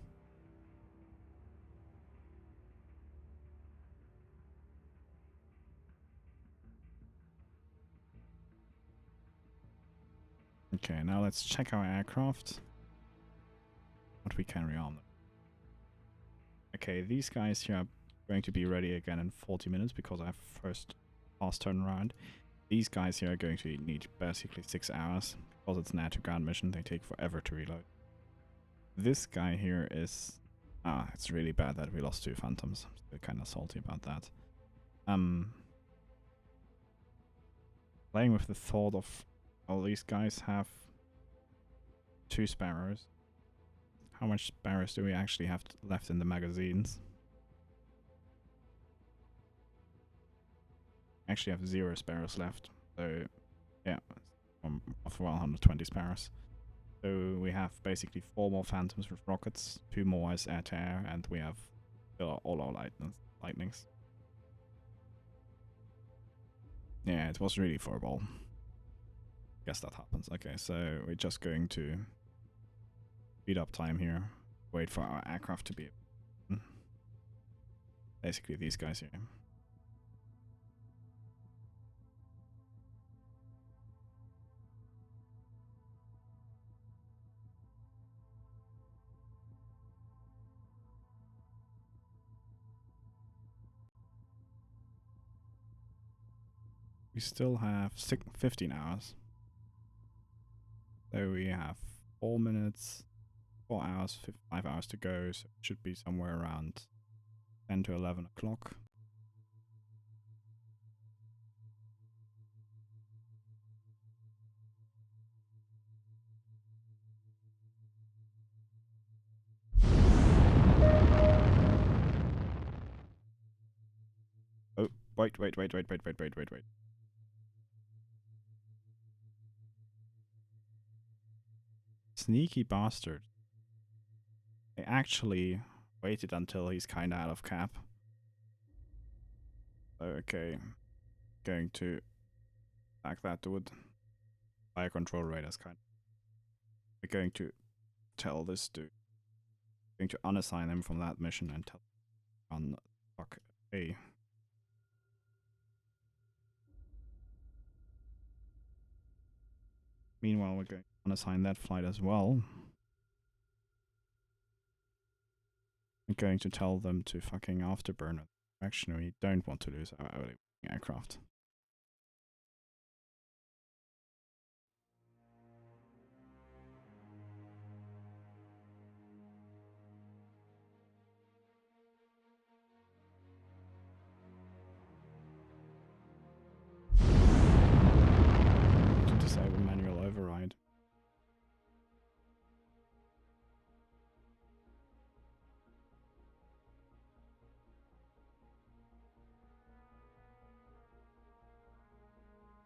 Okay, now let's check our aircraft. What we can rearm them. Okay, these guys here are going to be ready again in 40 minutes because I have first fast turnaround. These guys here are going to need basically 6 hours because it's an air-to-ground mission. They take forever to reload. This guy here is... it's really bad that we lost 2 Phantoms. I'm still kind of salty about that. Playing with the thought of all these guys have 2 sparrows. How much sparrows do we actually have left in the magazines? Actually have 0 sparrows left. So, yeah, of 120 sparrows. So we have basically 4 more phantoms with rockets, 2 more as air-to-air, and we have all our lightnings. Yeah, it was really for a ball. Guess that happens. Okay, so we're just going to speed up time here. Wait for our aircraft to be... Basically these guys here. We still have 15 hours. So we have 4 minutes, 4 hours, 5 hours to go. So it should be somewhere around 10 to 11 o'clock. Oh, wait. Sneaky bastard. They actually waited until he's kind of out of cap. Okay, going to back that dude. Fire control radars kind of. We're going to tell this dude. Going to unassign him from that mission and tell on fuck A. Meanwhile, we're going to unassign that flight as well. I'm going to tell them to fucking afterburn it. Actually, we don't want to lose our early aircraft. To disable manual override.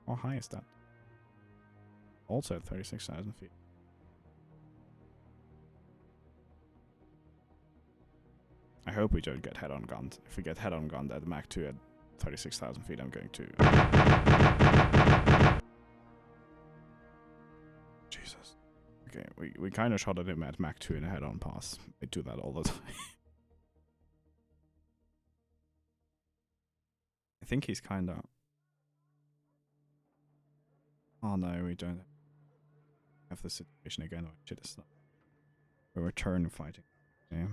How high is that? Also at 36,000 feet. I hope we don't get head-on gunned. If we get head-on gunned at Mach 2 at 36,000 feet, I'm going to... Jesus. Okay, we kind of shot at him at Mach 2 in a head-on pass. They do that all the time. I think he's kind of... Oh no, we don't have the situation again. Shit, it's not. We're return fighting. Yeah.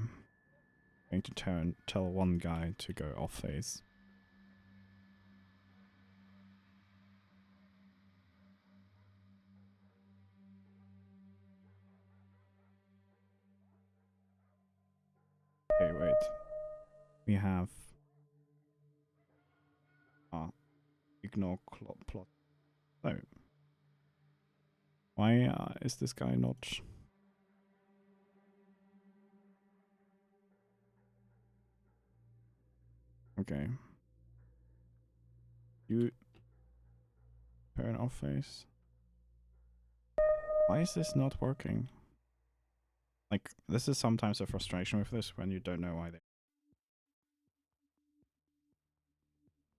Going to tell one guy to go off phase. Okay, wait. We have... ignore plot. So, why is this guy not... Okay. You... turn off phase. Why is this not working? Like, this is sometimes a frustration with this when you don't know why they...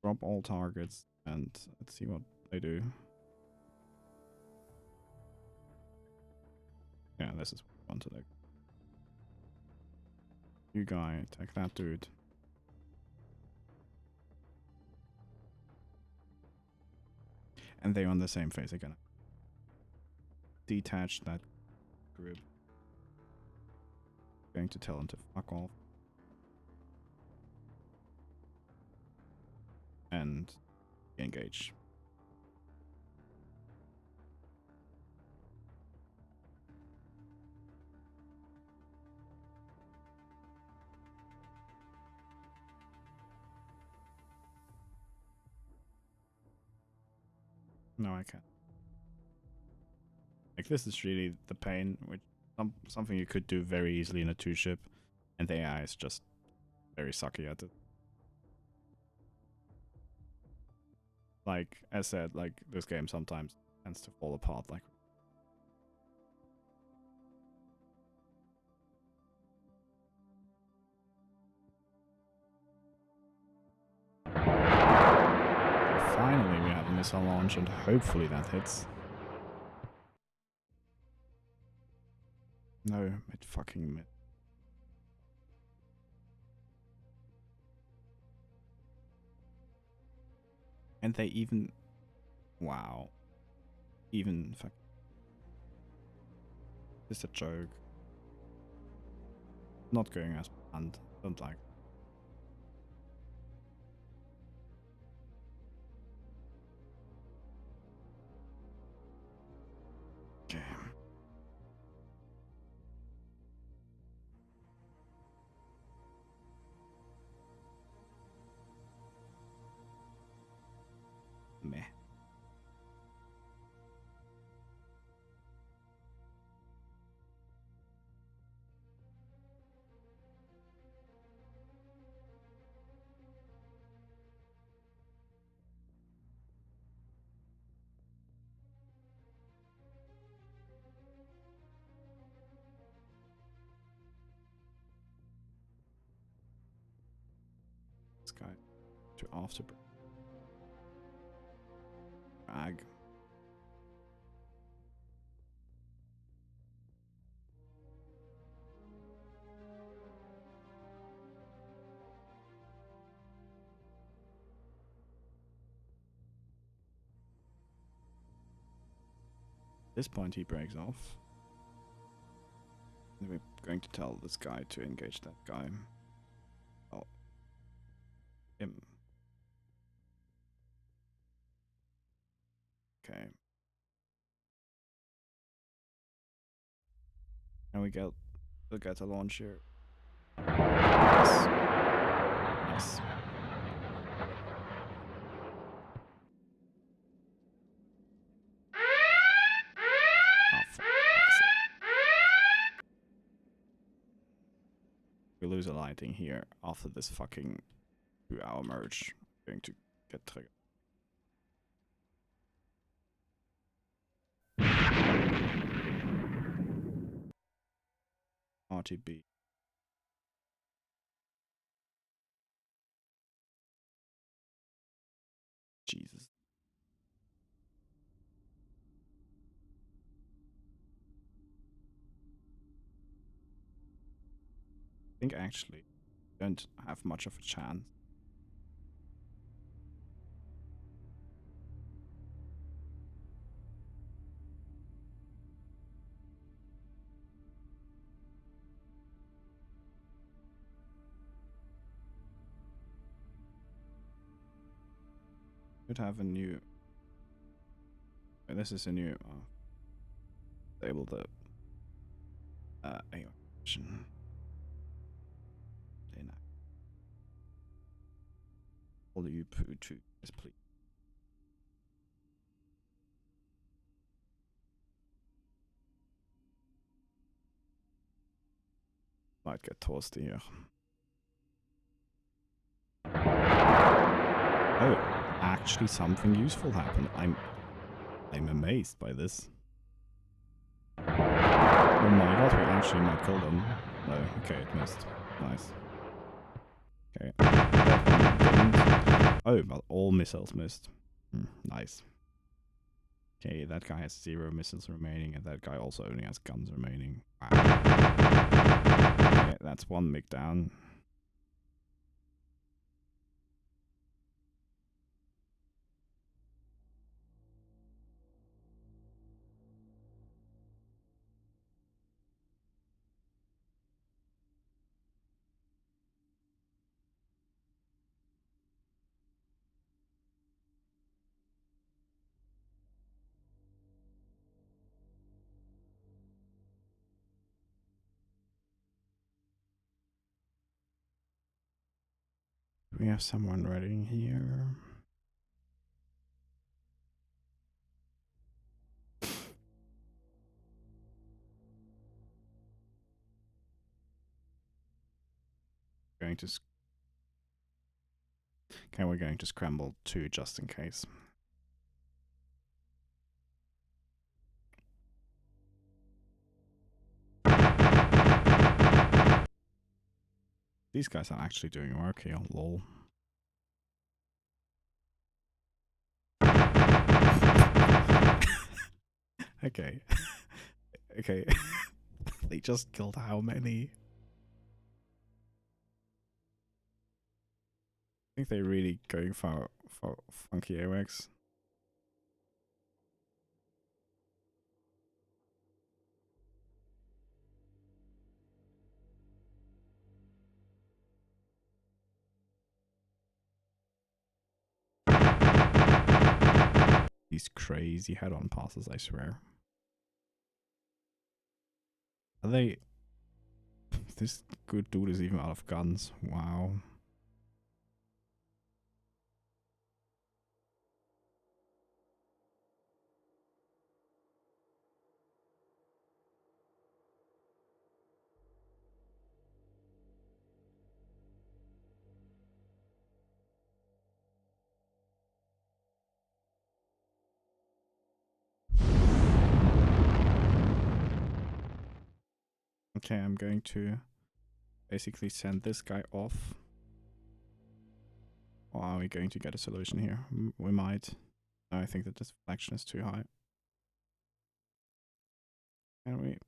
Drop all targets and let's see what they do. Yeah, this is what we want to do. You guy, take that dude. And they're on the same phase again. Detach that group. Going to tell them to fuck off. And engage. No, I can't. Like, this is really the pain, which something you could do very easily in a 2-ship, and the AI is just very sucky at it. Like, as said, like, this game sometimes tends to fall apart, like... Finally, we have a missile launch, and hopefully that hits. No, it fucking missed. And they even... Wow. Even... Fuck. It's a joke. Not going as planned. Don't like. Okay. Meh. This guy to after drag. At this point he breaks off. And we're going to tell this guy to engage that guy. Oh. Him. Okay. And we get a launch here. Yes. Yes. Oh, for fuck's sake. We lose a lighting here after this fucking 2-hour merge. Going to get triggered. RTB. Jesus. I think actually don't have much of a chance. Could have a new... This is a new... Able to... Anyway. All you poo to yes, please. Might get toasty here. Oh, actually something useful happened. I'm amazed by this. Oh my god, we actually might kill them. No, okay, it missed. Nice. Okay. Oh, but all missiles missed. Nice. Okay, that guy has 0 missiles remaining, and that guy also only has guns remaining. Wow. Okay, that's 1 MiG down. We have someone ready here. going to... Okay, we're going to scramble 2 just in case. These guys are actually doing work here, lol. Okay. Okay. They just killed how many? I think they're really going for funky AWACS. These crazy head-on passes, I swear. Are they... This good dude is even out of guns. Wow. Okay, I'm going to basically send this guy off. Or are we going to get a solution here? We might. No, I think that this deflection is too high. Can we?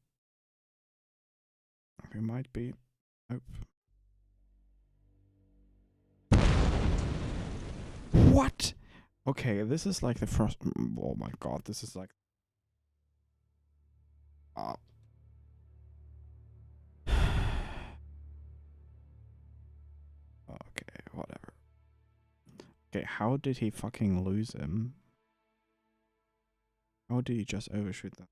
We might be. Nope. What? Okay, this is like the first... Oh my god, this is like... Okay, whatever. Okay, how did he fucking lose him? How did he just overshoot that?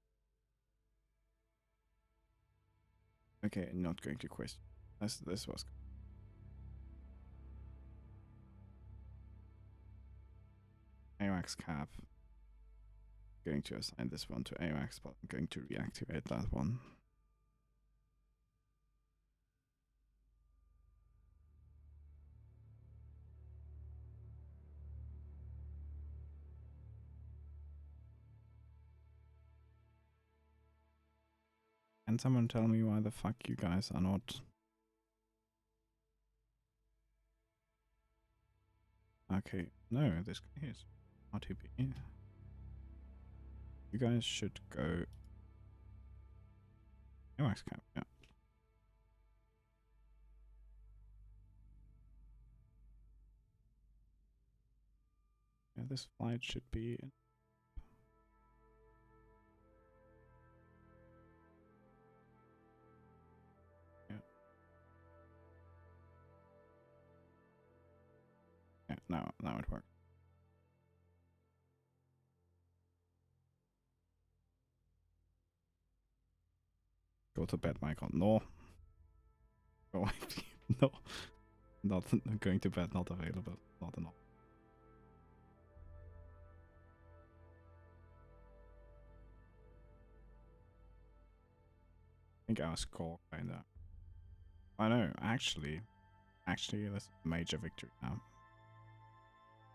Okay, not going to question. This was... AWACS cap. Going to assign this one to AWACS, but I'm going to reactivate that one. Can someone tell me why the fuck you guys are not... Okay, no, this guy is R2B. You guys should go... AWACS cap, yeah. Yeah, this flight should be... Yeah. Yeah, now it works. Go to bed, Michael. No. Go no. Not going to bed, not available. Not enough. I think our score kinda... I know, actually, that's a major victory now.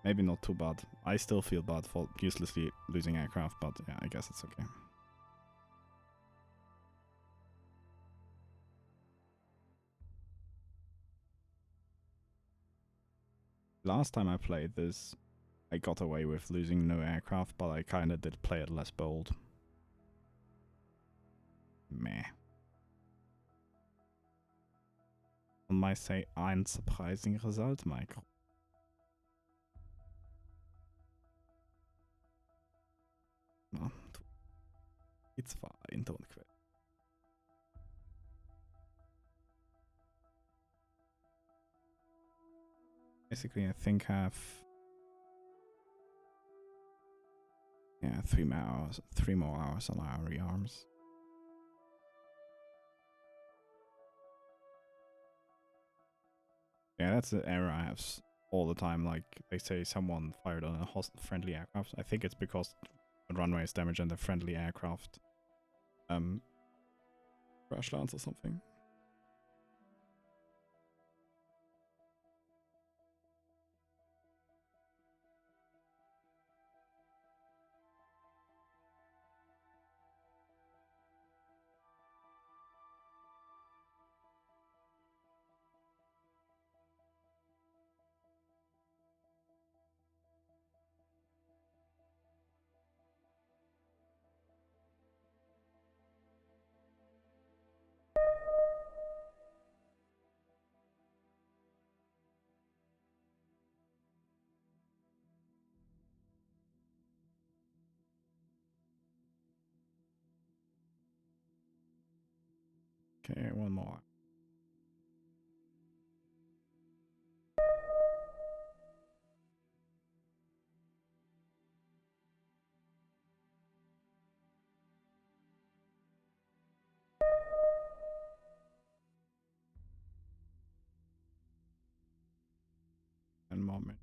Maybe not too bad. I still feel bad for uselessly losing aircraft, but yeah, I guess it's okay. Last time I played this, I got away with losing no aircraft, but I kinda did play it less bold. Meh. One might say unsurprising result, Michael. No, it's fine, don't quit. Basically, I think I have... Yeah, 3 more hours on our rearms. Yeah, that's the error I have all the time. Like, they say someone fired on a friendly aircraft. I think it's because the runway is damaged and the friendly aircraft crash lands or something. Okay, one more. And more minutes.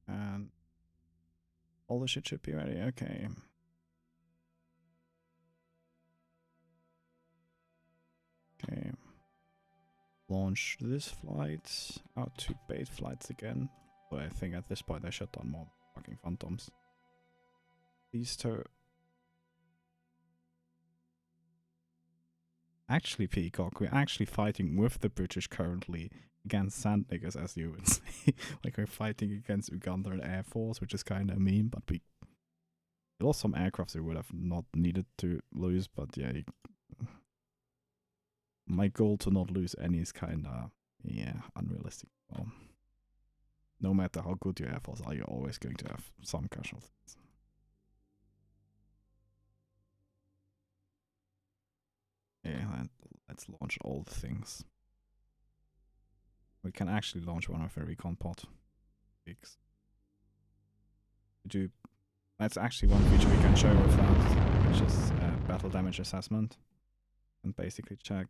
And all the shit should be ready. Okay. Okay. Launch this flight. Out to bait flights again. But I think at this point I shut down more fucking phantoms. These two. Actually, Peacock, we're actually fighting with the British currently against sand niggers, as you would say. Like, we're fighting against Ugandan Air Force, which is kind of mean, but we lost some aircrafts we would have not needed to lose, but yeah, my goal to not lose any is kind of, yeah, unrealistic. Well, no matter how good your Air Force are, you're always going to have some casualties. Yeah, let's launch all the things. We can actually launch one with a recon pod. That's actually one feature we can show with that, which is battle damage assessment. And basically check.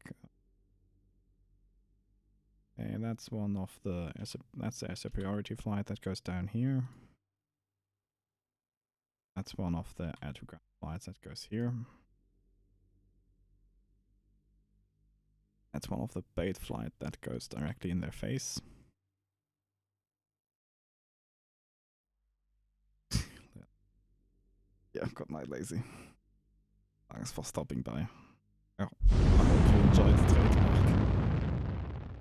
Okay, that's one of the, that's the superiority flight that goes down here. That's one of the air to ground flights that goes here. That's one of the bait flight that goes directly in their face. Yeah, I've got night lazy. Thanks for stopping by. Oh, I hope you enjoyed the trademark.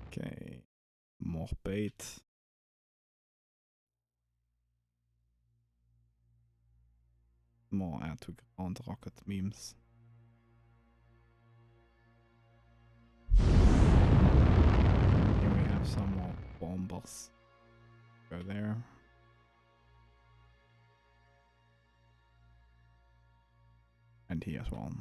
Okay, more bait. More air to ground rocket memes. Here we have some more bombers. Go there. And here as well.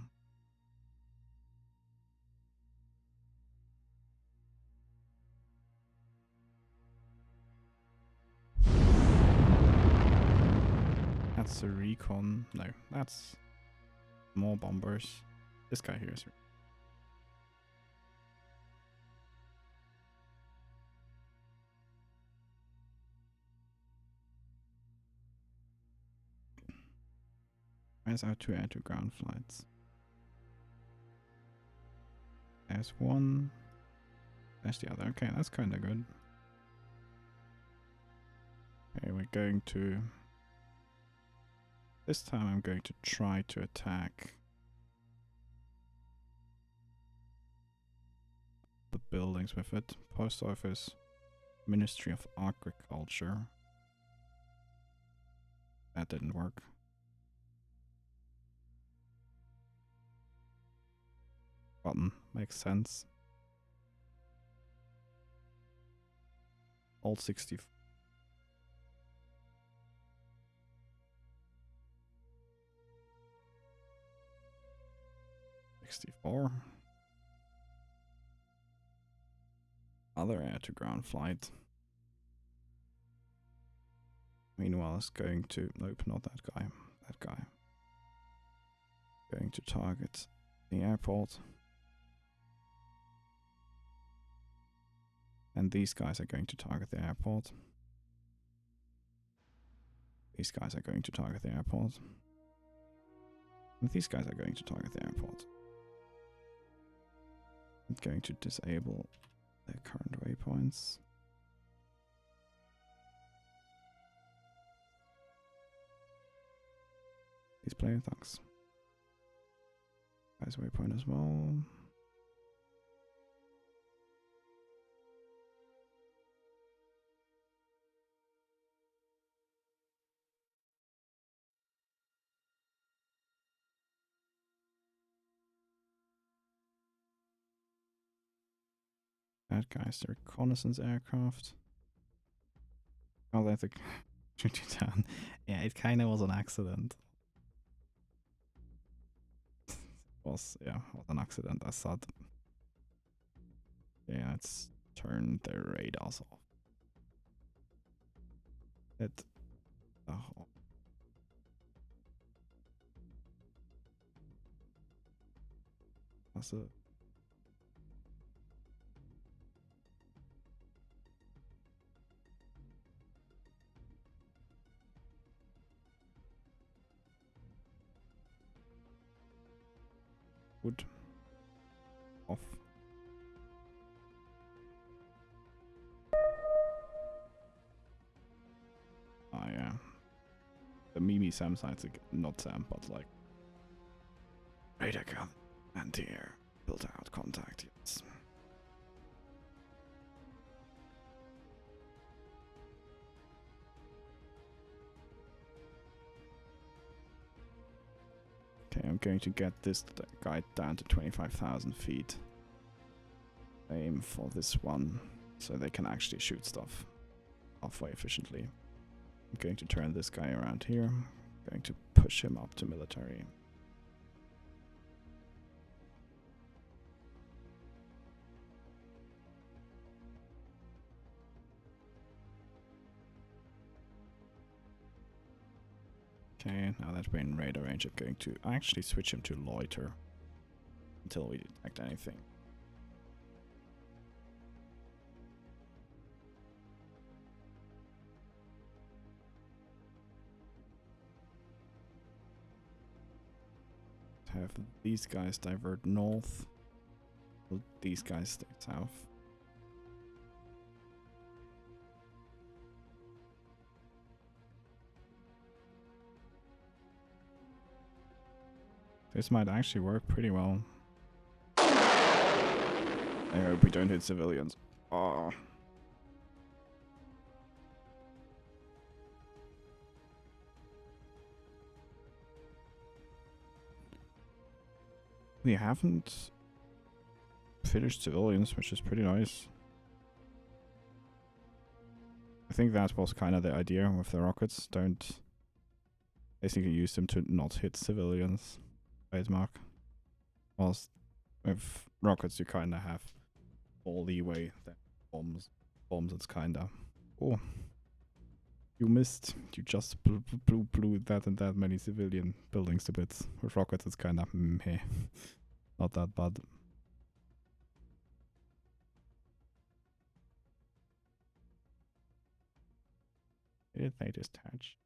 That's a recon. No, that's more bombers. This guy here is. Where's our two air to ground flights? There's one. There's the other. Okay, that's kind of good. Okay, we're going to. This time I'm going to try to attack the buildings with it. Post office, Ministry of Agriculture. That didn't work. Button makes sense. Alt 60. 64. Other air to ground flight. Meanwhile, it's going to. Nope, not that guy. That guy. Going to target the airport. And these guys are going to target the airport. These guys are going to target the airport. And these guys are going to target the airport. I'm going to disable the current waypoints. These player tanks. Guys, waypoint as well. That guy's the reconnaissance aircraft. Oh, that's a Shoot you down. Yeah, it kind of was an accident. Was an accident. I thought. Yeah, let's turn the radars off. It. Oh. That's it. Wood off. Ah, yeah. The Mimi Sam sites, not Sam, but like radar gun, anti-air, built out contact. Yes. Okay, I'm going to get this guy down to 25,000 feet. Aim for this one, so they can actually shoot stuff halfway efficiently. I'm going to turn this guy around here. I'm going to push him up to military. Okay, now that we're in radar range, I'm going to actually switch him to loiter until we detect anything. Have these guys divert north, these guys stay south. This might actually work pretty well. I hope we don't hit civilians. Oh. We haven't finished civilians, which is pretty nice. I think that was kind of the idea with the rockets. Don't basically use them to not hit civilians. Right, Mark? Whilst with rockets, you kind of have more leeway than bombs. Bombs, it's kind of... Oh. You missed. You just blew that and that many civilian buildings to bits. With rockets, it's kind of meh. Not that bad. Did they detach?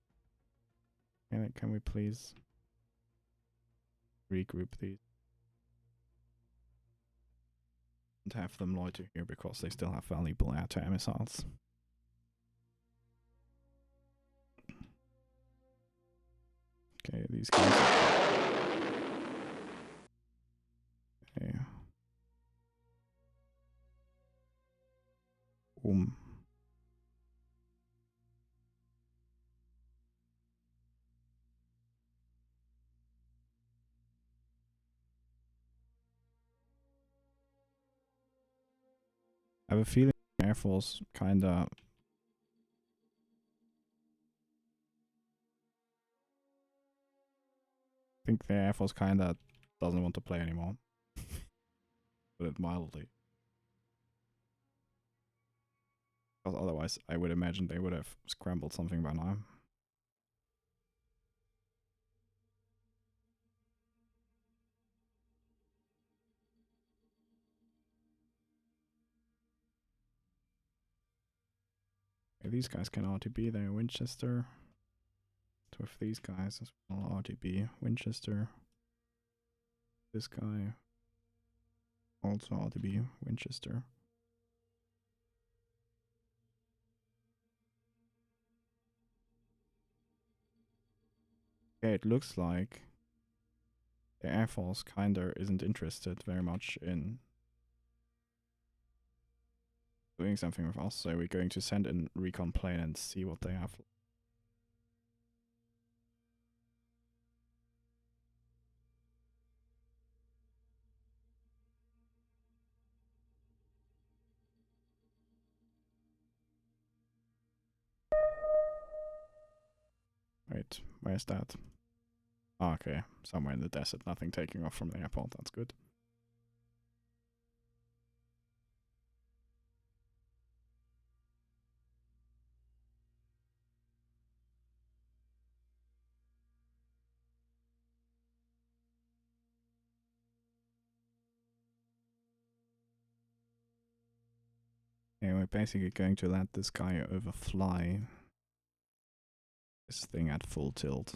Can we please regroup these? And have them loiter here because they still have valuable air-to-air missiles. Okay, these guys. Okay. I have a feeling the Air Force kinda... I think the Air Force kinda doesn't want to play anymore. Put it mildly. Because otherwise, I would imagine they would have scrambled something by now. Okay, these guys can RTB, they're Winchester. So with these guys as well, RTB, Winchester. This guy, also RTB, Winchester. Okay, it looks like the Air Force kinda isn't interested very much in doing something with us, so we're going to send in recon plane and see what they have. Wait, where's that? Oh, okay, somewhere in the desert, nothing taking off from the airport, that's good. Okay, we're basically going to let this guy overfly this thing at full tilt.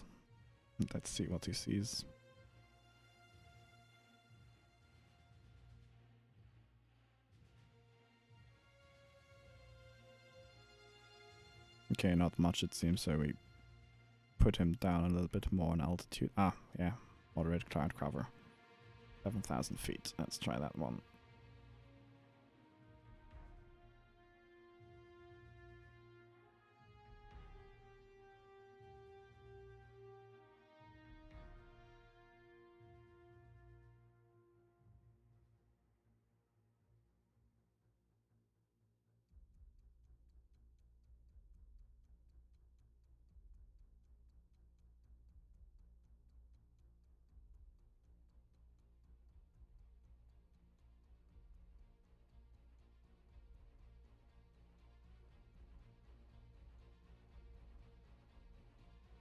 Let's see what he sees. Okay, not much it seems, so we put him down a little bit more in altitude. Ah, yeah, moderate cloud cover. 7,000 feet. Let's try that one.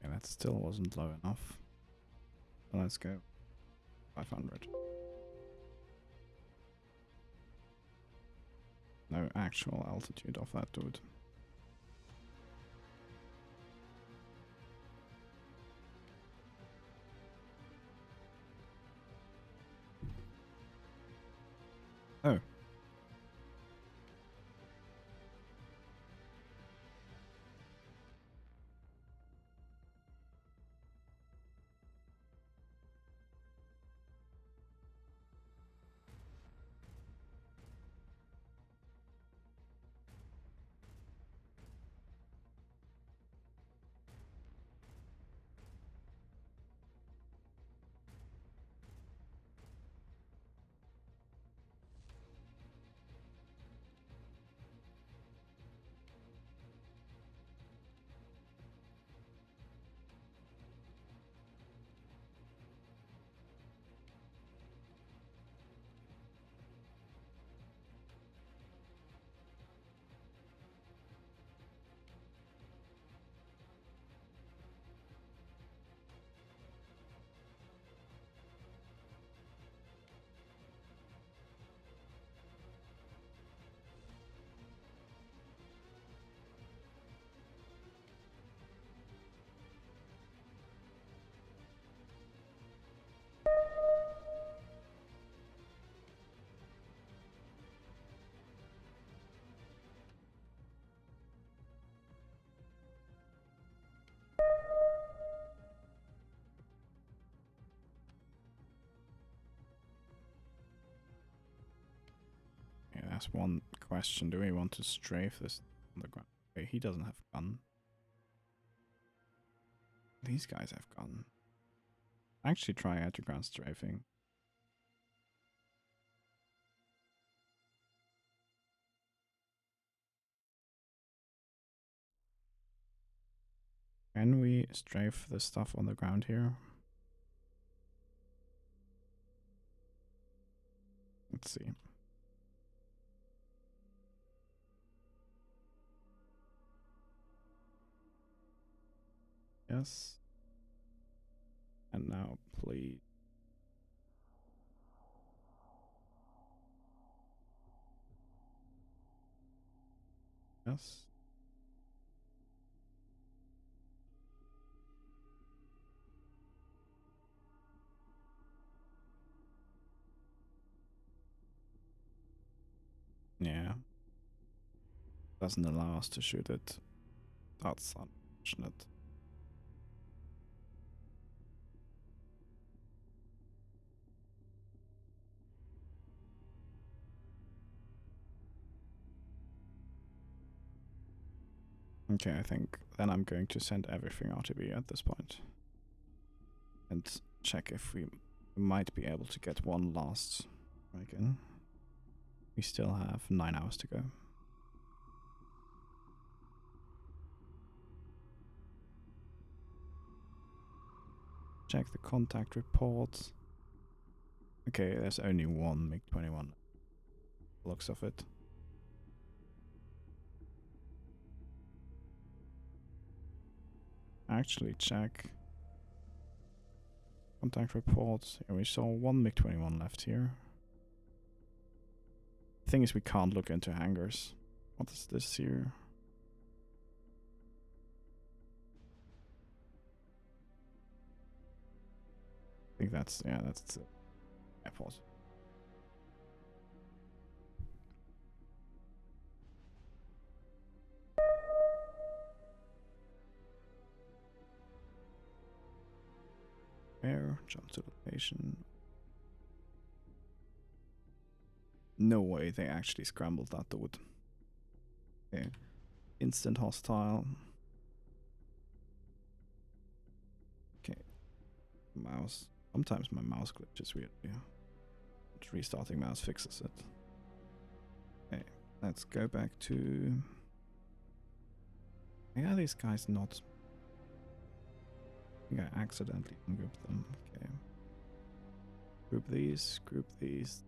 Yeah, that still wasn't low enough. So let's go 500. No actual altitude of that dude. Oh. Yeah, that's one question. Do we want to strafe this on the ground? Okay, he doesn't have gun. These guys have gun. Actually try anti-ground strafing. Can we strafe the stuff on the ground here? Let's see. Yes. And now please. Yes. Yeah. Doesn't allow us to shoot it. That's unfortunate. Okay, I think then I'm going to send everything RTB at this point. And check if we might be able to get one last strike in. We still have 9 hours to go. Check the contact report. Okay, there's only one MiG-21. Looks of it. Actually, check contact reports. Yeah, we saw one MiG-21 left here. Thing is, we can't look into hangars. What is this here? I think that's, yeah, that's it. I pause. Air, jump to location. No way they actually scrambled that dude. Okay. Instant hostile. Okay. Mouse. Sometimes my mouse glitches weirdly. Restarting mouse fixes it. Okay. Let's go back to... Yeah, these guys not... I think I accidentally ungrouped them. Okay. Group these. Group these.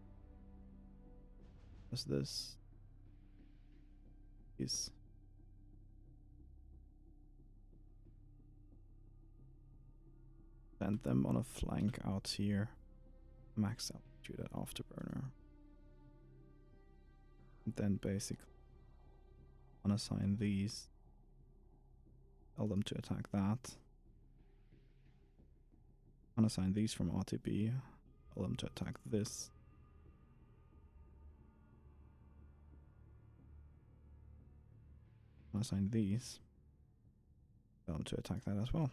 What's this? These. Send them on a flank out here. Max altitude at afterburner. And then basically unassign these. Tell them to attack that. Unassign these from RTB. Tell them to attack this. Unassign these. Tell them to attack that as well.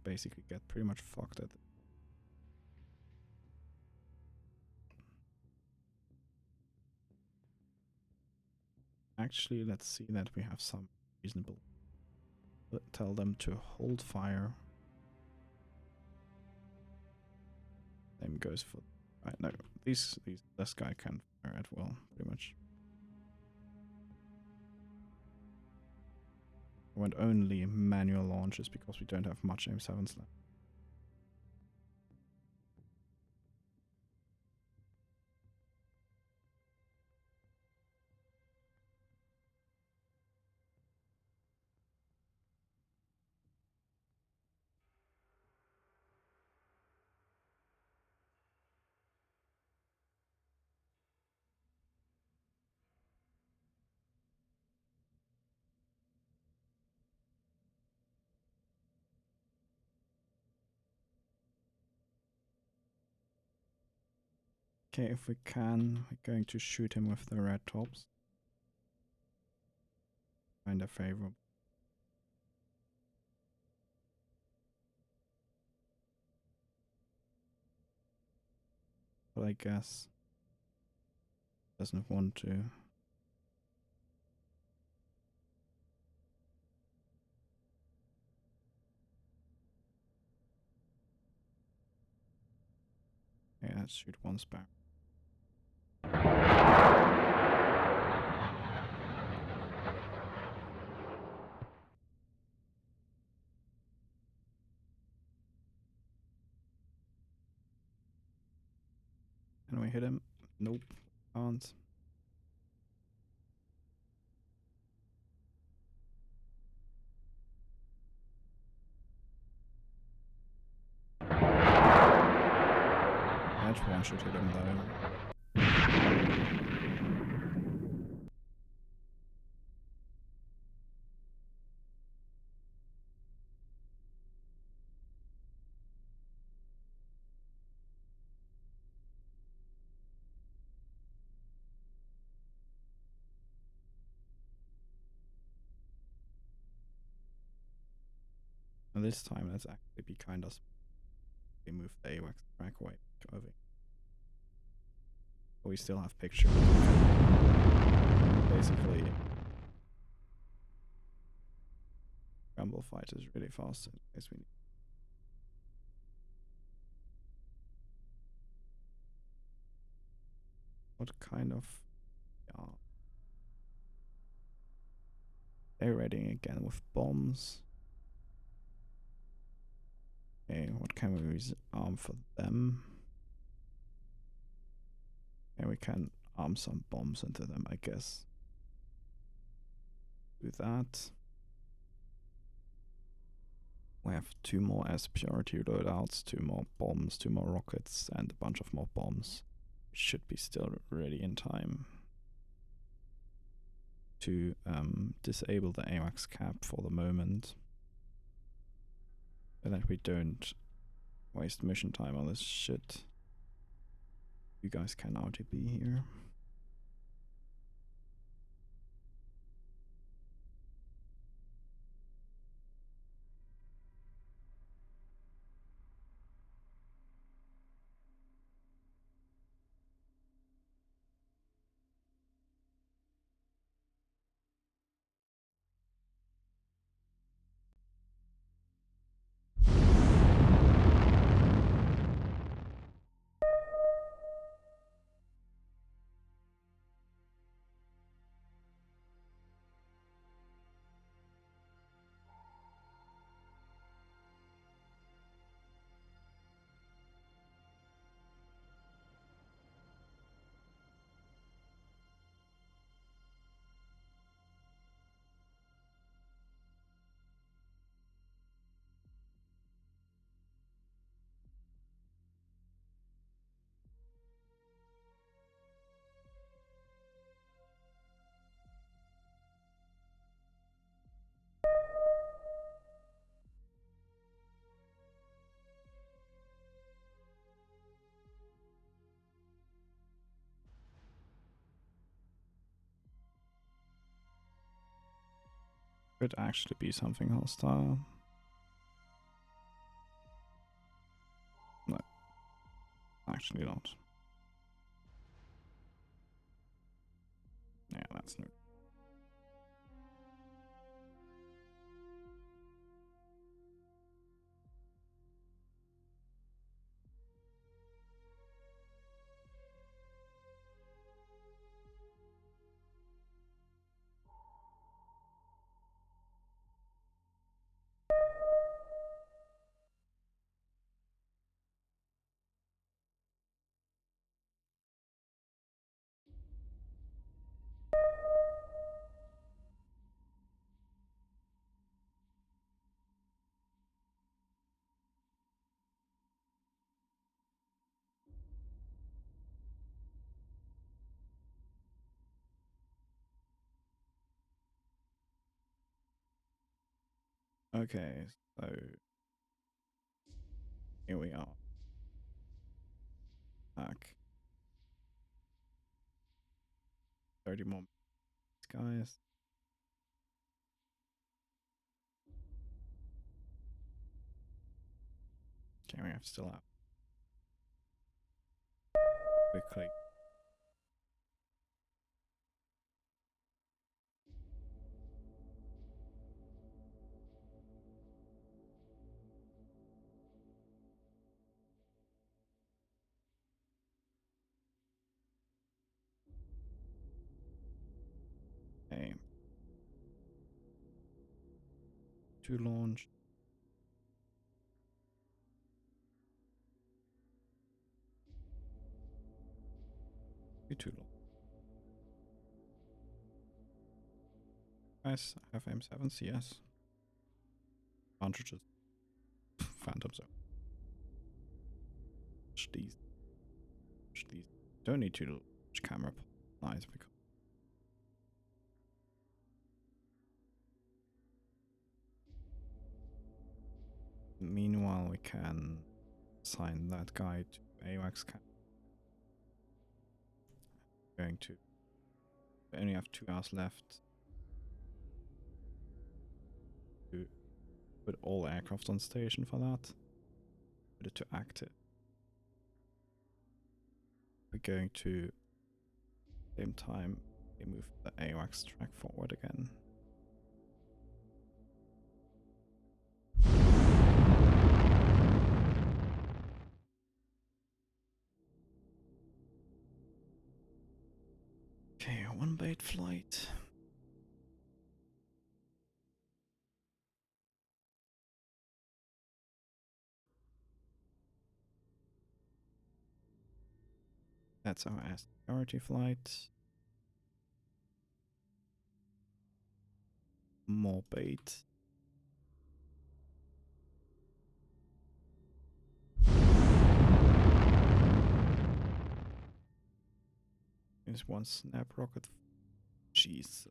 Basically get pretty much fucked at. Actually, let's see that we have some reasonable. Tell them to hold fire. Same goes for. Right, no, this guy can fire at will, pretty much. I want only manual launches because we don't have much M7s left. Okay, if we can, we're going to shoot him with the red tops. Kinda favorable. But I guess doesn't want to. Yeah, let's shoot one sparrow. Can we hit him? Nope, can't. That one should hit him though. And this time, let's actually be kind of. We move the AWACS track away. Over. But we still have picture. Basically, Rumble fight is really fast in case we need. What kind of. Yeah. They're raiding again with bombs. Okay, what can we arm for them? And we can arm some bombs into them, I guess. Do that. We have 2 more as purity loadouts, 2 more bombs, 2 more rockets, and a bunch of more bombs. Should be still ready in time to disable the AWACS cap for the moment, so that we don't waste mission time on this shit. You guys can RTB here. Could actually be something hostile. No, actually not. Yeah, that's no. Okay, so here we are. Back. 30 more guys. Okay, we have still up. Quickly. Okay. To launch. To launch. Guys, I have M7s, yes. Advantages. Phantom zone. These. These. Don't need to launch camera. Nice, because meanwhile we can assign that guy to AWACS cap. Going to. We only have 2 hours left to put all aircraft on station for that. Put it to active. We're going to same time we move the AWACS track forward again. Okay, 1 bait flight. That's our priority flight. More bait. There's one snap rocket. Jeez.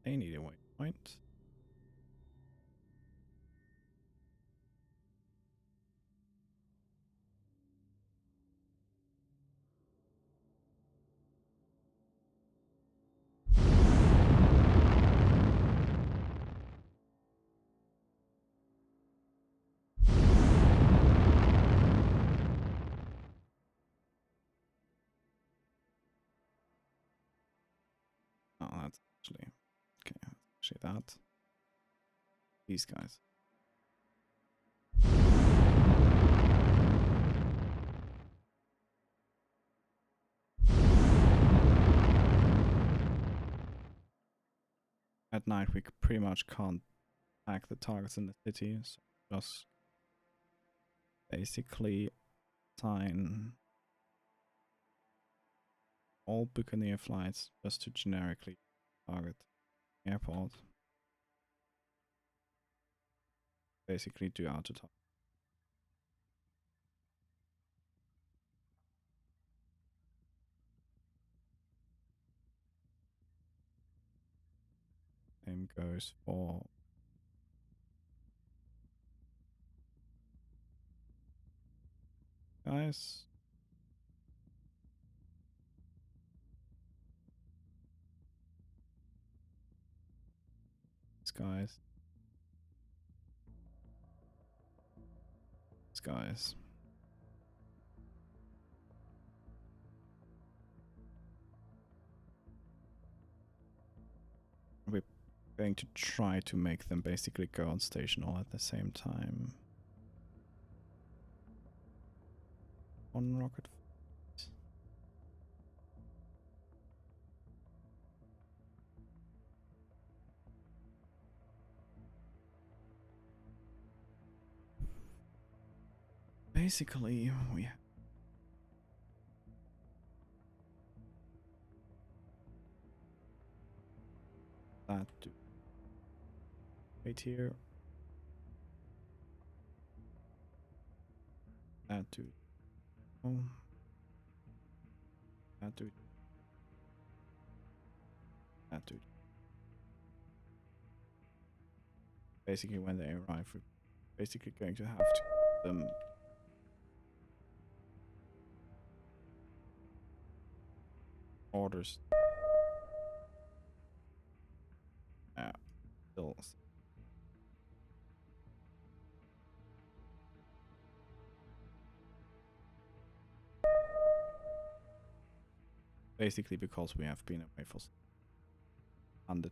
They need a waypoint. Oh, that's actually okay. Actually, that these guys. At night, we pretty much can't attack the targets in the city, so just basically assign all Buccaneer flights just to generically target the airport. Basically, do auto target. Same goes for guys. These guys. These guys. We're going to try to make them basically go on station all at the same time. One rocket. Basically, we that to wait here. That to oh, that to that to. Basically, when they arrive, we're basically going to have to give them orders. Still. Basically, because we have been away for under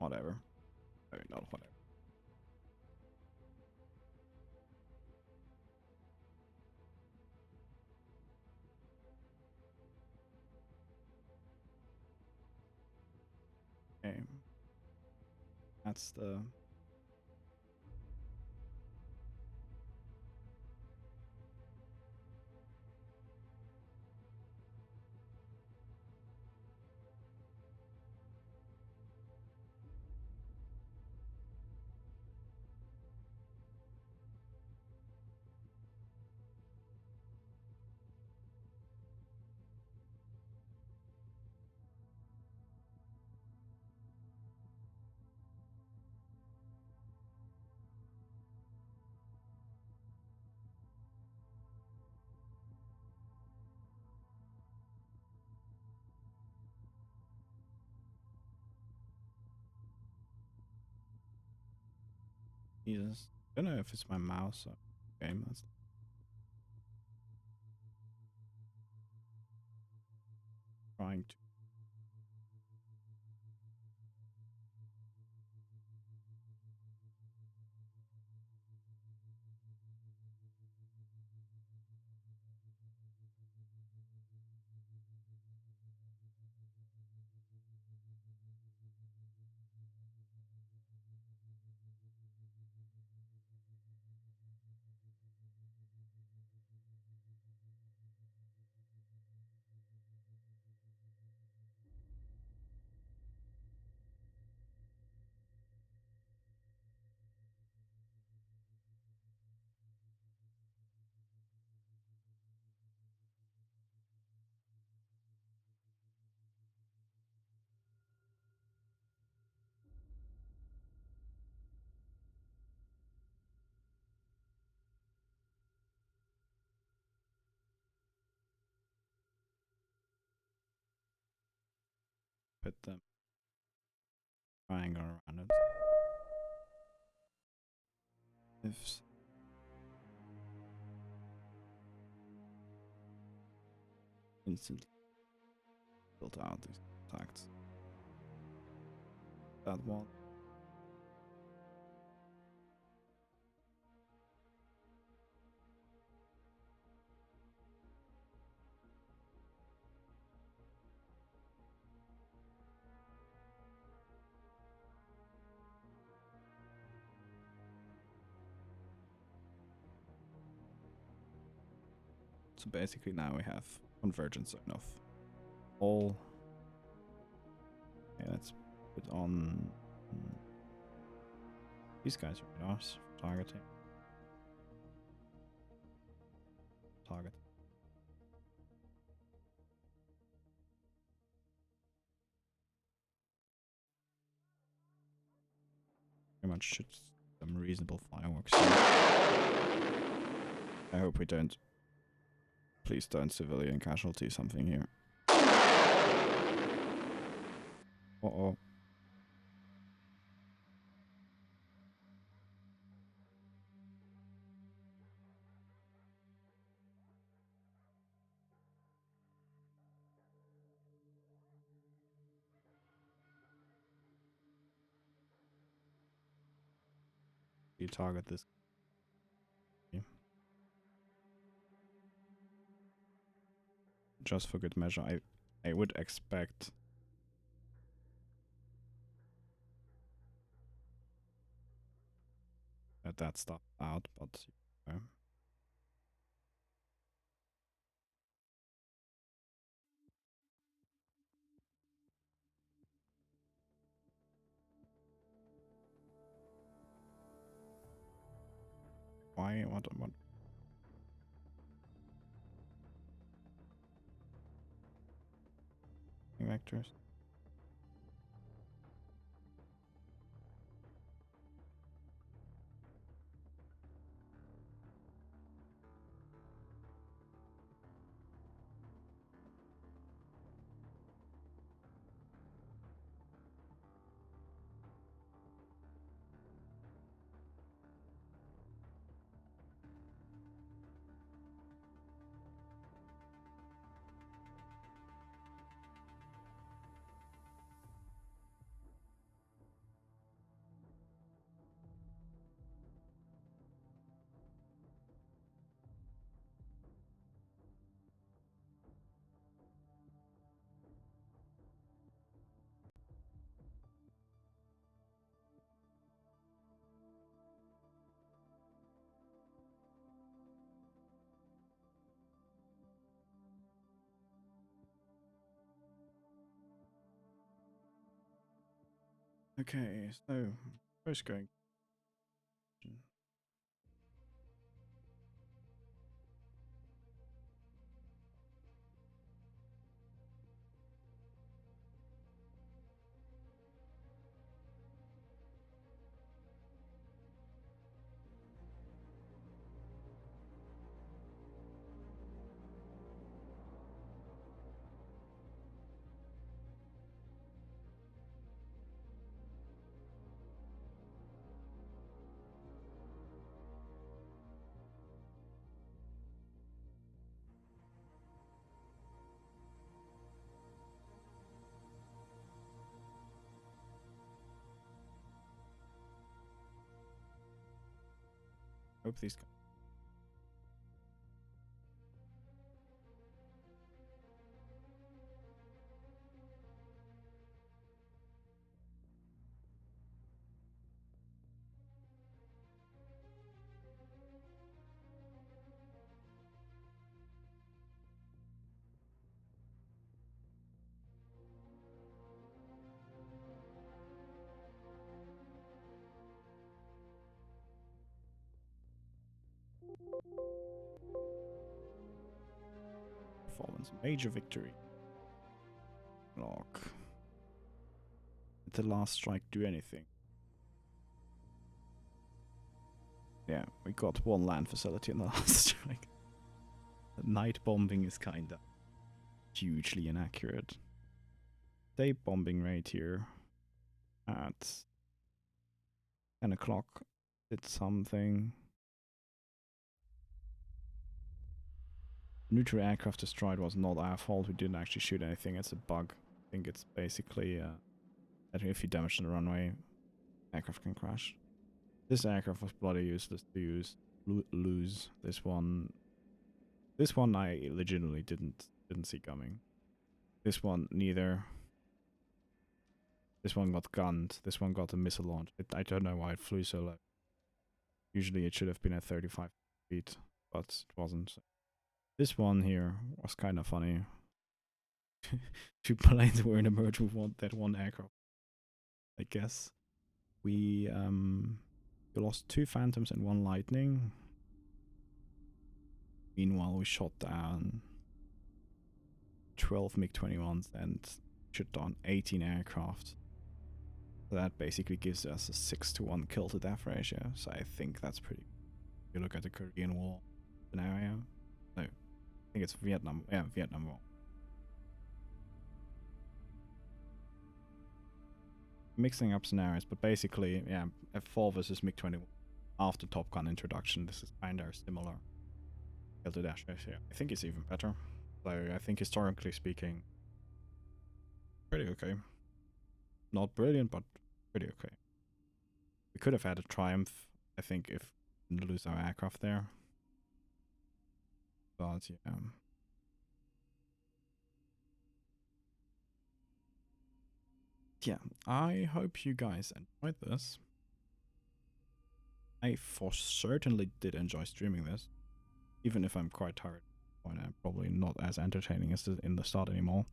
whatever. I mean, not whatever. Okay. That's the Jesus. I don't know if it's my mouse or game. That's trying to put them triangle around it. If instantly built out these contacts. That one. So basically now we have convergence zone of all. Okay, let's put on these guys are nice for targeting. Target. Pretty much should some reasonable fireworks. I hope we don't. Please don't civilian casualty something here. Uh-oh. You target this. Just for good measure, I would expect that stuff out, but why? What? Vectors? Okay, so first going. Hope these guys. Performance. Major victory. Log. Did the last strike do anything? Yeah, we got one land facility in the last strike. The night bombing is kinda hugely inaccurate. Day bombing rate here at 10 o'clock did something. Neutral aircraft destroyed was not our fault. We didn't actually shoot anything. It's a bug. I think it's basically that if you damage the runway, aircraft can crash. This aircraft was bloody useless to lose. This one I legitimately didn't see coming. This one neither. This one got gunned. This one got a missile launch. I don't know why it flew so low. Usually it should have been at 35 feet, but it wasn't. This one here was kind of funny. Two planes were in a merge with that one aircraft. I guess we lost 2 Phantoms and 1 Lightning. Meanwhile, we shot down 12 MiG-21s and shot down 18 aircraft. So that basically gives us a 6-to-1 kill to death ratio. So I think that's pretty. If you look at the Korean War scenario. No, I think it's Vietnam. Yeah, Vietnam War. Mixing up scenarios, but basically, yeah, F4 versus MiG-21 after Top Gun introduction. This is kind of similar. Kill to dash ratio. I think it's even better. So I think historically speaking, pretty okay. Not brilliant, but pretty okay. We could have had a triumph, I think, if we didn't lose our aircraft there. But yeah. Yeah, I hope you guys enjoyed this. I for certainly did enjoy streaming this, even if I'm quite tired. I'm probably not as entertaining as in the start anymore.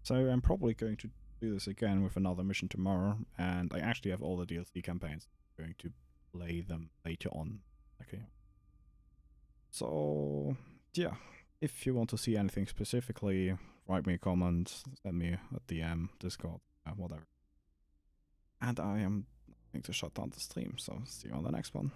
So I'm probably going to do this again with another mission tomorrow, and I actually have all the DLC campaigns. I'm going to play them later on. Okay. So yeah, if you want to see anything specifically, write me a comment, send me a DM, Discord, whatever. And I am going to shut down the stream, so see you on the next one.